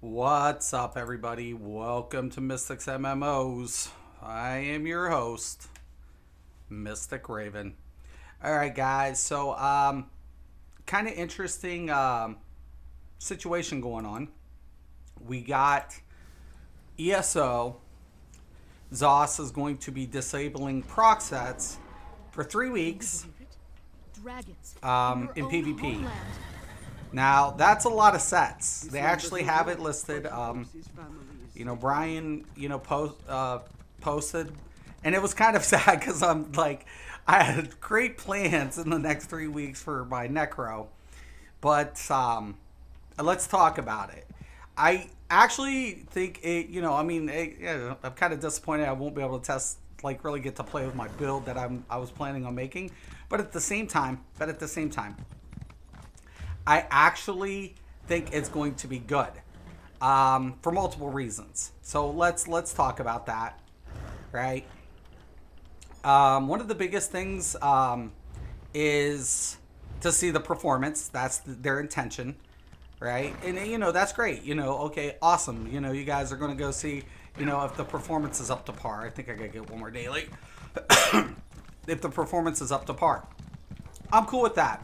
What's up, everybody? Welcome to Mystics MMOs. I am your host, Mystic Raven. All right, guys. So, kind of interesting situation going on. We got ESO. ZOS is going to be disabling proc sets for 3 weeks in PvP. Now, that's a lot of sets. They actually have it listed. Brian, posted. And it was kind of sad because I had great plans in the next 3 weeks for my Necro. But let's talk about it. I actually think I'm kind of disappointed I won't be able to test, really get to play with my build that I was planning on making. But at the same time, I actually think it's going to be good for multiple reasons. So let's talk about that, right? One of the biggest things is to see the performance. That's their intention, right? And that's great. Okay, awesome. You guys are going to go see, if the performance is up to par. I think I gotta get one more daily. If the performance is up to par, I'm cool with that.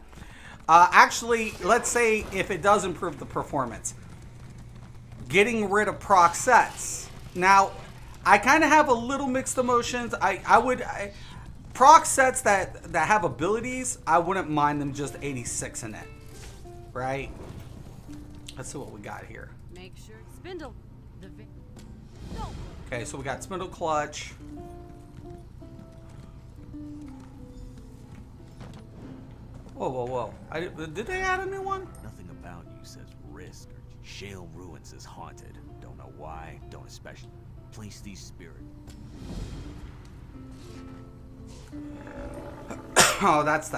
Actually, let's say if it does improve the performance, getting rid of proc sets. Now, I kind of have a little mixed emotions. Proc sets that have abilities, I wouldn't mind them just 86 in it, right? Let's see what we got here. Make sure spindle. Okay, so we got spindle clutch. Whoa. Did they add a new one? Nothing about you says risk or Shale Ruins is haunted. Don't know why, don't especially. Place these spirit. Oh, that's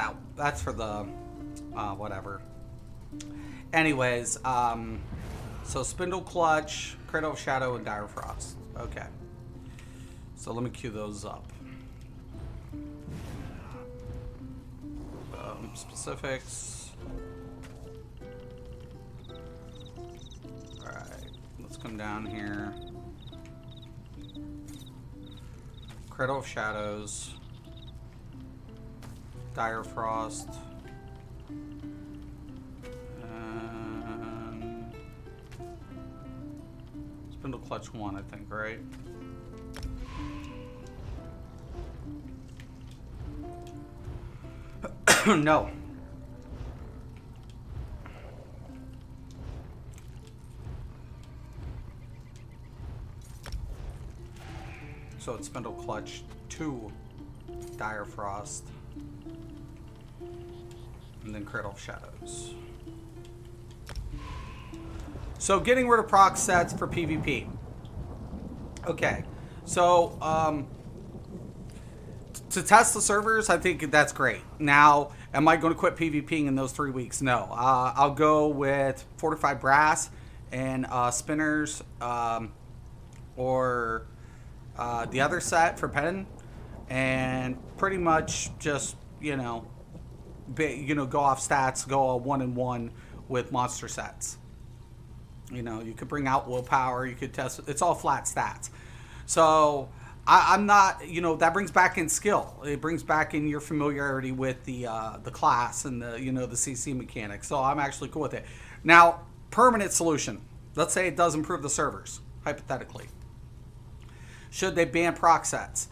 for the, whatever. Anyways, so Spindle Clutch, Cradle of Shadow, and Dire Frost. Okay. So let me queue those up. Specifics. Alright, let's come down here. Cradle of Shadows. Dire Frost. And Spindle Clutch 1, I think, right? No. So it's Spindle Clutch 2, Dire Frost, and then Cradle of Shadows. So getting rid of proc sets for PvP. Okay, so to test the servers, I think that's great. Now, am I going to quit PvPing in those 3 weeks? No. I'll go with Fortified Brass and Spinners, or the other set for Pen, and pretty much just go off stats, go all 1-1 with monster sets. You could bring out willpower, you could test. It's all flat stats. So I'm not, that brings back in skill. It brings back in your familiarity with the class and the CC mechanics. So I'm actually cool with it. Now, permanent solution. Let's say it does improve the servers, hypothetically. Should they ban proc sets?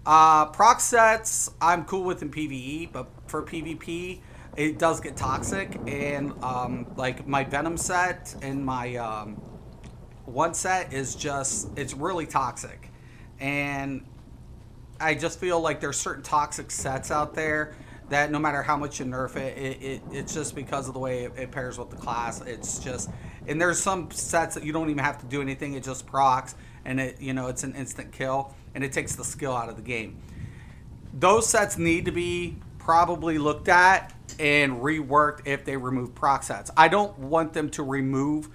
Proc sets, I'm cool with in PvE, but for PvP, it does get toxic. And like my Venom set and my one set is it's really toxic. And I just feel like there's certain toxic sets out there that no matter how much you nerf it's just because of the way it pairs with the class. It's just, and there's some sets that you don't even have to do anything. It just procs, and it's an instant kill, and it takes the skill out of the game. Those sets need to be probably looked at and reworked if they remove proc sets. I don't want them to remove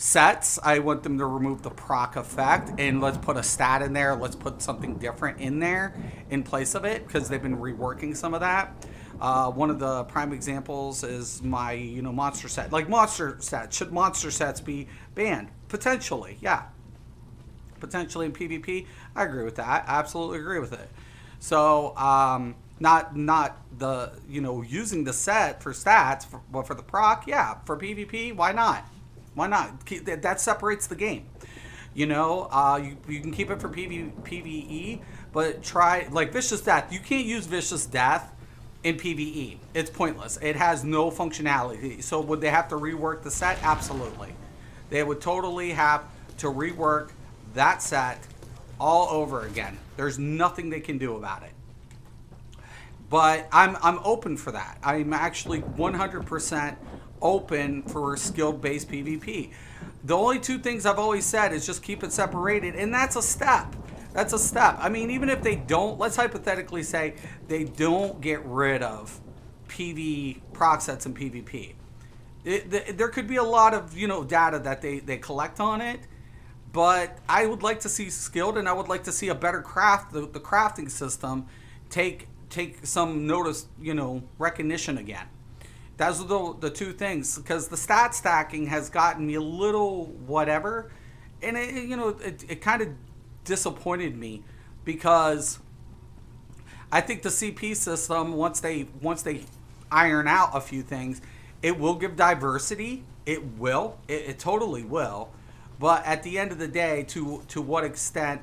sets. I want them to remove the proc effect, and let's put a stat in there. Let's put something different in there in place of it, because they've been reworking some of that. One of the prime examples is my, monster set. Like monster sets, should monster sets be banned? Potentially, yeah. Potentially in PvP, I agree with that. I absolutely agree with it. So, not the using the set for stats, but for the proc, yeah. For PvP, why not? Why not? That separates the game. You can keep it for PvE, but try like Vicious Death. You can't use Vicious Death in PvE. It's pointless. It has no functionality. So would they have to rework the set? Absolutely. They would totally have to rework that set all over again. There's nothing they can do about it. But I'm open for that. I'm actually 100% open for skilled-based PvP. The only two things I've always said is just keep it separated, and that's a step. That's a step. I mean, even if they don't, let's hypothetically say they don't get rid of PV proc sets in PvP. There could be a lot of data that they collect on it, but I would like to see skilled, and I would like to see a better craft. The crafting system take some notice, recognition again. Those are the two things, because the stat stacking has gotten me a little whatever, and it kind of disappointed me, because I think the CP system, once they iron out a few things, it will give diversity. It will. It totally will. But at the end of the day, to what extent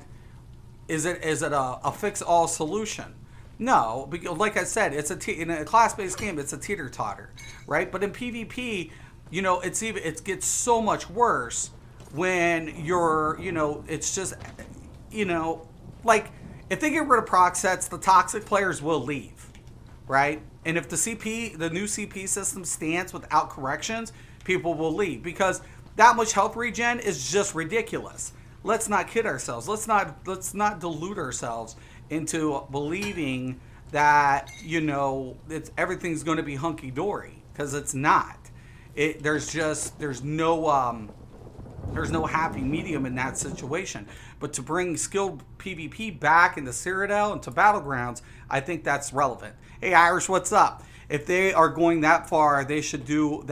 is it a fix-all solution? No, because like I said, in a class-based game, it's a teeter-totter, right? But in PvP, it gets so much worse when you're, it's just, like if they get rid of proc sets, the toxic players will leave, right? And if the new CP system stands without corrections, people will leave, because that much health regen is just ridiculous. Let's not kid ourselves. Let's not delude ourselves into believing that everything's going to be hunky dory, because it's not. There's no happy medium in that situation. But to bring skilled PvP back into Cyrodiil and to Battlegrounds, I think that's relevant. Hey Irish, what's up? If they are going that far, they should do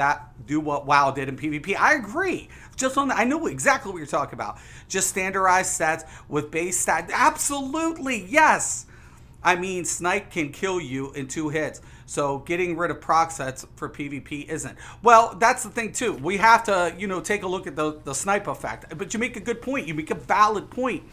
what WoW did in PvP. I agree. I know exactly what you're talking about. Just standardized sets with base stats. Absolutely, yes. I mean, Snipe can kill you in 2 hits. So getting rid of proc sets for PvP isn't. Well, that's the thing too. We have to, take a look at the snipe effect. But you make a good point. You make a valid point.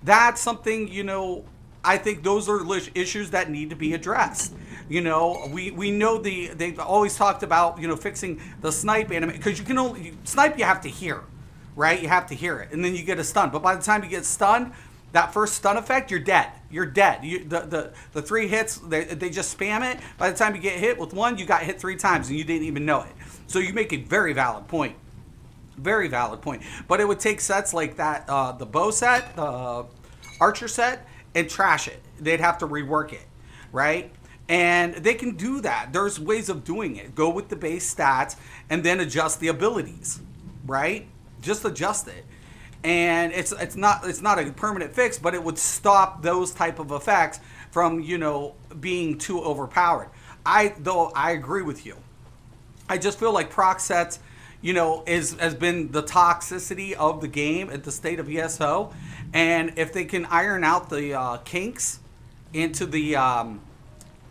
That's something, I think those are issues that need to be addressed. We know they've always talked about, fixing the snipe anime, because you can only snipe, you have to hear, right? You have to hear it, and then you get a stun. But by the time you get stunned, that first stun effect, you're dead. You're dead. The 3 hits, they just spam it. By the time you get hit with 1, you got hit 3 times and you didn't even know it. So you make a very valid point. Very valid point. But it would take sets like that, the bow set, the archer set, and trash it. They'd have to rework it, right? And they can do that. There's ways of doing it. Go with the base stats and then adjust the abilities, right? Just adjust it. And it's not a permanent fix, but it would stop those type of effects from, being too overpowered. Though I agree with you. I just feel like proc sets, has been the toxicity of the game at the state of ESO. And if they can iron out the kinks into the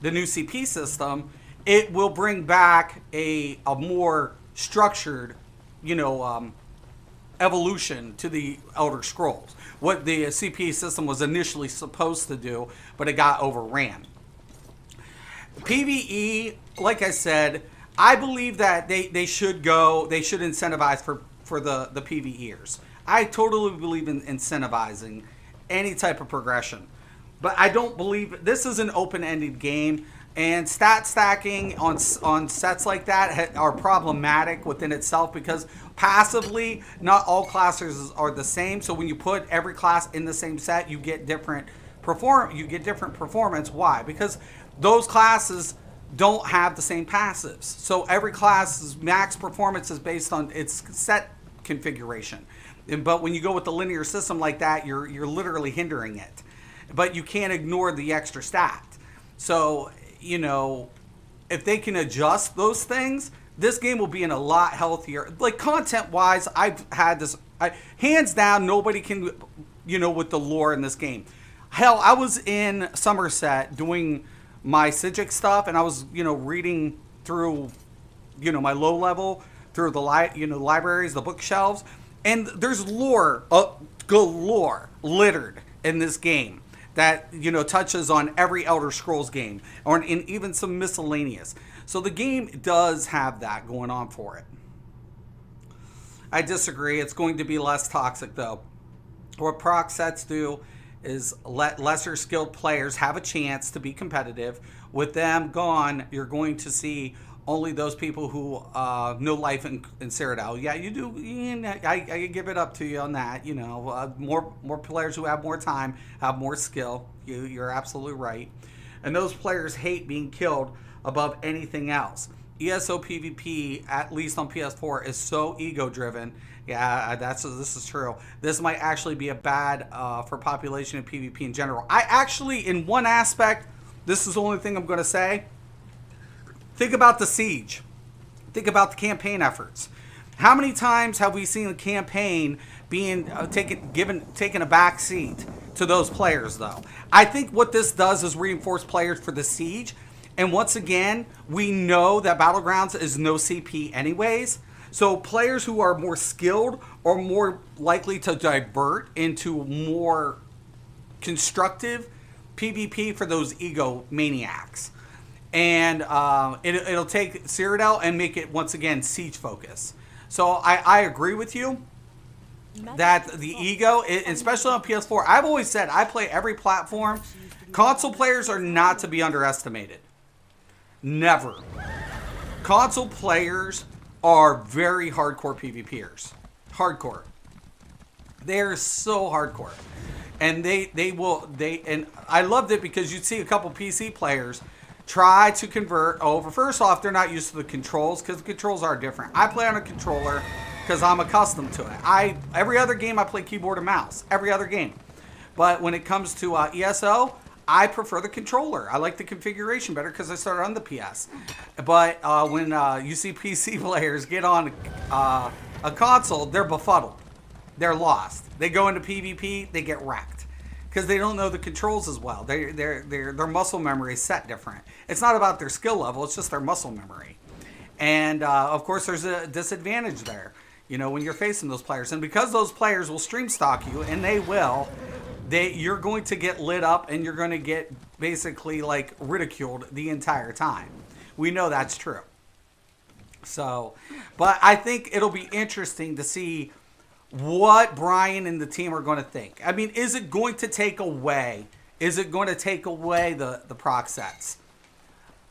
new CP system, it will bring back a more structured, evolution to the Elder Scrolls. What the CP system was initially supposed to do, but it got overran. PvE, like I said, I believe that they should incentivize for the PvEers. I totally believe in incentivizing any type of progression. But I don't believe this is an open-ended game, and stat stacking on sets like that are problematic within itself, because passively, not all classes are the same. So when you put every class in the same set, you get different performance. Why? Because those classes don't have the same passives. So every class's max performance is based on its set configuration. But when you go with the linear system like that, you're literally hindering it. But you can't ignore the extra stat. So you know, if they can adjust those things, this game will be in a lot healthier. Like content wise, I've had this, hands down, nobody can, you know, with the lore in this game. Hell, I was in Somerset doing my Sigic stuff, and I was, you know, reading through, you know, my low level through the libraries, the bookshelves, and there's lore galore littered in this game that, you know, touches on every Elder Scrolls game, or in even some miscellaneous. So the game does have that going on for it. I disagree. It's going to be less toxic though. What proc sets do is let lesser skilled players have a chance to be competitive. With them gone, you're going to see only those people who know life in Cyrodiil. Yeah, you do. I give it up to you on that. You know, more players who have more time have more skill. You're absolutely right. And those players hate being killed above anything else. ESO PvP, at least on PS4, is so ego-driven. Yeah, this is true. This might actually be a bad for population and PvP in general. I actually, in one aspect, this is the only thing I'm going to say. Think about the siege. Think about the campaign efforts. How many times have we seen the campaign being taken a back seat to those players, though? I think what this does is reinforce players for the siege. And once again, we know that Battlegrounds is no CP anyways. So players who are more skilled are more likely to divert into more constructive PvP for those egomaniacs. And it'll take Cyrodiil and make it, once again, siege focus. So I agree with you that the ego, especially on PS4, I've always said I play every platform. Console players are not to be underestimated. Never. Console players are very hardcore PvPers. Hardcore. They're so hardcore. And and I loved it because you'd see a couple PC players try to convert over. First off, they're not used to the controls because the controls are different. I play on a controller because I'm accustomed to it. Every other game I play keyboard and mouse. Every other game. But when it comes to ESO, I prefer the controller. I like the configuration better because I started on the PS. But when you see PC players get on a console, they're befuddled. They're lost. They go into PvP, they get wrecked because they don't know the controls as well. Their muscle memory is set different. It's not about their skill level. It's just their muscle memory. And of course, there's a disadvantage there, you know, when you're facing those players. And because those players will stream stalk you, and they will, you're going to get lit up and you're going to get basically like ridiculed the entire time. We know that's true. So, but I think it'll be interesting to see what Brian and the team are going to think. I mean, is it going to take away? Is it going to take away the proc sets?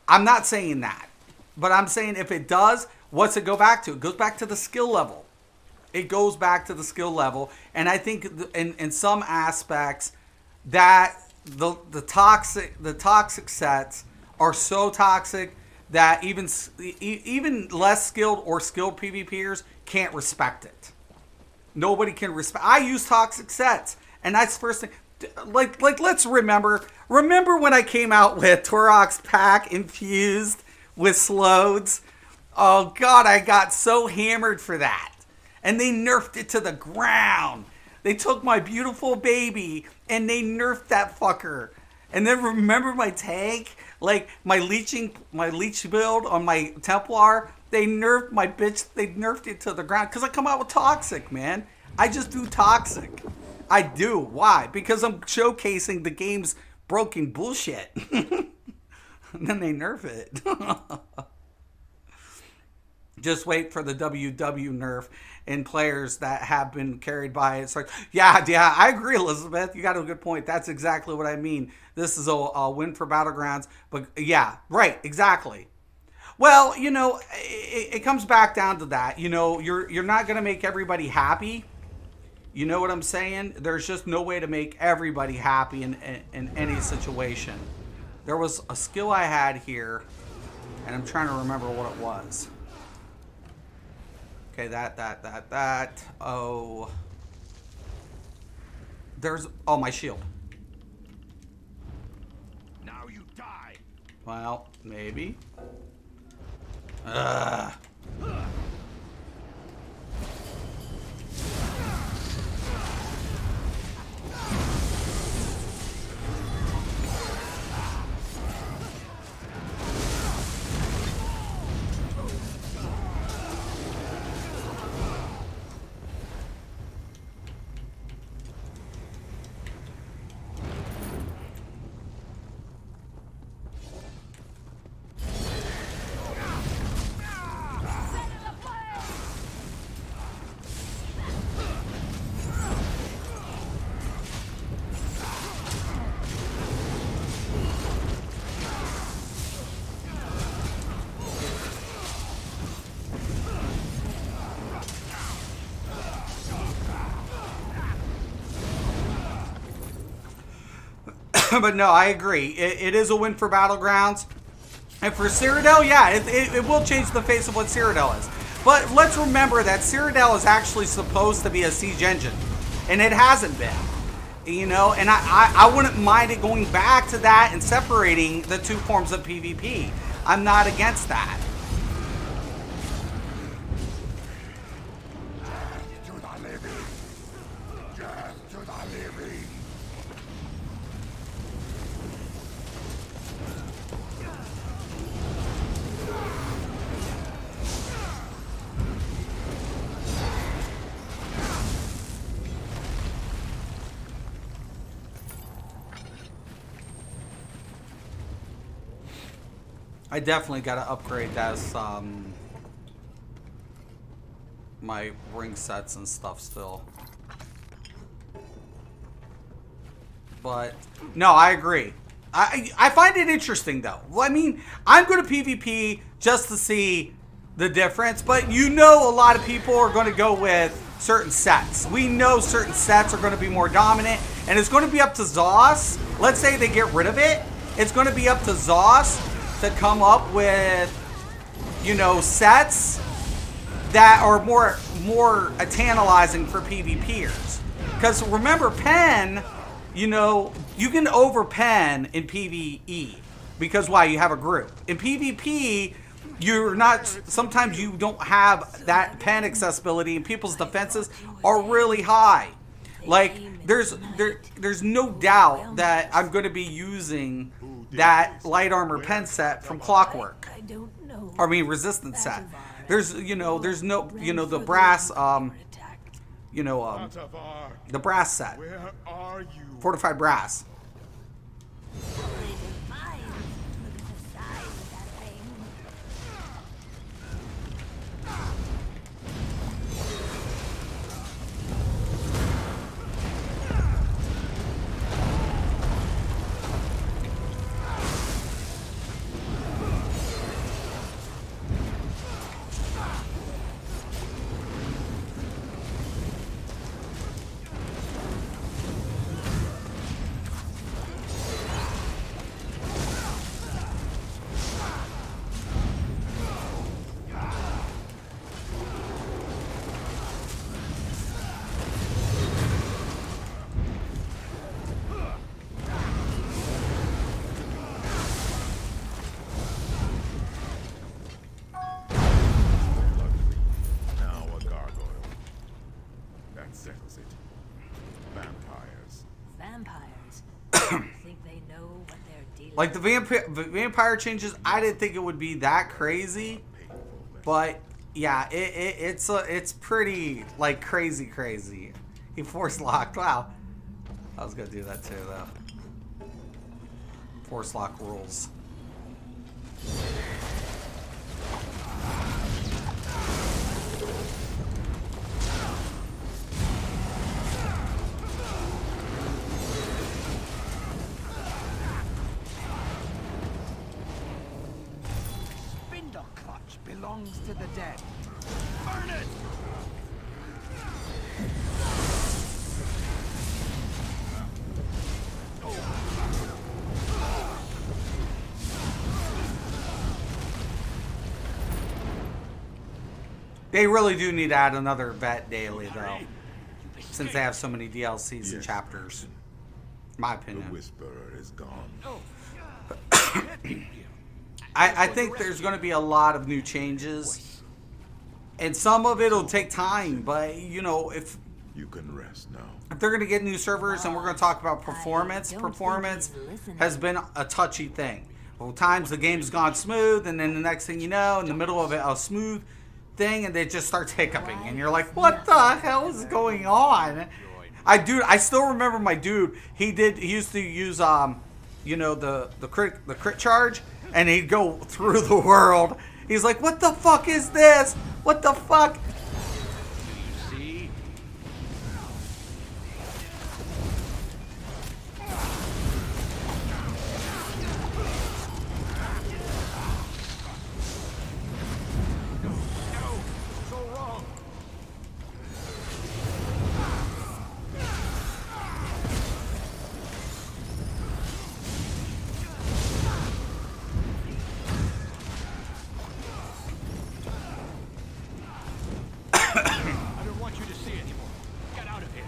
I'm not saying that, but I'm saying if it does, what's it go back to? It goes back to the skill level. It goes back to the skill level, and I think in some aspects that the toxic sets are so toxic that even less skilled or skilled PvPers can't respect it. Nobody can respect. I use toxic sets, and that's the first thing. Like let's remember when I came out with Turok's pack infused with Slodes. Oh God, I got so hammered for that. And they nerfed it to the ground. They took my beautiful baby and they nerfed that fucker. And then remember my tank? Like my leech build on my Templar? They nerfed my bitch. They nerfed it to the ground. Because I come out with toxic, man. I just do toxic. I do. Why? Because I'm showcasing the game's broken bullshit. And then they nerf it. Just wait for the WW nerf in players that have been carried by it. It's like, yeah, I agree, Elizabeth. You got a good point. That's exactly what I mean. This is a win for Battlegrounds. But yeah, right, exactly. Well, you know, it comes back down to that. You know, you're not going to make everybody happy. You know what I'm saying? There's just no way to make everybody happy in any situation. There was a skill I had here, and I'm trying to remember what it was. Okay, that. Oh. My shield. Now you die. Well, maybe. Ugh. But no, I agree. It is a win for Battlegrounds. And for Cyrodiil, yeah, it will change the face of what Cyrodiil is. But let's remember that Cyrodiil is actually supposed to be a siege engine. And it hasn't been. You know, and I wouldn't mind it going back to that and separating the two forms of PvP. I'm not against that. I definitely got to upgrade those, my ring sets and stuff still. But, no, I agree. I find it interesting, though. I mean, I'm going to PvP just to see the difference, but you know a lot of people are going to go with certain sets. We know certain sets are going to be more dominant, and it's going to be up to Zoss. Let's say they get rid of it. It's going to be up to Zoss to come up with, you know, sets that are more tantalizing for PvPers. Because remember, pen, you know, you can overpen in PvE. Because why? You have a group. In PvP, you're not, sometimes you don't have that pen accessibility, and people's defenses are really high. Like, there's no doubt that I'm going to be using that light armor pen set from Clockwork. I mean, resistance set. There's, you know, there's no, you know, the brass, you know, the brass set. Where are you? Fortified brass. Like the vampire changes, I didn't think it would be that crazy, but yeah, it's pretty like crazy. He force locked. Wow, I was gonna do that too though. Force lock rules. Belongs to the dead. Burn it! They really do need to add another vet daily though, since they have so many DLCs and chapters. My opinion. The Whisperer is gone. I think there's going to be a lot of new changes, and some of it'll take time. But you know, if You can rest now. they're going to get new servers, and we're going to talk about performance. Performance has been a touchy thing. Well, times the game's gone smooth, and then the next thing you know, in the middle of it, a smooth thing, and it just starts hiccuping, and you're like, "What the hell is going on?" I still remember my dude. He used to use you know, the crit charge, and he'd go through the world. He's like, "What the fuck is this? What the fuck?" See? I don't want you to see anymore. Get out of here.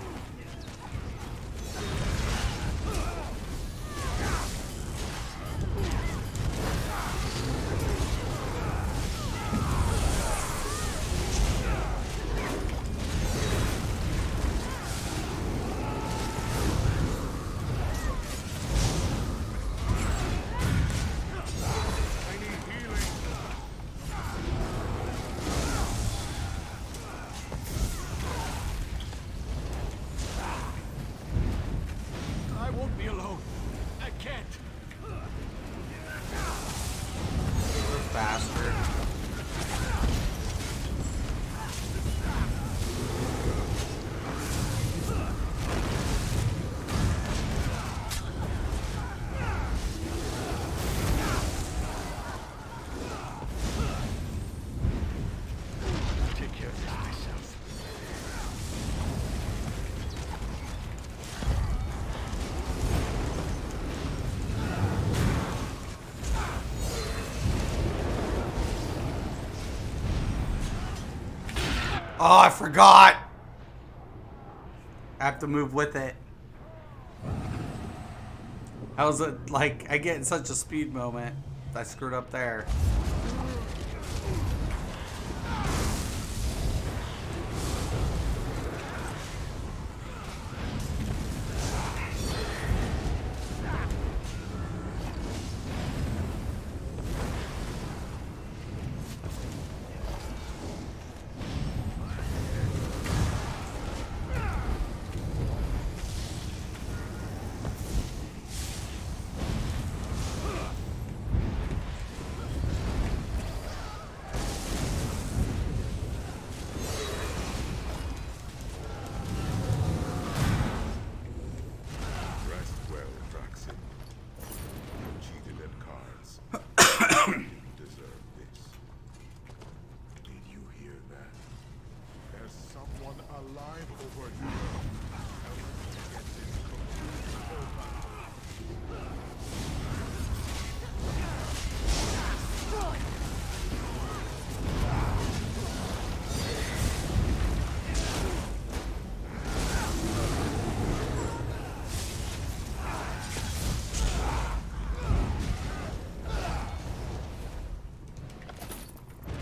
I won't be alone. I can't. Bastard. Take care of this myself. Oh, I forgot. I have to move with it. That was I get in such a speed moment. I screwed up there. Rest well, Draxon. You cheated at cards. You deserve this. Did you hear that? There's someone alive over here. Help me get this complete over.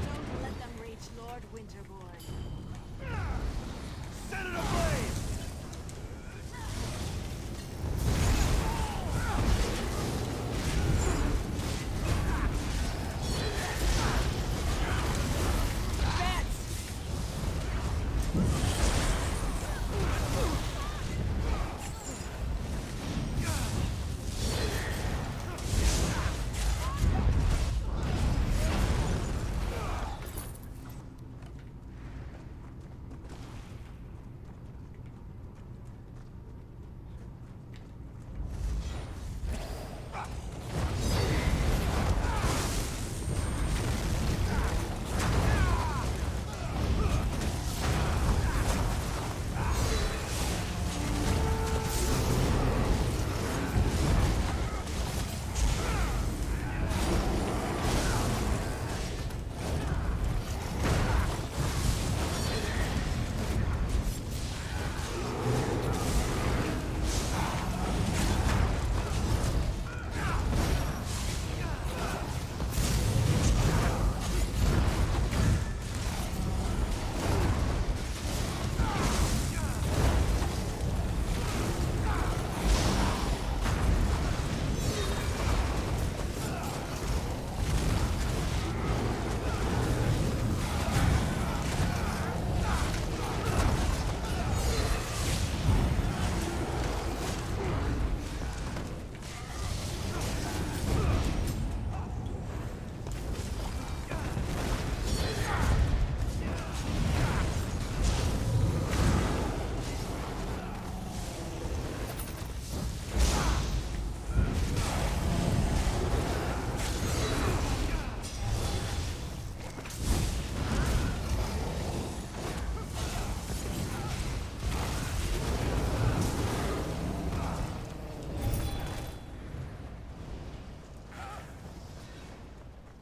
Don't let them reach Lord Winterborn. Set it ablaze!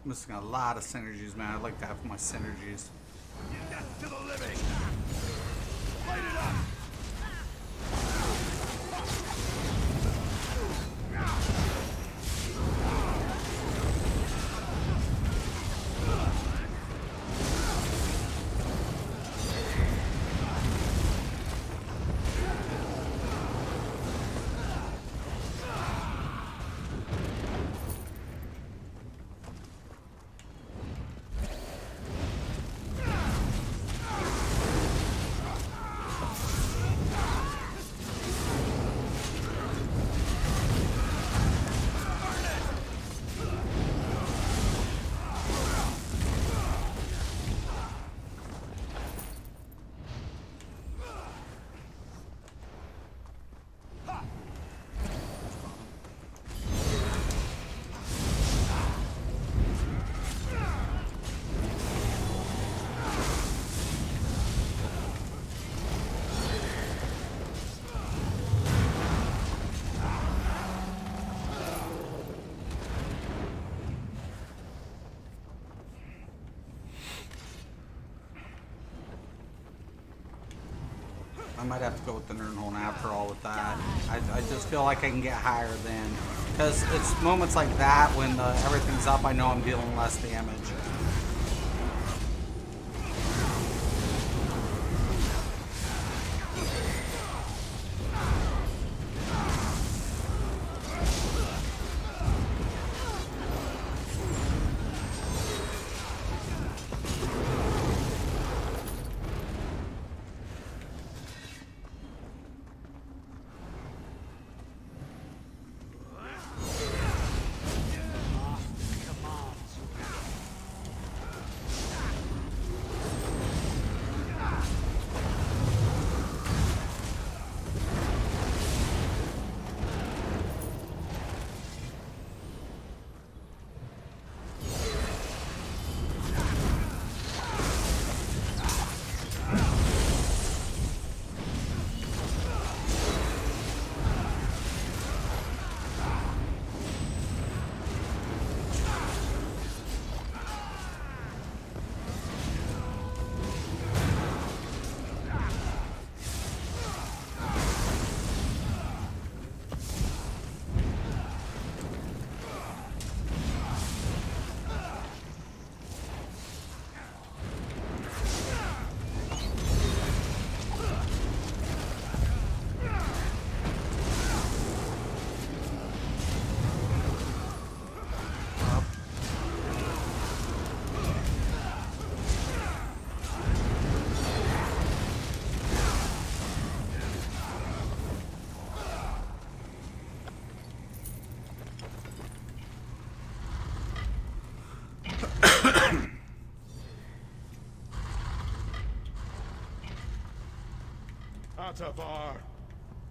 Missing a lot of synergies, man. I'd like to have my synergies. Death to the living! Light it up! I might have to go with the Nernholm after all with that. I just feel like I can get higher then. Because it's moments like that when everything's up, I know I'm dealing less damage. Atavar,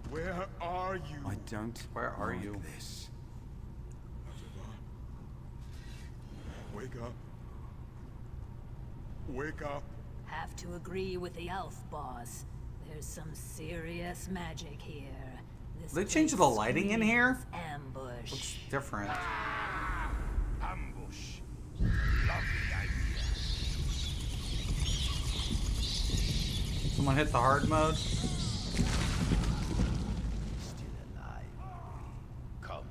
where are you? I don't. Where are like you? This. Atavar, wake up. Wake up. Have to agree with the elf boss. There's some serious magic here. This They changed the lighting in here? Ambush. Looks different. Ambush. Lovely idea. Someone hit the hard mode. Still alive. Come.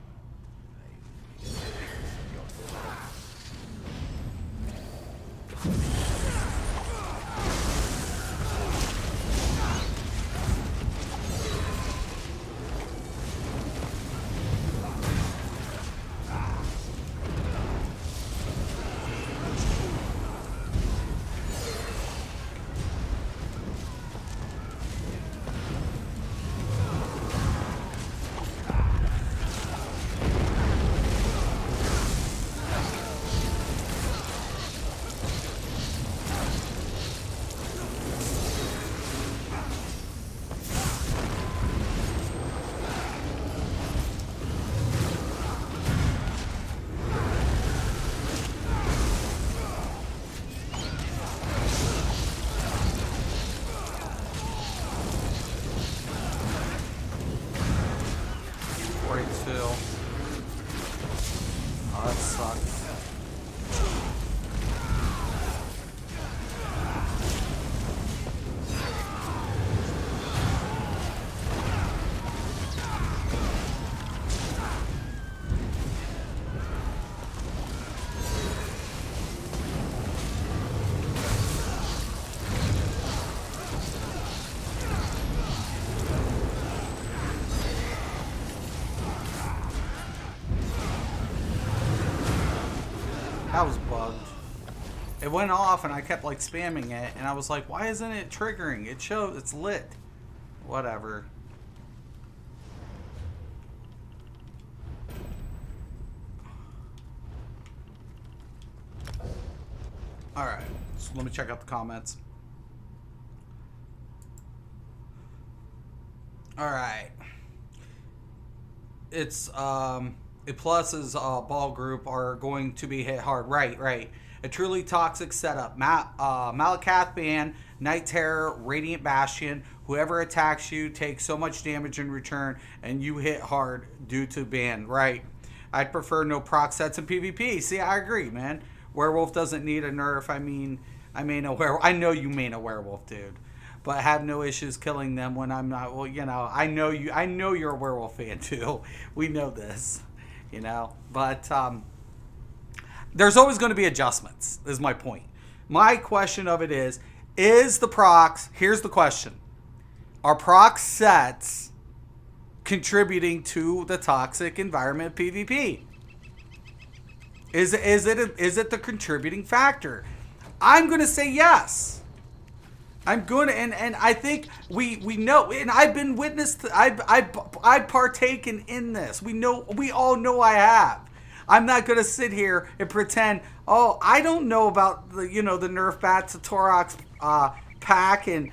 It went off and I kept like spamming it, and I was like, why isn't it triggering? It shows it's lit. Whatever. Alright, so let me check out the comments. Alright. It's Plus's ball group are going to be hit hard. Right. A truly toxic setup. Malakath ban, Night Terror, Radiant Bastion. Whoever attacks you takes so much damage in return, and you hit hard due to ban. Right. I'd prefer no proc sets in PvP. See, I agree, man. Werewolf doesn't need a nerf. I mean a werewolf. I know you mean a werewolf, dude. But I have no issues killing them when I'm not. Well, you know, I know you. I know you're a werewolf fan too. We know this, you know. But there's always going to be adjustments. Is my point. My question of it is the procs? Here's the question: are proc sets contributing to the toxic environment PvP? Is it the contributing factor? I'm going to say yes. I'm going to, and I think we know, and I've been witness to, I've partaken in this. We all know I have. I'm not going to sit here and pretend, oh, I don't know about the nerf bat to Torox pack and,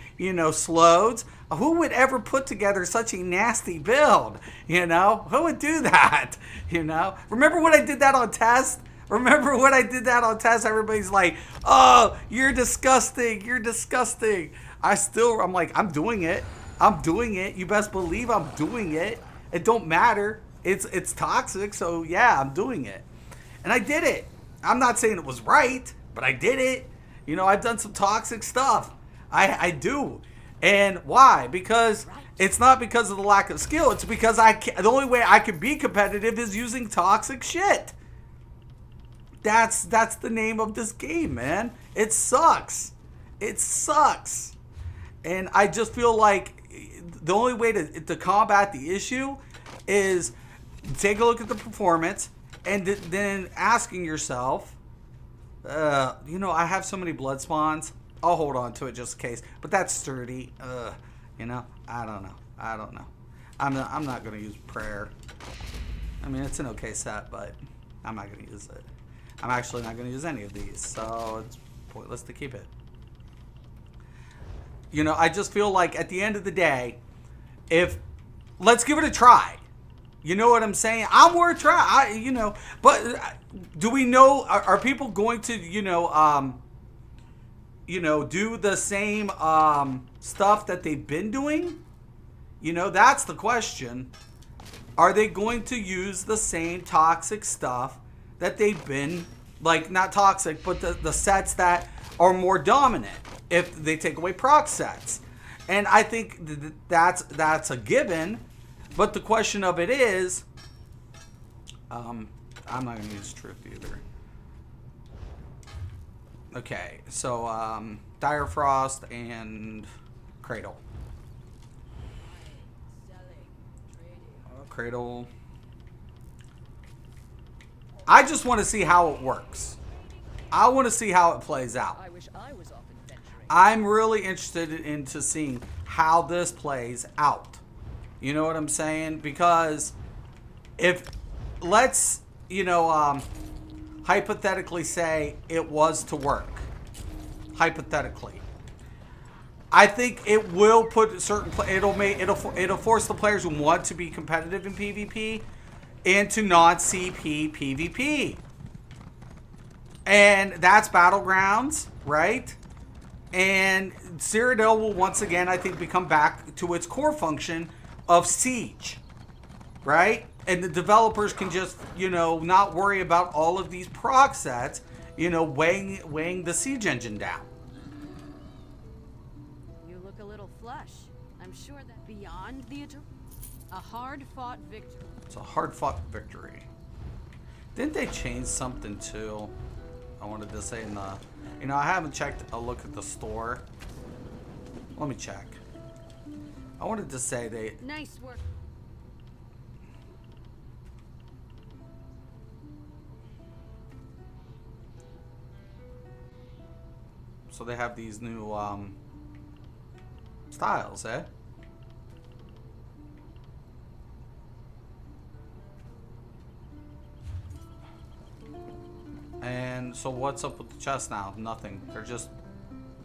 slows. Who would ever put together such a nasty build? Who would do that? Remember when I did that on test? Everybody's like, oh, you're disgusting. I'm like, I'm doing it. You best believe I'm doing it. It don't matter. It's toxic. So yeah, I'm doing it. And I did it. I'm not saying it was right, but I did it. I've done some toxic stuff. I do. And why? Because it's not because of the lack of skill. It's because the only way I can be competitive is using toxic shit. That's the name of this game, man. It sucks. And I just feel like the only way to combat the issue is take a look at the performance and then asking yourself, I have so many blood spawns. I'll hold on to it just in case. But that's sturdy. I don't know. I'm not going to use prayer. I mean, it's an okay set, but I'm not going to use it. I'm actually not going to use any of these, so it's pointless to keep it. I just feel like at the end of the day, let's give it a try. You know what I'm saying? I'm worth a try. But do we know? Are people going to do the same stuff that they've been doing? That's the question. Are they going to use the same toxic stuff that they've been, like, not toxic, but the sets that are more dominant if they take away proc sets? And I think that's a given, but the question of it is, I'm not going to use truth either. Okay, so Dire Frost and Cradle. Cradle. I just want to see how it works. I want to see how it plays out. I wish I was off adventuring. I'm really interested into seeing how this plays out. You know what I'm saying? Because if, let's, hypothetically say it was to work. Hypothetically. I think it will put certain, it'll force the players who want to be competitive in PvP into non-CP PvP. And that's Battlegrounds, right? And Cyrodiil will once again, I think, become back to its core function of Siege, right? And the developers can just, not worry about all of these proc sets, weighing the Siege engine down. You look a little flush. I'm sure that beyond the a hard-fought victory. It's a hard-fought victory. Didn't they change something too? I wanted to say in the... I haven't checked a look at the store. Let me check. I wanted to say they... Nice work. so they have these new styles, eh? And so what's up with the chest now? Nothing. They're just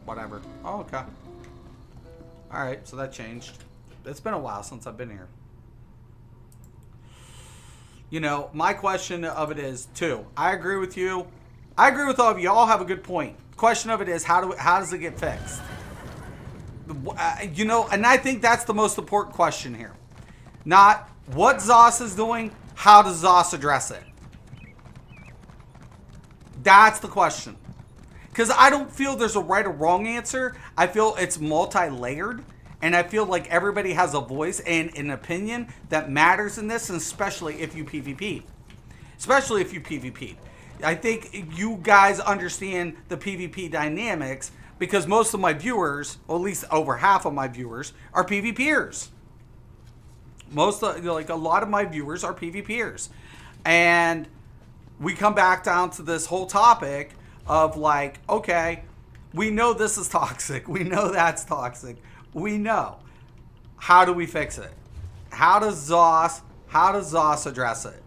whatever. Oh, okay. Alright, so that changed. It's been a while since I've been here. You know, my question of it is, too, I agree with you. I agree with all of you. All have a good point. The question of it is, how does it get fixed? You know, and I think that's the most important question here. Not what ZOS is doing, how does ZOS address it? That's the question. Because I don't feel there's a right or wrong answer. I feel it's multi-layered. And I feel like everybody has a voice and an opinion that matters in this, and especially if you PvP. Especially if you PvP. I think you guys understand the PvP dynamics because most of my viewers, or at least over half of my viewers, are PvPers. Like a lot of my viewers are PvPers. And we come back down to this whole topic of like, okay, we know this is toxic. We know that's toxic. We know. How do we fix it? How does ZOS address it?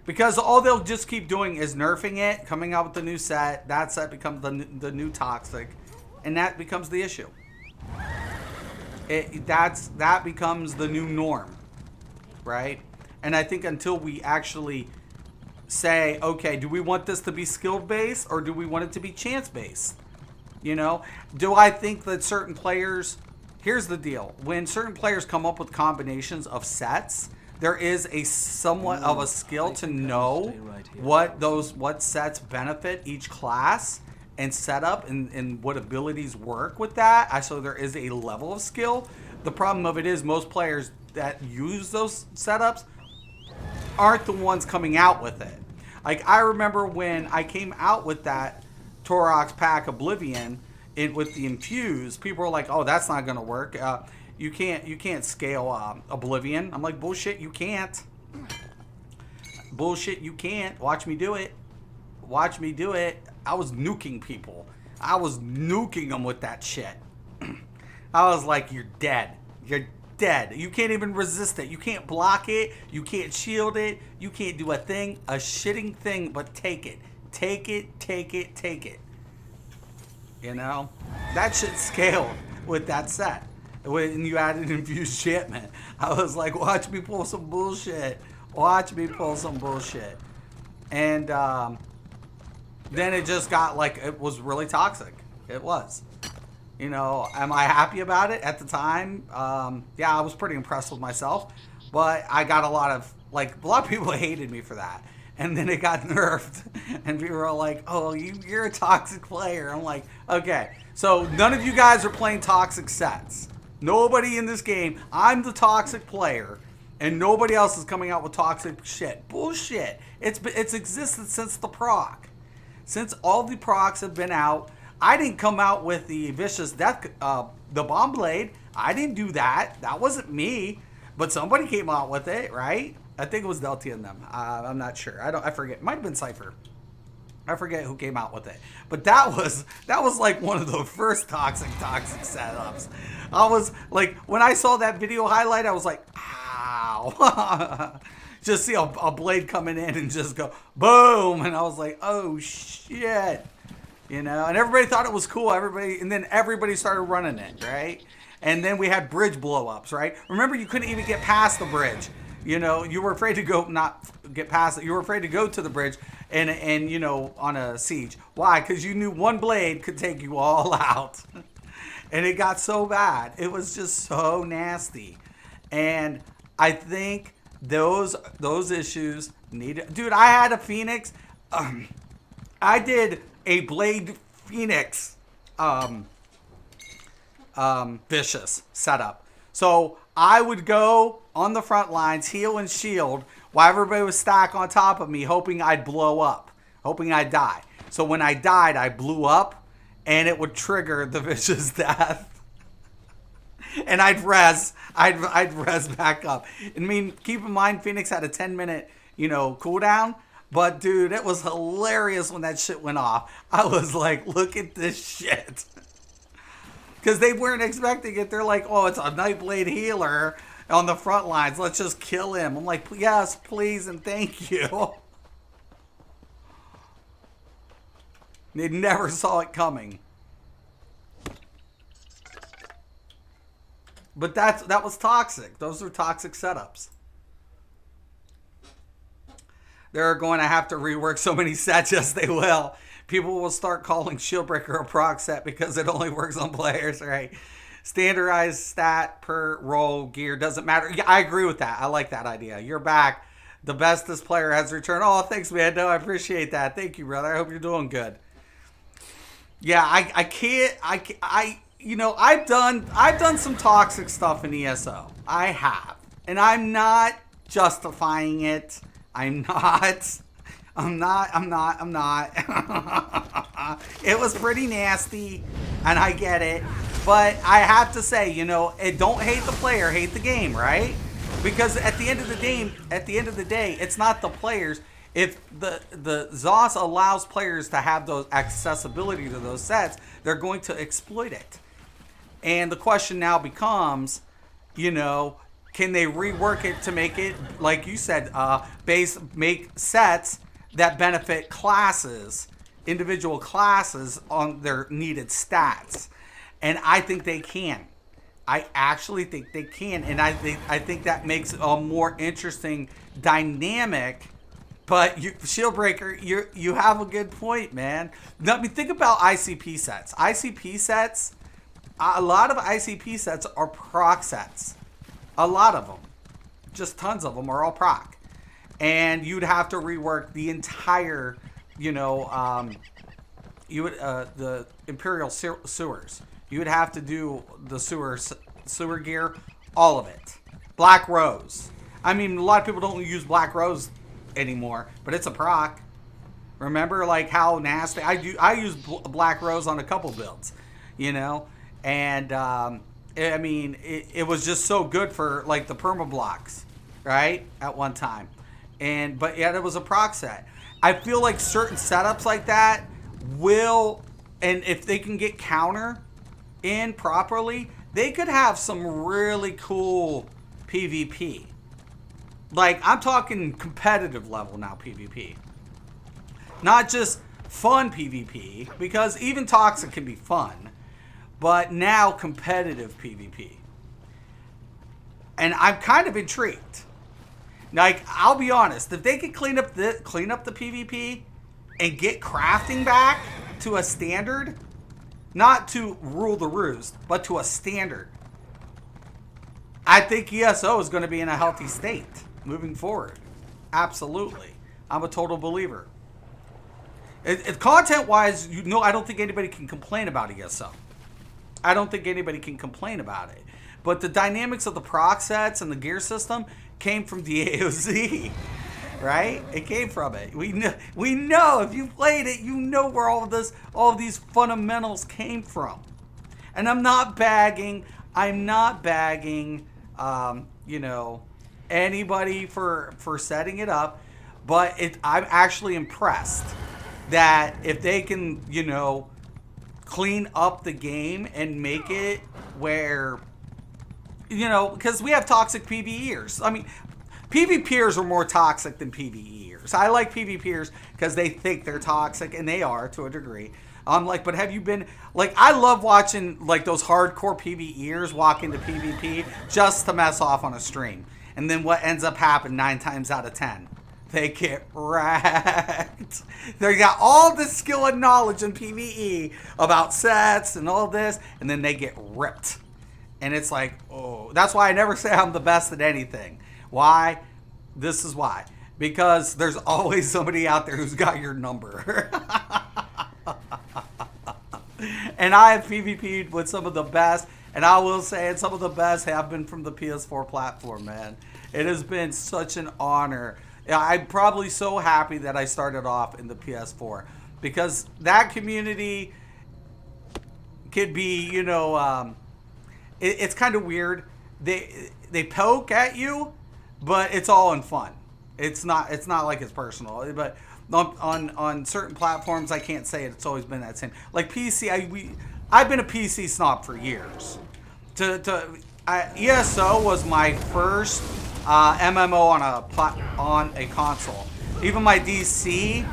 Because all they'll just keep doing is nerfing it, coming out with the new set. That set becomes the new toxic, and that becomes the issue. That becomes the new norm, right? And I think until we actually say, okay, do we want this to be skill based or do we want it to be chance based? You know, do I think that certain players? Here's the deal: when certain players come up with combinations of sets, there is a somewhat of a skill to know what sets benefit each class and setup and what abilities work with that. So there is a level of skill. The problem of it is most players that use those setups aren't the ones coming out with it. Like I remember when I came out with that Torox pack Oblivion with the infuse, people were like, "Oh, that's not gonna work. You can't scale Oblivion." I'm like, bullshit, you can't. Bullshit, you can't. Watch me do it. Watch me do it. I was nuking people. I was nuking them with that shit. I was like, you're dead. You're dead. You can't even resist it. You can't block it. You can't shield it. You can't do a thing, a shitting thing, but take it. Take it, take it, take it. You know? That shit scaled with that set. When you added infused shipment, I was like, watch me pull some bullshit. Watch me pull some bullshit. And then it just got like, it was really toxic. It was. You know, am I happy about it at the time? Yeah, I was pretty impressed with myself. But I got a lot of people hated me for that. And then it got nerfed. And people were like, oh, you're a toxic player. I'm like, okay. So none of you guys are playing toxic sets. Nobody in this game. I'm the toxic player. And nobody else is coming out with toxic shit. Bullshit. It's existed since the Proc. Since all the Procs have been out. I didn't come out with the Vicious Death, the Bomb Blade. I didn't do that. That wasn't me. But somebody came out with it, right? I think it was Delty and them. I'm not sure. I forget. It might have been Cypher. I forget who came out with it. But that was like one of the first toxic setups. I was like, when I saw that video highlight, I was like, ow. Just see a blade coming in and just go boom. And I was like, oh shit. You know, and everybody thought it was cool. And then everybody started running it, right? And then we had bridge blow-ups, right? Remember, you couldn't even get past the bridge. You know, you were afraid to not get past it. You were afraid to go to the bridge and you know, on a siege. Why? Because you knew one blade could take you all out. And it got so bad. It was just so nasty. And I think those issues needed... Dude, I had a Phoenix. I did a Blade Phoenix Vicious setup. So I would go on the front lines, heal and shield, while everybody was stacked on top of me, hoping I'd blow up, hoping I'd die. So when I died, I blew up, and it would trigger the Vicious Death. And I'd res back up. I mean, keep in mind, Phoenix had a 10-minute, you know, cooldown. But dude, it was hilarious when that shit went off. I was like, look at this shit. Because they weren't expecting it. They're like, oh, it's a Nightblade healer on the front lines. Let's just kill him. I'm like, yes, please, and thank you. They never saw it coming. But that was toxic. Those are toxic setups. They're going to have to rework so many sets. Yes, they will. People will start calling Shieldbreaker a proc set because it only works on players, right? Standardized stat per role gear doesn't matter. Yeah, I agree with that. I like that idea. You're back. The bestest player has returned. Oh, thanks, man. No, I appreciate that. Thank you, brother. I hope you're doing good. Yeah, I've done some toxic stuff in ESO. I have. And I'm not justifying it. I'm not. It was pretty nasty, and I get it. But I have to say, don't hate the player, hate the game, right? Because at the end of the day, it's not the players. If the ZOS allows players to have those accessibility to those sets, they're going to exploit it. And the question now becomes, can they rework it to make it, like you said, make sets that benefit classes, individual classes on their needed stats? And I think they can. I actually think they can. And I think that makes a more interesting dynamic. But Shieldbreaker, you have a good point, man. Now, think about ICP sets. ICP sets, a lot of ICP sets are proc sets. A lot of them. Just tons of them are all proc. And you'd have to rework the entire, the Imperial sewers. You would have to do the sewer gear, all of it. Black Rose. I mean, a lot of people don't use Black Rose anymore, but it's a proc. Remember, like, how nasty I use Black Rose on a couple builds, and I mean, it was just so good for like the perma blocks, right, at one time. But yet it was a proc set. I feel like certain setups like that will, and if they can get counter in properly, they could have some really cool PvP. Like, I'm talking competitive level now PvP. Not just fun PvP, because even toxic can be fun, but now competitive PvP. And I'm kind of intrigued. Like, I'll be honest, if they could clean up the PvP and get crafting back to a standard, not to rule the roost, but to a standard, I think ESO is going to be in a healthy state moving forward. Absolutely. I'm a total believer. Content-wise, I don't think anybody can complain about ESO. I don't think anybody can complain about it. But the dynamics of the proc sets and the gear system came from the AOZ, right? It came from it. We know if you played it, you know where all of these fundamentals came from. And I'm not bagging anybody for setting it up, but I'm actually impressed that if they can, clean up the game and make it where, because we have toxic PvEers. I mean, PvPers are more toxic than PvEers. I like PvPers because they think they're toxic, and they are to a degree. I'm like, but have you been, like, I love watching, like, those hardcore PvEers walk into PvP just to mess off on a stream. And then what ends up happening 9 times out of 10? They get wrecked. They got all this skill and knowledge in PvE about sets and all this, and then they get ripped. And it's like, oh, that's why I never say I'm the best at anything. Why? This is why. Because there's always somebody out there who's got your number. And I have PvP'd with some of the best, and I will say it, some of the best have been from the PS4 platform, man. It has been such an honor. I'm probably so happy that I started off in the PS4, because that community could be, it's kind of weird. They poke at you, but it's all in fun. It's not like it's personal, but on certain platforms, I can't say it. It's always been that same. Like PC, I've been a PC snob for years. ESO was my first MMO on a console. Even my DC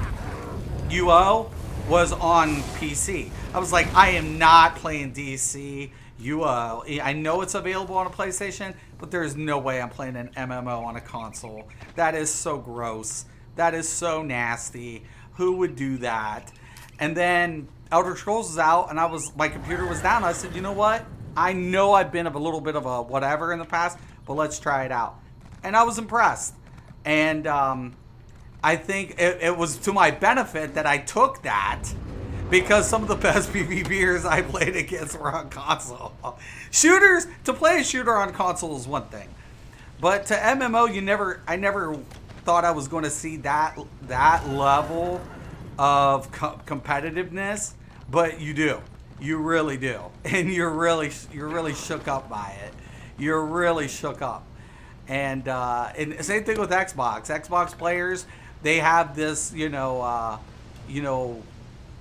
UO was on PC. I was like, I am not playing DC UO. I know it's available on a PlayStation, but there's no way I'm playing an MMO on a console. That is so gross. That is so nasty. Who would do that? And then Elder Scrolls was out, and my computer was down. I said, you know what? I know I've been a little bit of a whatever in the past, but let's try it out. And I was impressed. And I think it was to my benefit that I took that, because some of the best PvPers I played against were on console. To play a shooter on console is one thing, but to MMO, I never thought I was going to see that level of competitiveness, but you do. You really do, and you're really shook up by it. You're really shook up, and same thing with Xbox. Xbox players, they have this,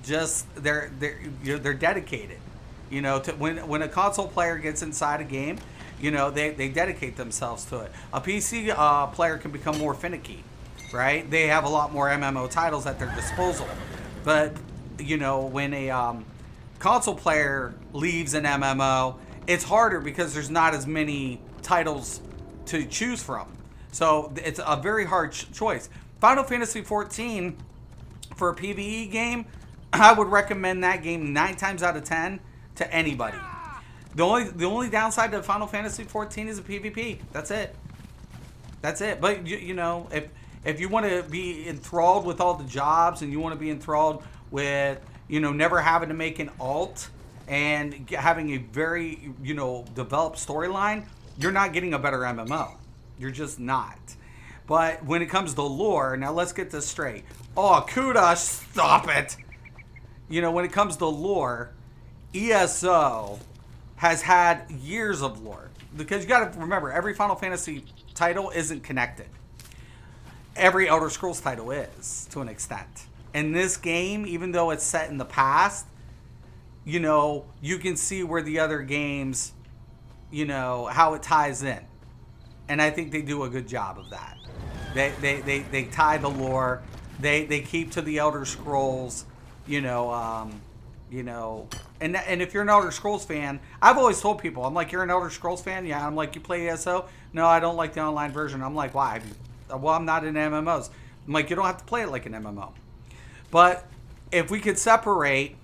just they're dedicated. To when a console player gets inside a game, they dedicate themselves to it. A PC player can become more finicky, right? They have a lot more MMO titles at their disposal, but when a console player leaves an MMO, it's harder because there's not as many titles to choose from. So it's a very hard choice. Final Fantasy XIV, for a PvE game, I would recommend that game 9 times out of 10 to anybody. The only downside to Final Fantasy XIV is a PvP. That's it. But if you want to be enthralled with all the jobs, and you want to be enthralled with never having to make an alt and having a very developed storyline, you're not getting a better MMO. You're just not. But when it comes to lore, now let's get this straight. Oh, Kuda, stop it. When it comes to lore, ESO has had years of lore. Because you got to remember, every Final Fantasy title isn't connected. Every Elder Scrolls title is, to an extent. And this game, even though it's set in the past, you can see where the other games, how it ties in. And I think they do a good job of that. They tie the lore. They keep to the Elder Scrolls, and if you're an Elder Scrolls fan, I've always told people, I'm like, you're an Elder Scrolls fan? Yeah. I'm like, you play ESO? No, I don't like the online version. I'm like, why? Well, I'm not in MMOs. I'm like, you don't have to play it like an MMO. But if we could separate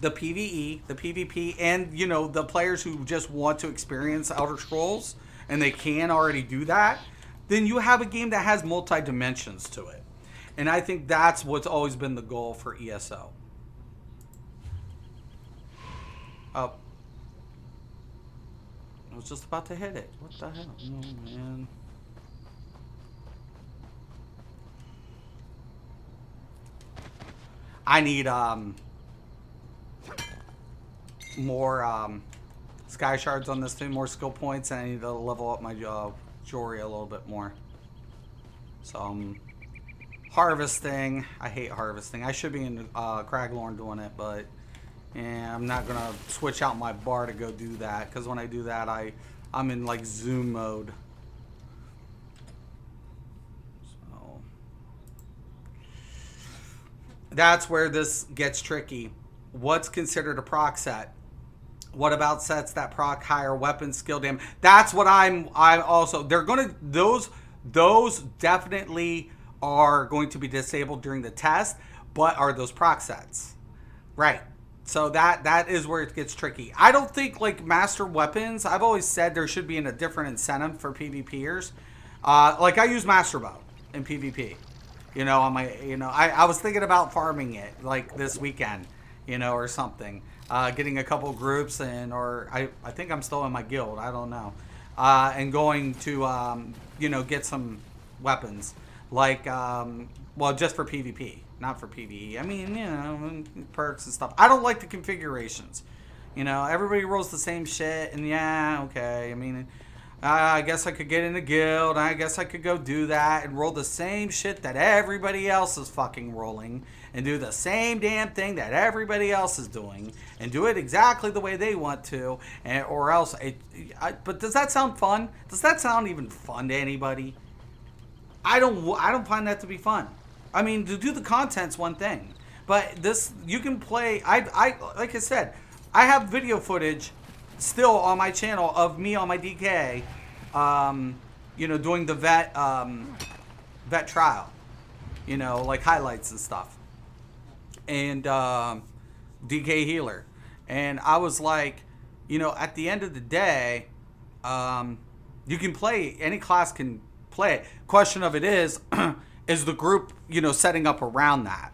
the PvE, the PvP, and, the players who just want to experience Elder Scrolls, and they can already do that, then you have a game that has multi-dimensions to it. And I think that's what's always been the goal for ESO. Oh. I was just about to hit it. What the hell? Oh, man. I need more sky shards on this thing, more skill points, and I need to level up my jewelry a little bit more. So harvesting. I hate harvesting. I should be in Craglorn doing it, but yeah, I'm not gonna switch out my bar to go do that, because when I do that, I'm in like zoom mode. So that's where this gets tricky. What's considered a proc set? What about sets that proc higher weapon skill damage? That's what I'm also, they're gonna, those definitely are going to be disabled during the test, but are those proc sets? Right. So that is where it gets tricky. I don't think like master weapons, I've always said there should be a different incentive for PvPers. Like I use master bow in PvP. On my, I was thinking about farming it like this weekend, or something. Getting a couple groups or I think I'm still in my guild. I don't know. And going to, get some weapons like, well, just for PvP, not for PvE. I mean, perks and stuff. I don't like the configurations. Everybody rolls the same shit, and yeah, okay. I mean, I guess I could get in a guild. I guess I could go do that and roll the same shit that everybody else is fucking rolling and do the same damn thing that everybody else is doing and do it exactly the way they want to, or else. But does that sound fun? Does that sound even fun to anybody? I don't find that to be fun. I mean, to do the content's one thing, but this you can play. I like I said, I have video footage still on my channel of me on my DK, you know, doing the vet trial, you know, like highlights and stuff, and DK healer, and I was like, you know, at the end of the day, you can play, any class can play it. Question of it is the group, you know, setting up around that.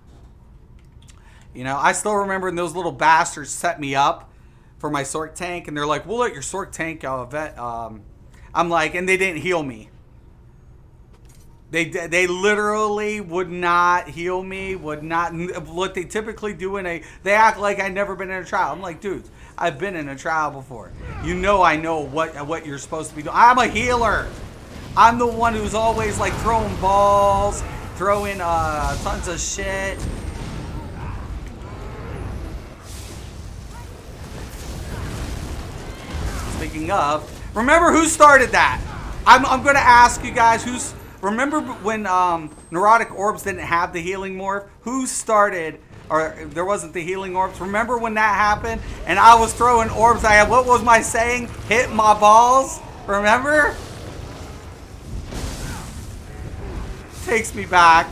You know, I still remember when those little bastards set me up for my Sork tank, and they're like, we'll let your Sork tank vet. I'm like, and they didn't heal me. They literally would not heal me, would not. What they typically do they act like I've never been in a trial. I'm like, dude, I've been in a trial before. You know I know what you're supposed to be doing. I'm a healer. I'm the one who's always like throwing balls, throwing tons of shit. Speaking of, remember who started that? I'm going to ask you guys remember when neurotic orbs didn't have the healing morph? Who started, or there wasn't the healing orbs? Remember when that happened and I was throwing orbs? What was my saying? Hit my balls? Remember? Takes me back.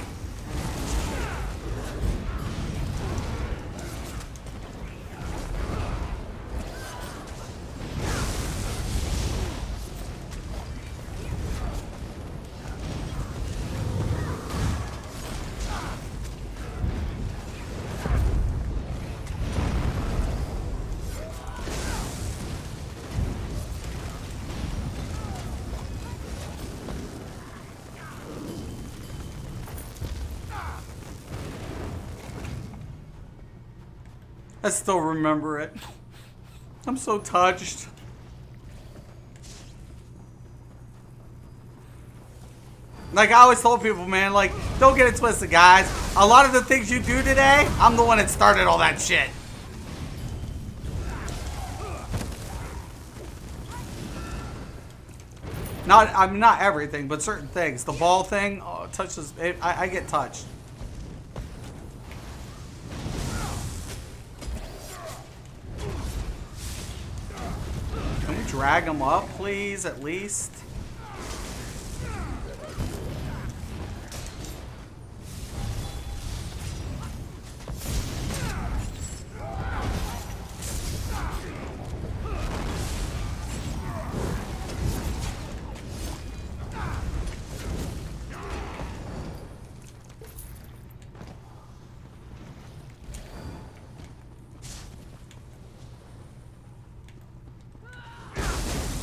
I still remember it. I'm so touched. Like I always told people, man, like, don't get it twisted, guys. A lot of the things you do today, I'm the one that started all that shit. Not everything, but certain things. The ball thing, oh, touches. I get touched. Can we drag him up, please, at least?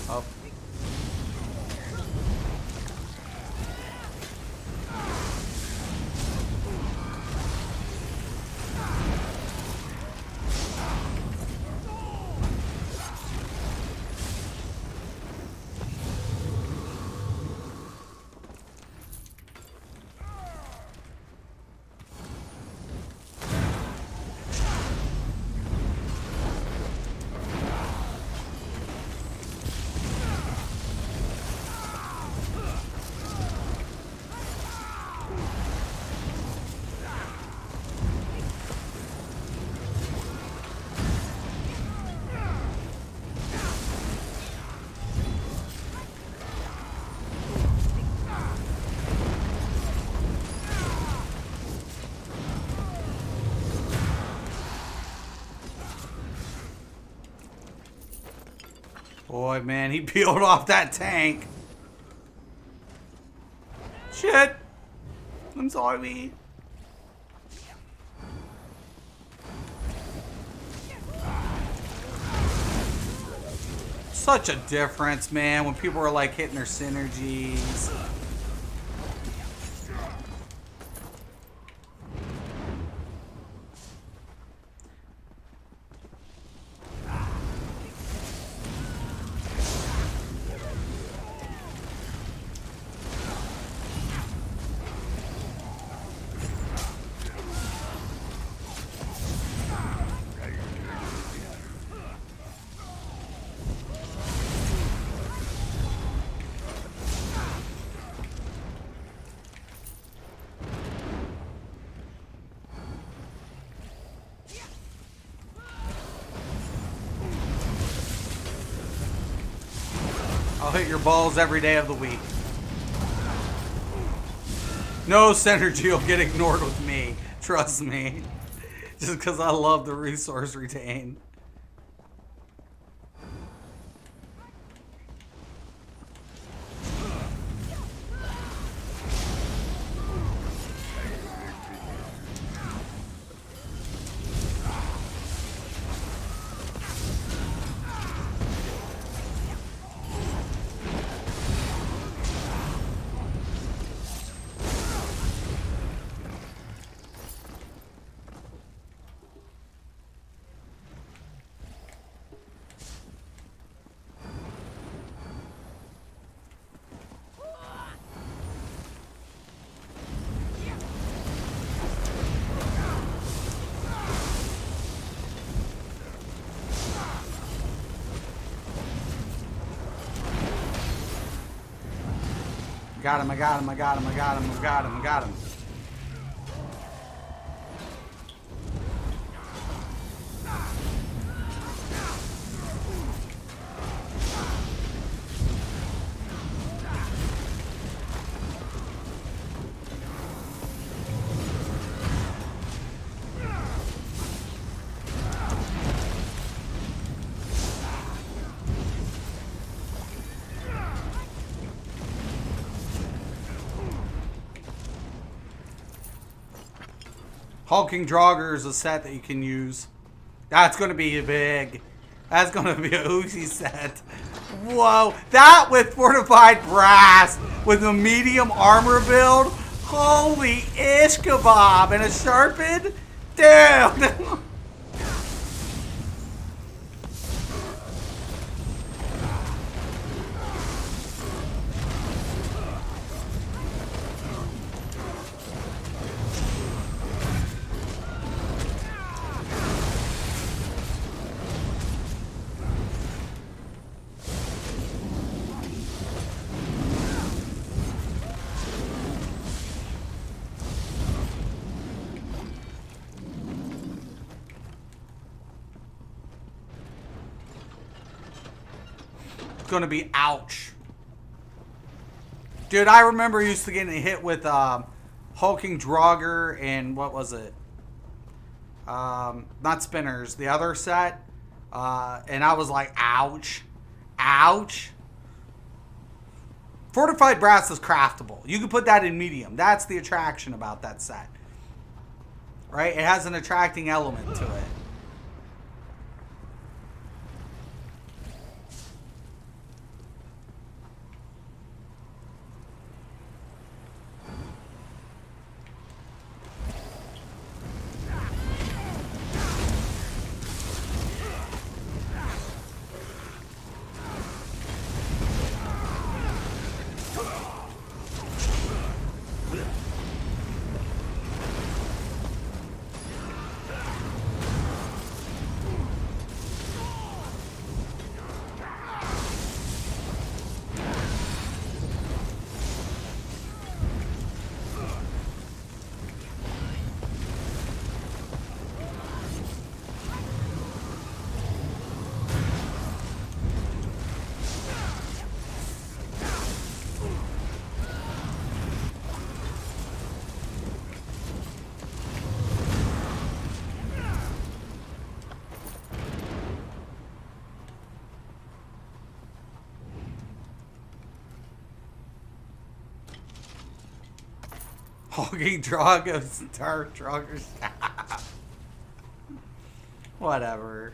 Up. Boy, man, he peeled off that tank. Shit. I'm sorry. Such a difference, man, when people are like hitting their synergies. I'll hit your balls every day of the week. No synergy will get ignored with me. Trust me. Just because I love the resource retain. Got him, I got him, I got him, I got him, I got him, I got him. Hulking Draugr is a set that you can use. That's going to be big. That's going to be a Uzi set. Whoa. That with fortified brass with a medium armor build. Holy ish kebab. And a sharpened? Dude. Gonna be ouch. Dude, I remember used to getting hit with Hulking Draugr and what was it? Not Spinners, the other set. And I was like, ouch. Ouch. Fortified brass is craftable. You can put that in medium. That's the attraction about that set. Right? It has an attracting element to it. Hulking Draugr, Dark Draugr. Whatever.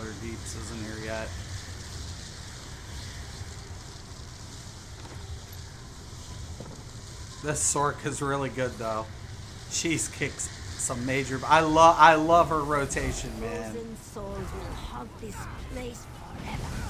Water Deeps isn't here yet. This Sork is really good though. She's kicks some major. I love her rotation, man. Frozen souls will haunt this place forever.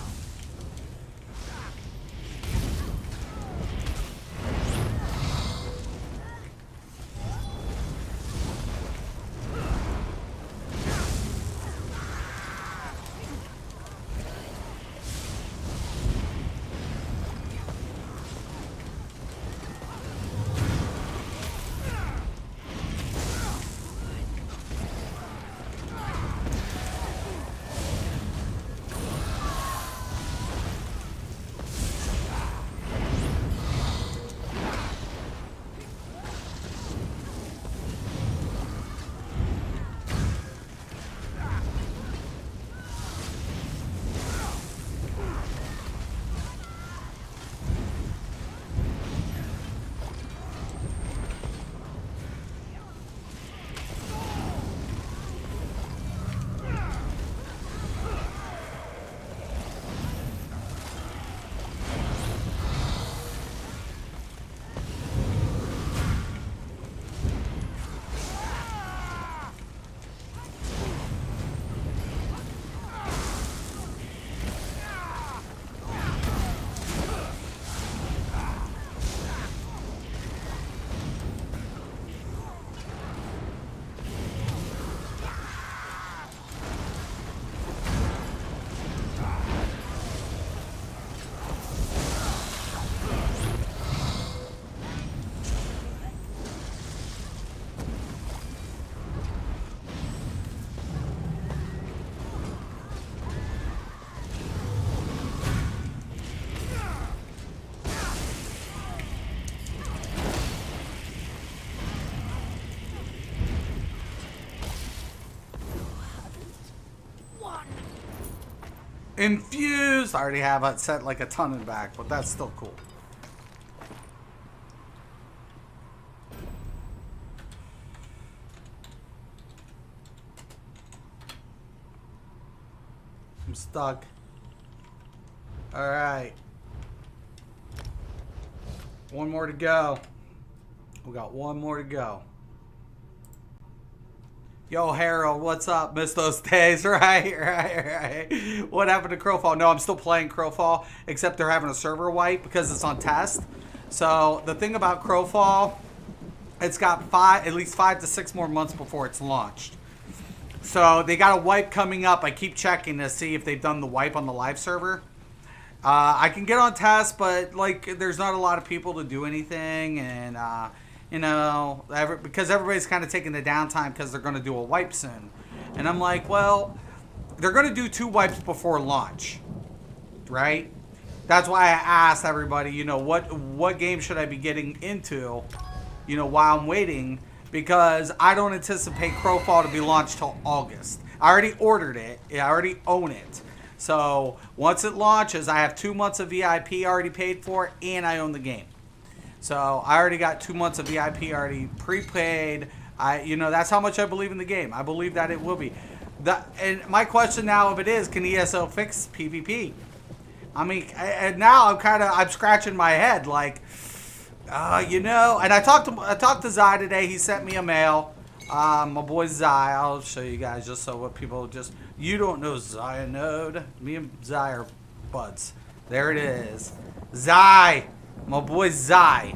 Infused. I already have it set like a ton in back, but that's still cool. I'm stuck. All right. One more to go. We got one more to go. Yo, Harold, what's up? Miss those days, right. What happened to Crowfall? No, I'm still playing Crowfall, except they're having a server wipe because it's on test. So the thing about Crowfall, it's got at least 5 to 6 more months before it's launched. So they got a wipe coming up. I keep checking to see if they've done the wipe on the live server. I can get on test, but like, there's not a lot of people to do anything, and you know, because everybody's kind of taking the downtime because they're going to do a wipe soon. And I'm like, well, they're going to do 2 wipes before launch, right? That's why I asked everybody, you know, what game should I be getting into, you know, while I'm waiting, because I don't anticipate Crowfall to be launched till August. I already ordered it. I already own it. So once it launches, I have 2 months of VIP already paid for, and I own the game. So I already got 2 months of VIP already prepaid. You know, that's how much I believe in the game. I believe that it will be. And my question now, if it is, can ESO fix PvP? I mean, and now I'm scratching my head, like, you know. And I talked to Zai today. He sent me a mail. My boy Zai. I'll show you guys just so what people just, you don't know Zionode. Me and Zai are buds. There it is. Zai. My boy Zai.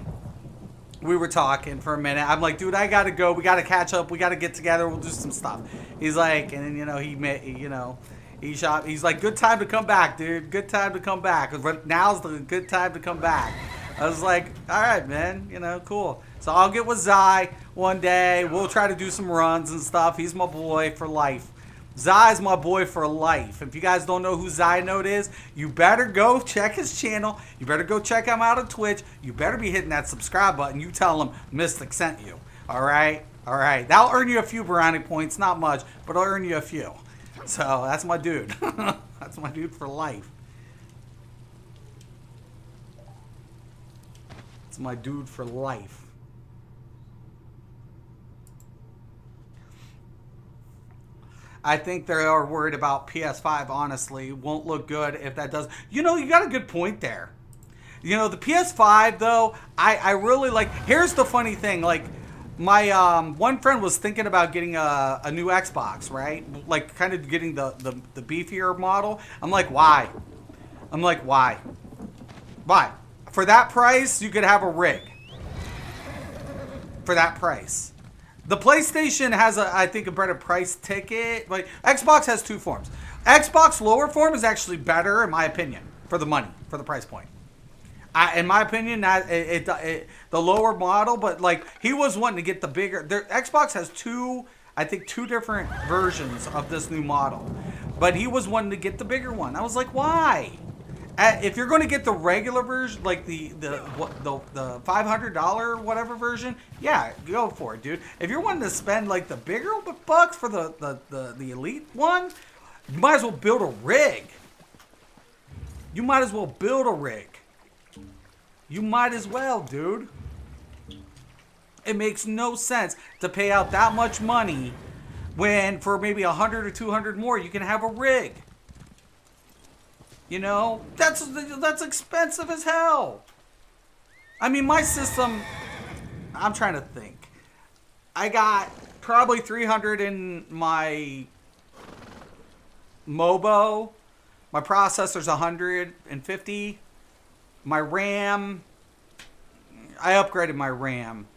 We were talking for a minute. I'm like, dude, I gotta go. We gotta catch up. We gotta get together. We'll do some stuff. He's like, and then, you know, he's like, good time to come back, dude. Good time to come back. Now's the good time to come back. I was like, all right, man. You know, cool. So I'll get with Zai one day. We'll try to do some runs and stuff. He's my boy for life. Zai's my boy for life. If you guys don't know who Zionode is, you better go check his channel. You better go check him out on Twitch. You better be hitting that subscribe button. You tell him Mystic sent you. All right? All right. That'll earn you a few brownie points. Not much, but it'll earn you a few. So that's my dude. That's my dude for life. It's my dude for life. I think they are worried about PS5, honestly. Won't look good if that does. You know, you got a good point there. You know, the PS5, though, I really like... Here's the funny thing. Like, my one friend was thinking about getting a new Xbox, right? Like, kind of getting the beefier model. I'm like, why? Why? For that price, you could have a rig. For that price. The PlayStation has, I think, a better price ticket. Like, Xbox has two forms. Xbox lower form is actually better, in my opinion, for the money, for the price point. In my opinion, the lower model, but like he was wanting to get the bigger. Xbox has two different versions of this new model, but he was wanting to get the bigger one. I was like, why? If you're going to get the regular version, like the $500 whatever version, yeah, go for it, dude. If you're wanting to spend like the bigger bucks for the elite one, you might as well build a rig. You might as well build a rig. You might as well, dude. It makes no sense to pay out that much money when for maybe 100 or 200 more you can have a rig. You know, that's expensive as hell. I mean, my system, I'm trying to think. I got probably 300 in my Mobo. My processor's 150. My RAM, I upgraded my RAM.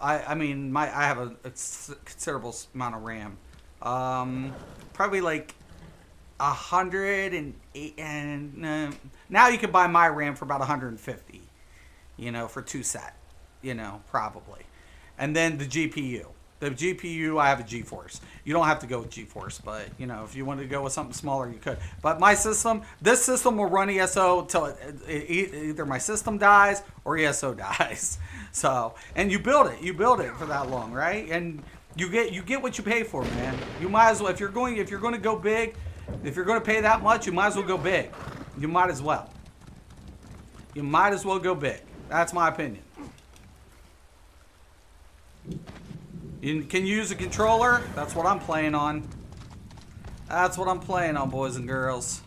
I have a considerable amount of RAM. Probably like 108, and now you can buy my RAM for about 150. You know, for 2 set. You know, probably. And then the GPU. The GPU, I have a GeForce. You don't have to go with GeForce, but, you know, if you wanted to go with something smaller, you could. But my system, this system will run ESO until either my system dies or ESO dies. So, and you build it for that long, right? And you get what you pay for, man. You might as well, if you're going to go big, if you're going to pay that much, you might as well go big. You might as well. You might as well go big. That's my opinion. You can use a controller. That's what I'm playing on. That's what I'm playing on, boys and girls.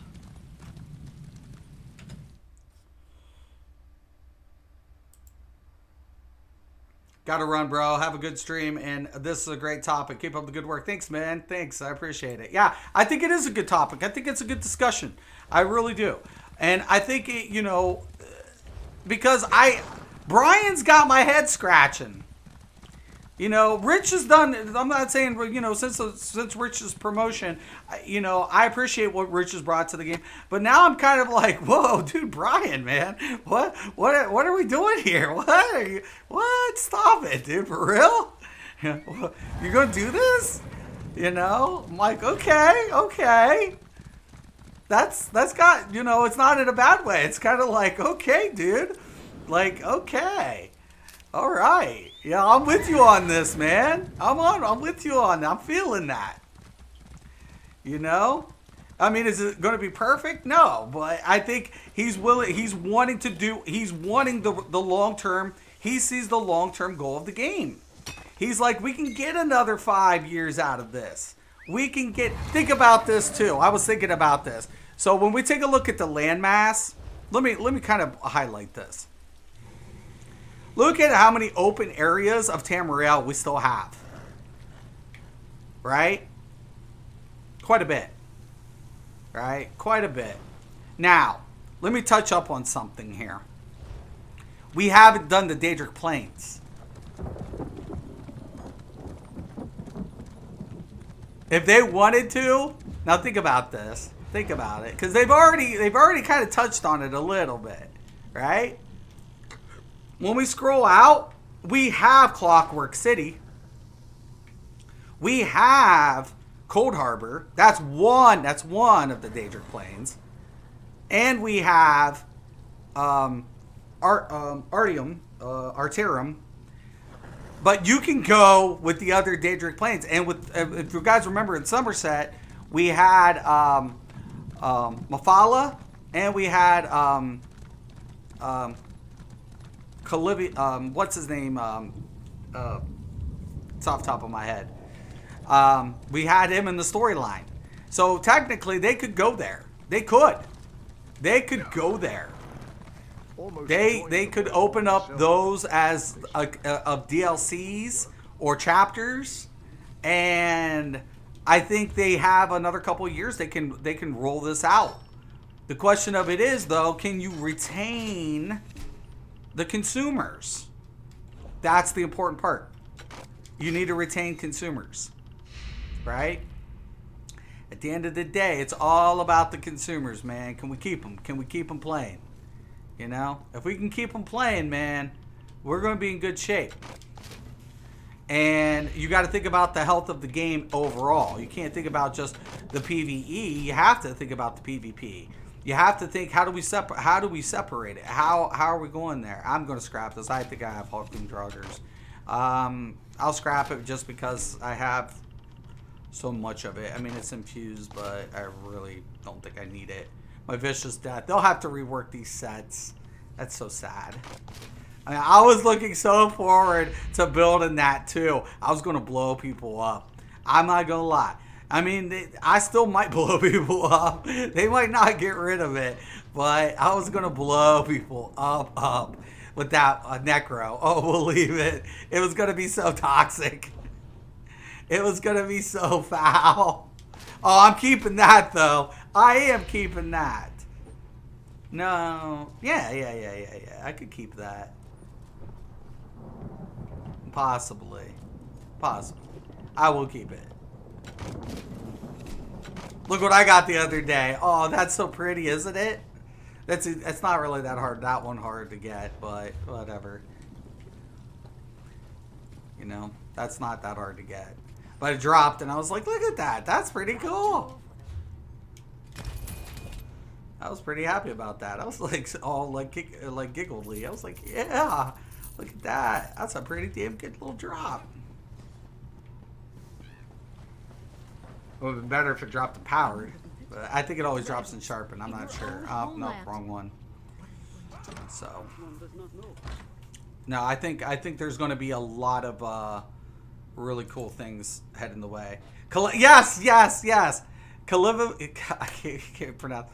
Gotta run, bro. Have a good stream. And this is a great topic. Keep up the good work. Thanks, man. Thanks. I appreciate it. Yeah, I think it is a good topic. I think it's a good discussion. I really do. And I think, you know, because Brian's got my head scratching. You know, Rich has done, I'm not saying, you know, since Rich's promotion, you know, I appreciate what Rich has brought to the game. But now I'm kind of like, whoa, dude, Brian, man. What are we doing here? What? Stop it, dude, for real? You're going to do this? You know? I'm like, okay. That's got, you know, it's not in a bad way. It's kind of like, okay, dude. Like, okay. All right. Yeah, I'm with you on this, man. I'm with you on that. I'm feeling that. You know? I mean, is it going to be perfect? No, but I think he's willing, he's wanting the long term. He sees the long term goal of the game. He's like, we can get another 5 years out of this. Think about this too. I was thinking about this. So when we take a look at the landmass, let me kind of highlight this. Look at how many open areas of Tamriel we still have. Right? Quite a bit. Right? Quite a bit. Now, let me touch up on something here. We haven't done the Daedric Plains. If they wanted to, now think about this. Think about it. Because they've already kind of touched on it a little bit. Right? When we scroll out, we have Clockwork City. We have Cold Harbor. That's one of the Daedric Plains. And we have Artium, Arterium. But you can go with the other Daedric Plains. And with, if you guys remember in Somerset, we had Mafala, and we had what's his name? It's off the top of my head. We had him in the storyline. So technically, they could go there. They could. They could go there. They could open up those as of DLCs or chapters, and I think they have another couple of years. They can roll this out. The question of it is, though, can you retain the consumers? That's the important part. You need to retain consumers, right? At the end of the day, it's all about the consumers, man. Can we keep them? Can we keep them playing? You know, if we can keep them playing, man, we're going to be in good shape. And you got to think about the health of the game overall. You can't think about just the PvE. You have to think about the PvP. You have to think, how do we separate it? How are we going there? I'm going to scrap this. I think I have Hulkling Draugrs. I'll scrap it just because I have so much of it. I mean, it's infused, but I really don't think I need it. My Vicious Death. They'll have to rework these sets. That's so sad. I mean, I was looking so forward to building that too. I was going to blow people up. I'm not going to lie. I mean, I still might blow people up. They might not get rid of it, but I was going to blow people up with that Necro. Oh, believe it. It was going to be so toxic. It was going to be so foul. Oh, I'm keeping that, though. I am keeping that. No. Yeah. I could keep that. Possibly. I will keep it. Look what I got the other day. Oh, that's so pretty, isn't it? It's not really that hard. That one hard to get, but whatever. You know, that's not that hard to get. But it dropped, and I was like, look at that. That's pretty cool. I was pretty happy about that. I was like, all like giggledly. I was like, yeah, look at that. That's a pretty damn good little drop. It would have been better if it dropped in powered. But I think it always drops in sharpened. I'm not sure. Oh, no, wrong one. So, no, I think there's going to be a lot of really cool things heading the way. Yes. I can't pronounce.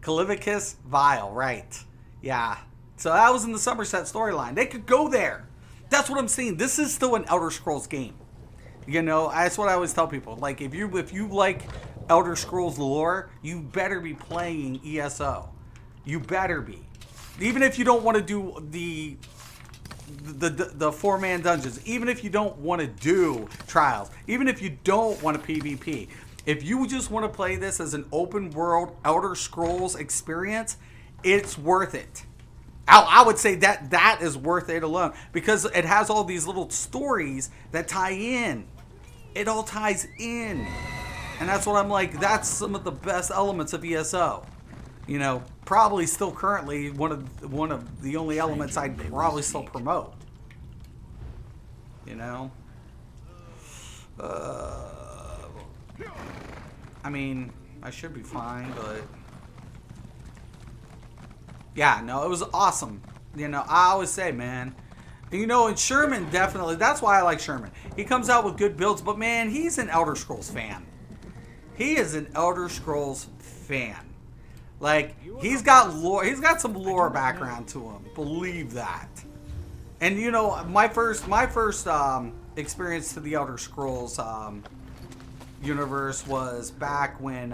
Calivicus Vile, right? Yeah. So that was in the Somerset storyline. They could go there. That's what I'm saying. This is still an Elder Scrolls game. You know, that's what I always tell people. Like, if you like Elder Scrolls lore, you better be playing ESO. You better be. Even if you don't want to do the 4-man dungeons, even if you don't want to do trials, even if you don't want to PvP, if you just want to play this as an open world Elder Scrolls experience, it's worth it. I would say that is worth it alone, because it has all these little stories that tie in. It all ties in. And that's what I'm like, that's some of the best elements of ESO. You know, probably still currently one of the only elements I'd probably still promote. You know? I mean, I should be fine, but yeah, no, it was awesome. You know, I always say, man, you know, and Sherman definitely, that's why I like Sherman. He comes out with good builds, but man, he's an Elder Scrolls fan. He is an Elder Scrolls fan. Like, he's got lore, he's got some lore background to him. Believe that. And you know, my first experience to the Elder Scrolls universe was back when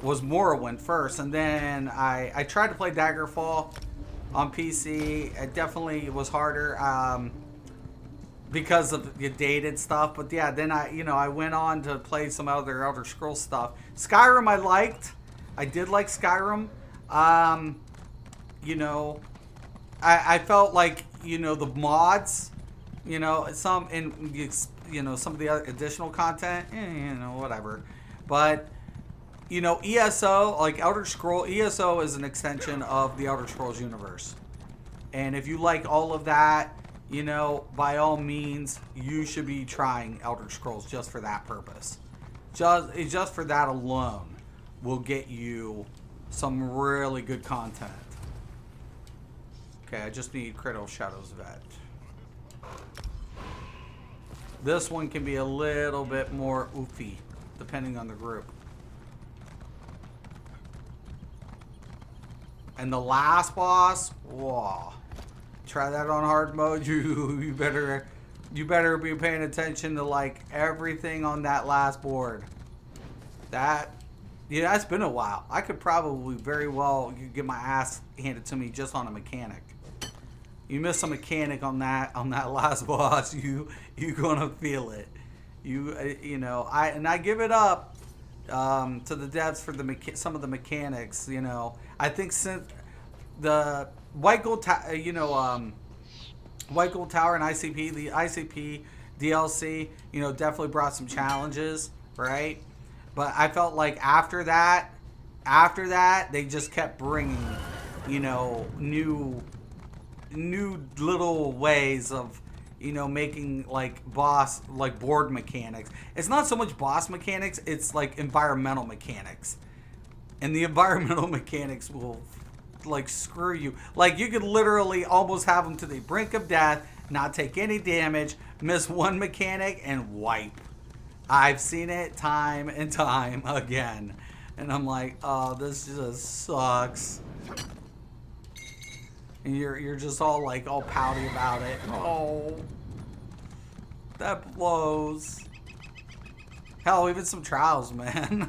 was Morrowind first, and then I tried to play Daggerfall on PC. It definitely was harder because of the dated stuff. But yeah, then I went on to play some other Elder Scrolls stuff. Skyrim I liked. I did like Skyrim. You know, I felt like, you know, the mods, you know, some in, you know, some of the other additional content, you know, whatever. But, you know, ESO, like Elder Scrolls, ESO is an extension of the Elder Scrolls universe. And if you like all of that, you know, by all means, you should be trying Elder Scrolls just for that purpose. Just for that alone will get you some really good content. Okay, I just need Critical Shadows Vet. This one can be a little bit more oofy, depending on the group. And the last boss, whoa. Try that on hard mode. You better be paying attention to like everything on that last board. That's been a while. I could probably very well get my ass handed to me just on a mechanic. You miss a mechanic on that last boss, you gonna feel it. I give it up to the devs for some of the mechanics. I think since the White Gold Tower and ICP, the ICP DLC, definitely brought some challenges, right? But I felt like after that, they just kept bringing, new little ways of, making like board mechanics. It's not so much boss mechanics, it's like environmental mechanics. And the environmental mechanics will like screw you. Like you could literally almost have them to the brink of death, not take any damage, miss one mechanic and wipe. I've seen it time and time again. And I'm like, oh, this just sucks. And you're just all like all pouty about it. Oh, that blows. Hell, even some trials, man.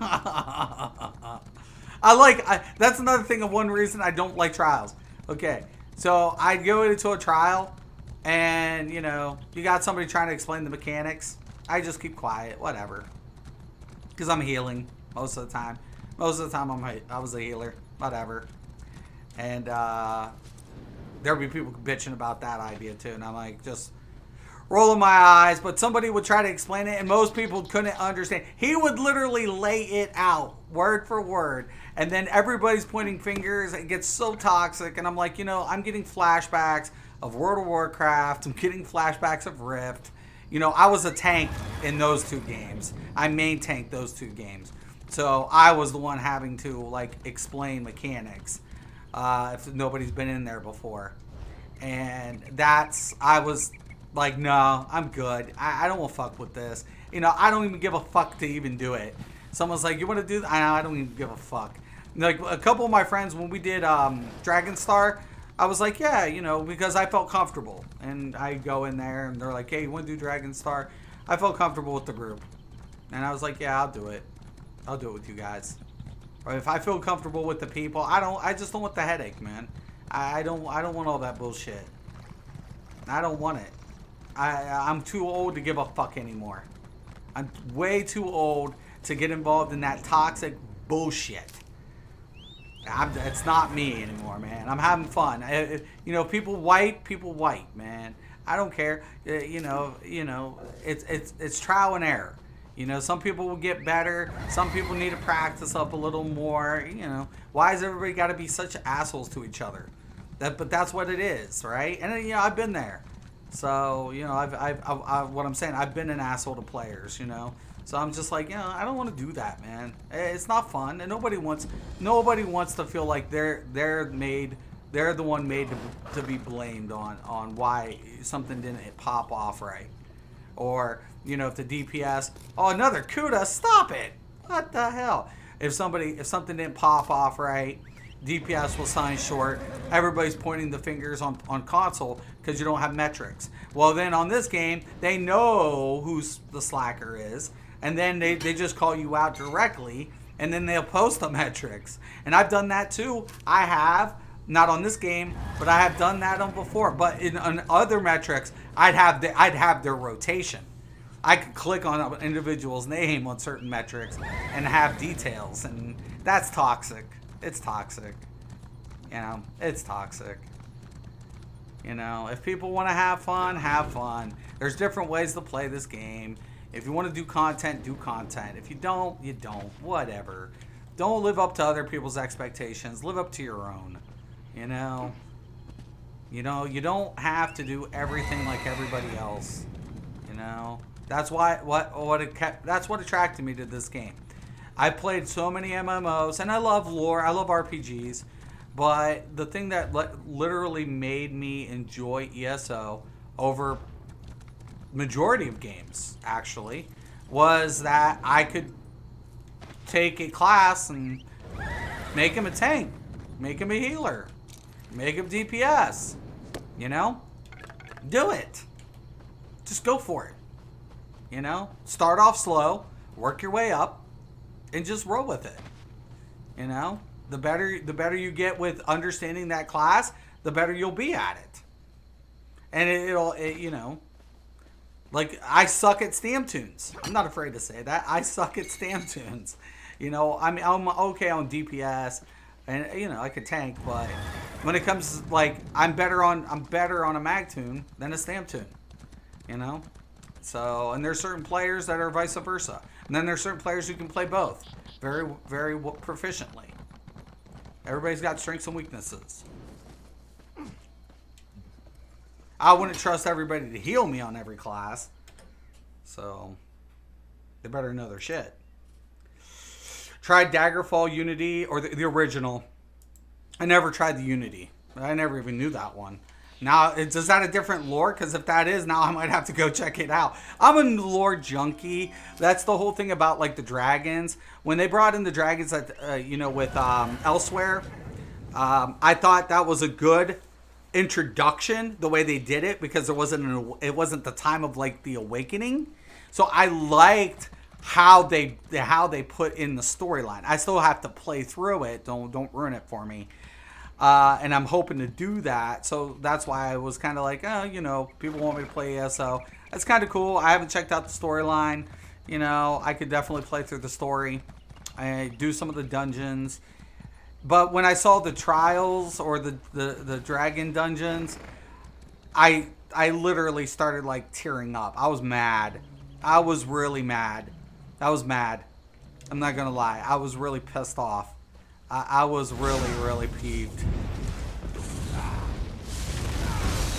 That's another thing of one reason I don't like trials. Okay, so I'd go into a trial, and you got somebody trying to explain the mechanics. I just keep quiet, whatever, because I'm healing most of the time. Most of the time I was a healer, whatever. And there'll be people bitching about that idea too, and I'm like just rolling my eyes. But somebody would try to explain it, and most people couldn't understand. He would literally lay it out word for word, and then everybody's pointing fingers. It gets so toxic, and I'm like, I'm getting flashbacks of World of Warcraft. I'm getting flashbacks of Rift. I was a tank in those two games. I main tanked those two games, so I was the one having to like explain mechanics. If nobody's been in there before. And I was like, no, I'm good. I don't want to fuck with this. I don't even give a fuck to even do it. Someone's like, you want to do that? I don't even give a fuck. Like a couple of my friends, when we did Dragon Star, I was like, yeah, because I felt comfortable. And I go in there and they're like, hey, you want to do Dragon Star? I felt comfortable with the group. And I was like, yeah, I'll do it. I'll do it with you guys. Or if I feel comfortable with the people, I just don't want the headache, man. I don't want all that bullshit. I don't want it. I'm too old to give a fuck anymore. I'm way too old to get involved in that toxic bullshit. It's not me anymore, man. I'm having fun. People wipe, man. I don't care. It's trial and error. Some people will get better. Some people need to practice up a little more. Why has everybody got to be such assholes to each other? But that's what it is, right? And I've been there. So what I'm saying, I've been an asshole to players. So I'm just like, I don't want to do that, man. It's not fun, and nobody wants to feel like they're the one made to be blamed on why something didn't pop off right. Or, if the DPS, another CUDA, stop it. What the hell? If something didn't pop off right, DPS will sign short. Everybody's pointing the fingers on console because you don't have metrics. Well, then on this game, they know who the slacker is, and then they just call you out directly, and then they'll post the metrics. And I've done that too. I have. Not on this game, but I have done that on before. But on other metrics, I'd have their rotation. I could click on an individual's name on certain metrics and have details, and that's toxic. It's toxic. It's toxic. If people want to have fun, have fun. There's different ways to play this game. If you want to do content, do content. If you don't, you don't. Whatever. Don't live up to other people's expectations. Live up to your own. You don't have to do everything like everybody else. That's that's what attracted me to this game. I played so many MMOs, and I love lore. I love RPGs, but the thing that literally made me enjoy ESO over majority of games, actually, was that I could take a class and make him a tank, make him a healer, make him DPS, you know? Do it. Just go for it. You know? Start off slow, work your way up, and just roll with it. You know? The better you get with understanding that class, the better you'll be at it. And it'll you know, like, I suck at stamp tunes. I'm not afraid to say that. I suck at stamp tunes. You know, I'm okay on DPS, and you know, I could tank, but when it comes, like, I'm better on a mag tune than a stamp tune. You know? So, and there's certain players that are vice versa. And then there's certain players who can play both very, very proficiently. Everybody's got strengths and weaknesses. I wouldn't trust everybody to heal me on every class. So, they better know their shit. Tried Daggerfall Unity, or the original. I never tried the Unity. I never even knew that one. Now, is that a different lore? Because if that is, now I might have to go check it out. I'm a lore junkie. That's the whole thing about, like, the dragons. When they brought in the dragons, that you know, with Elsewhere, I thought that was a good introduction, the way they did it, because it wasn't the time of, like, the awakening. So I liked how they put in the storyline. I still have to play through it. Don't ruin it for me. And I'm hoping to do that. So that's why I was kind of like, oh, you know, people want me to play ESO. That's kind of cool. I haven't checked out the storyline. You know, I could definitely play through the story. I do some of the dungeons. But when I saw the trials or the dragon dungeons, I literally started, like, tearing up. I was mad. I was really mad. I was mad. I'm not going to lie. I was really pissed off. I was really, really peeved.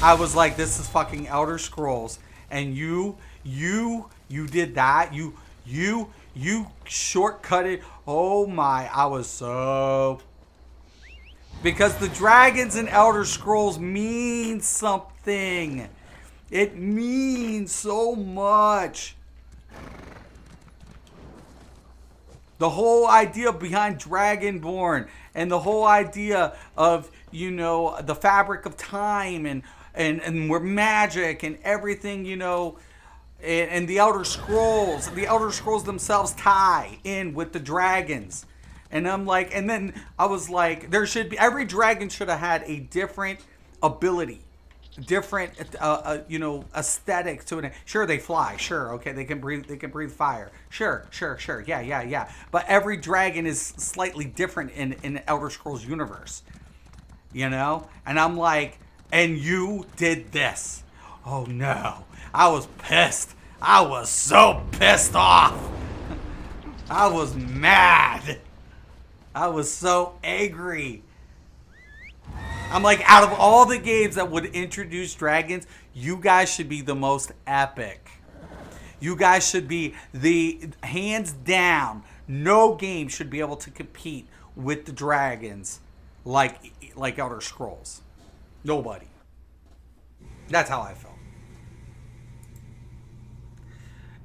I was like, this is fucking Elder Scrolls. And you did that. You shortcutted. Oh my, I was so... Because the dragons in Elder Scrolls mean something. It means so much. The whole idea behind Dragonborn and the whole idea of, you know, the fabric of time and where magic and everything, you know, and the Elder Scrolls themselves tie in with the dragons. And I'm like, and then I was like, every dragon should have had a different ability, different, you know, aesthetic to it. Sure, they fly. Sure, okay, they can breathe fire. Sure. Yeah. But every dragon is slightly different in Elder Scrolls universe, you know. And I'm like, and you did this. Oh no, I was pissed. I was so pissed off. I was mad. I was so angry. I'm like, out of all the games that would introduce dragons, you guys should be the most epic. You guys should be hands down, no game should be able to compete with the dragons like Elder Scrolls. Nobody. That's how I felt.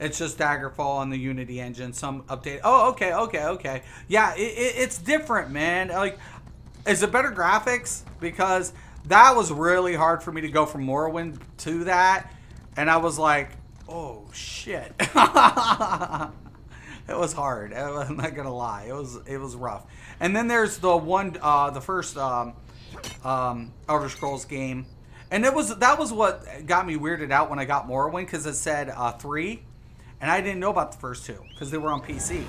It's just Daggerfall on the Unity engine. Some update. Oh, okay. Yeah, it's different, man. Like, is it better graphics? Because that was really hard for me to go from Morrowind to that. And I was like, oh, shit. It was hard. I'm not going to lie. It was rough. And then there's the first Elder Scrolls game. And that was what got me weirded out when I got Morrowind, because it said 3. And I didn't know about the first 2 because they were on PC.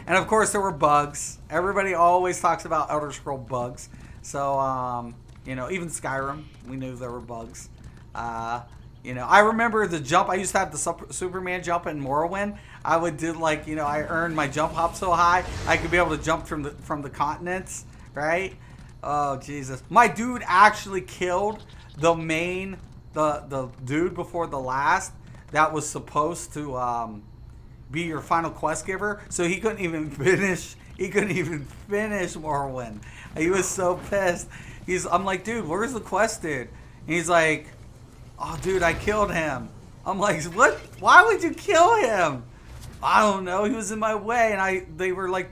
And of course there were bugs. Everybody always talks about Elder Scroll bugs. So, you know, even Skyrim, we knew there were bugs. You know, I remember the jump. I used to have the Superman jump in Morrowind. I would do, like, you know, I earned my jump hop so high, I could be able to jump from the continents, right? Oh, Jesus. My dude actually killed the dude before the last that was supposed to be your final quest giver, so he couldn't even finish Morrowind. He was so pissed. I'm like, dude, where's the quest dude? And he's like, oh, dude, I killed him. I'm like, what? Why would you kill him? I don't know. He was in my way, and they were like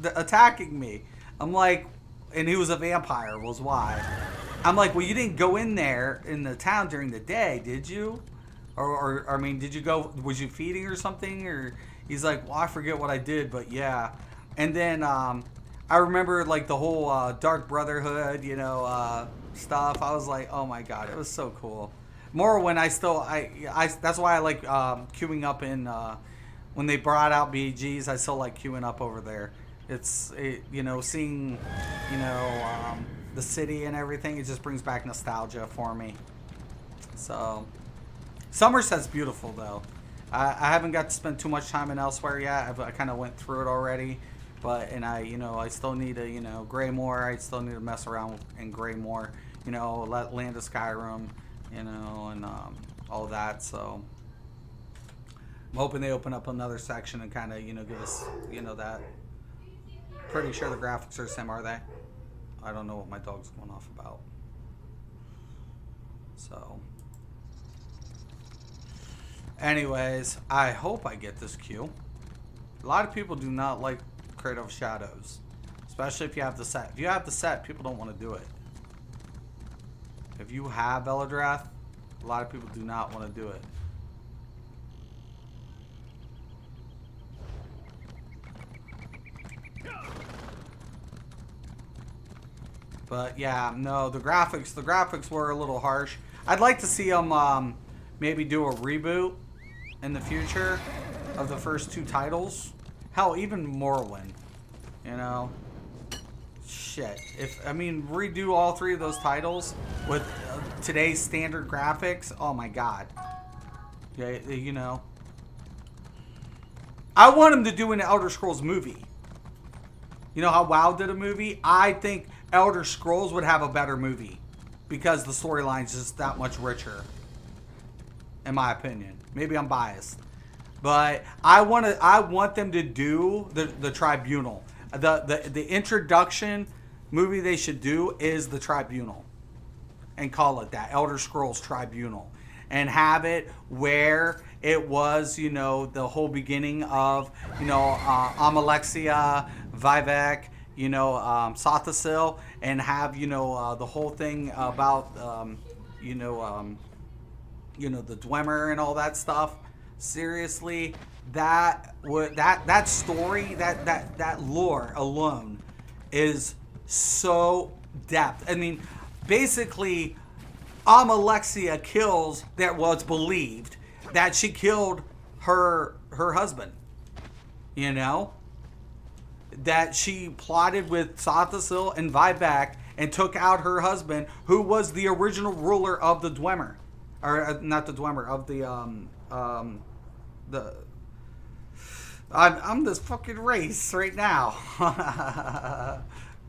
attacking me. I'm like, and he was a vampire, was why. I'm like, well, you didn't go in there in the town during the day, did you? Or I mean, did you go? Was you feeding or something? Or he's like, well, I forget what I did, but yeah. And then I remember like the whole Dark Brotherhood, you know, stuff. I was like, oh my god, it was so cool. More when I that's why I like queuing up in when they brought out BGs. I still like queuing up over there. You know, seeing, you know, the city and everything. It just brings back nostalgia for me. So Somerset's beautiful though. I haven't got to spend too much time in Elsewhere yet. I kind of went through it already. And I still need to, you know, Greymore. I still need to mess around in Greymore. You know, Land of Skyrim, you know, and all that. So I'm hoping they open up another section and kind of, you know, give us, you know, that. Pretty sure the graphics are the same, are they? I don't know what my dog's going off about. So, anyways, I hope I get this queue. A lot of people do not like Cradle of Shadows, especially if you have the set. If you have the set, people don't want to do it. If you have Eladrath, a lot of people do not want to do it. But yeah, no, the graphics were a little harsh. I'd like to see them maybe do a reboot in the future of the first two titles. Hell, even Morrowind, you know. Shit, redo all three of those titles with today's standard graphics. Oh my god. Yeah, you know. I want them to do an Elder Scrolls movie. You know how WoW did a movie? I think Elder Scrolls would have a better movie because the storyline's just that much richer, in my opinion. Maybe I'm biased, but I want them to do the Tribunal. The introduction movie they should do is the Tribunal, and call it that, Elder Scrolls Tribunal, and have it where it was, you know, the whole beginning of, you know, Amalexia, Vivek, you know, Sothasil, and have, you know, the whole thing about, you know, the Dwemer and all that stuff. Seriously, that story, that lore alone is so depth. I mean, basically, Amalexia kills, that was believed that she killed her husband, you know, that she plotted with Sothasil and Vivek and took out her husband, who was the original ruler of the Dwemer, or not the Dwemer, of I'm this fucking race right now.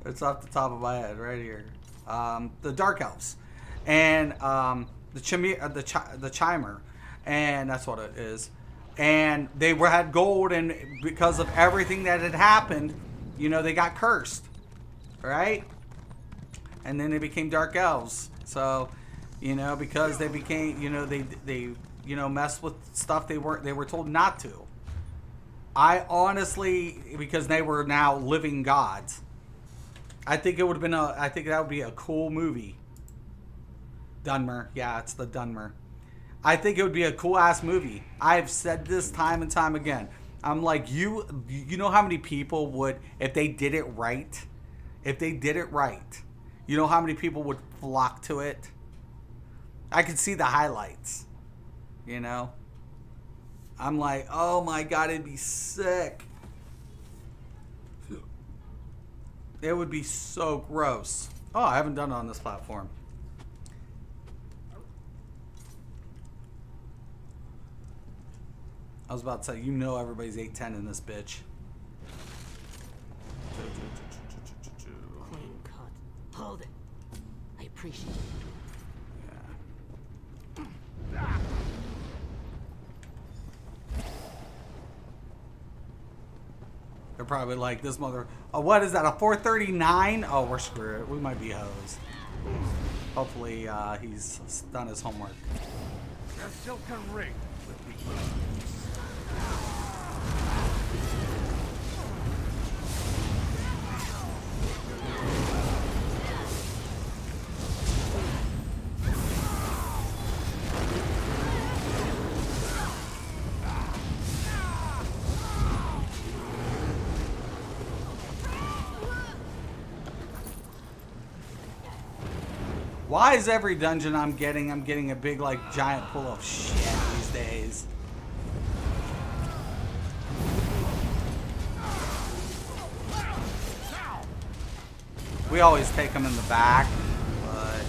It's off the top of my head right here. The Dark Elves and the Chimer, and that's what it is. And they had gold, and because of everything that had happened, you know, they got cursed, right? And then they became Dark Elves. So, you know, because they became, you know, they you know, messed with stuff they were told not to. I honestly, because they were now living gods, I think it would have been I think that would be a cool movie. Dunmer, yeah, it's the Dunmer. I think it would be a cool ass movie. I've said this time and time again. I'm like, you know how many people would, if they did it right, you know how many people would flock to it? I could see the highlights, you know? I'm like, oh my god, it'd be sick. It would be so gross. Oh, I haven't done it on this platform. I was about to say, you know everybody's 810 in this bitch. Clean cut. Hold it. I appreciate it. Yeah. They're probably like, this mother... Oh, what is that, a 439? Oh, we're screwed. We might be hosed. Hopefully, he's done his homework. The silken ring will be Why is every dungeon I'm getting a big like giant pool of shit these days? We always take them in the back, but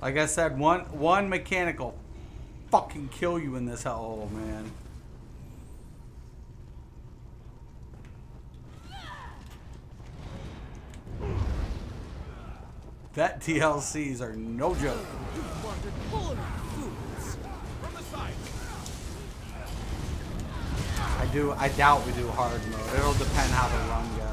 like I said, one mechanical fucking kill you in this hell, oh, man. Vet DLCs are no joke. I doubt we do hard mode. It'll depend how the run goes.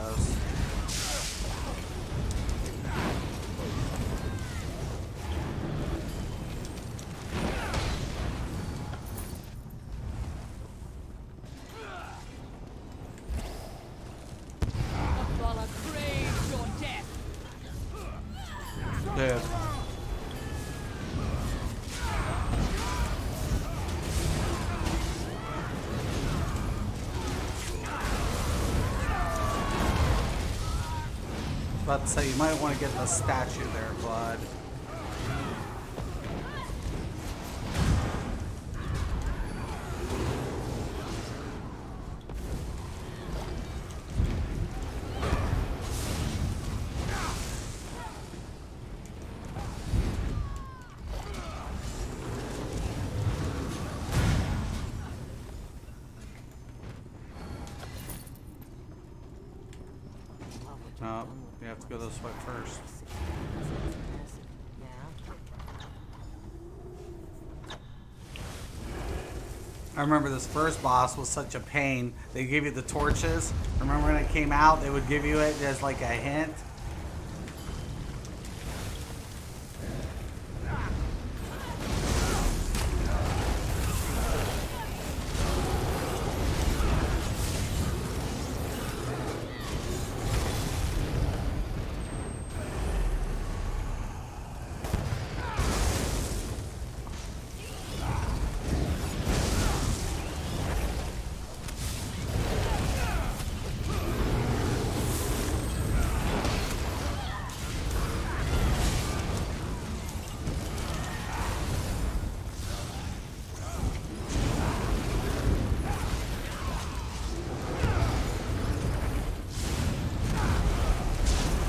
Dude. About to say, you might want to get the statue there, bud. No, you have to go this way first. I remember this first boss was such a pain. They gave you the torches. Remember when it came out, they would give you it as like a hint?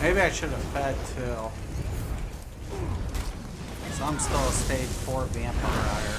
Maybe I should have fed too. So I'm still a stage 4 vampire out here.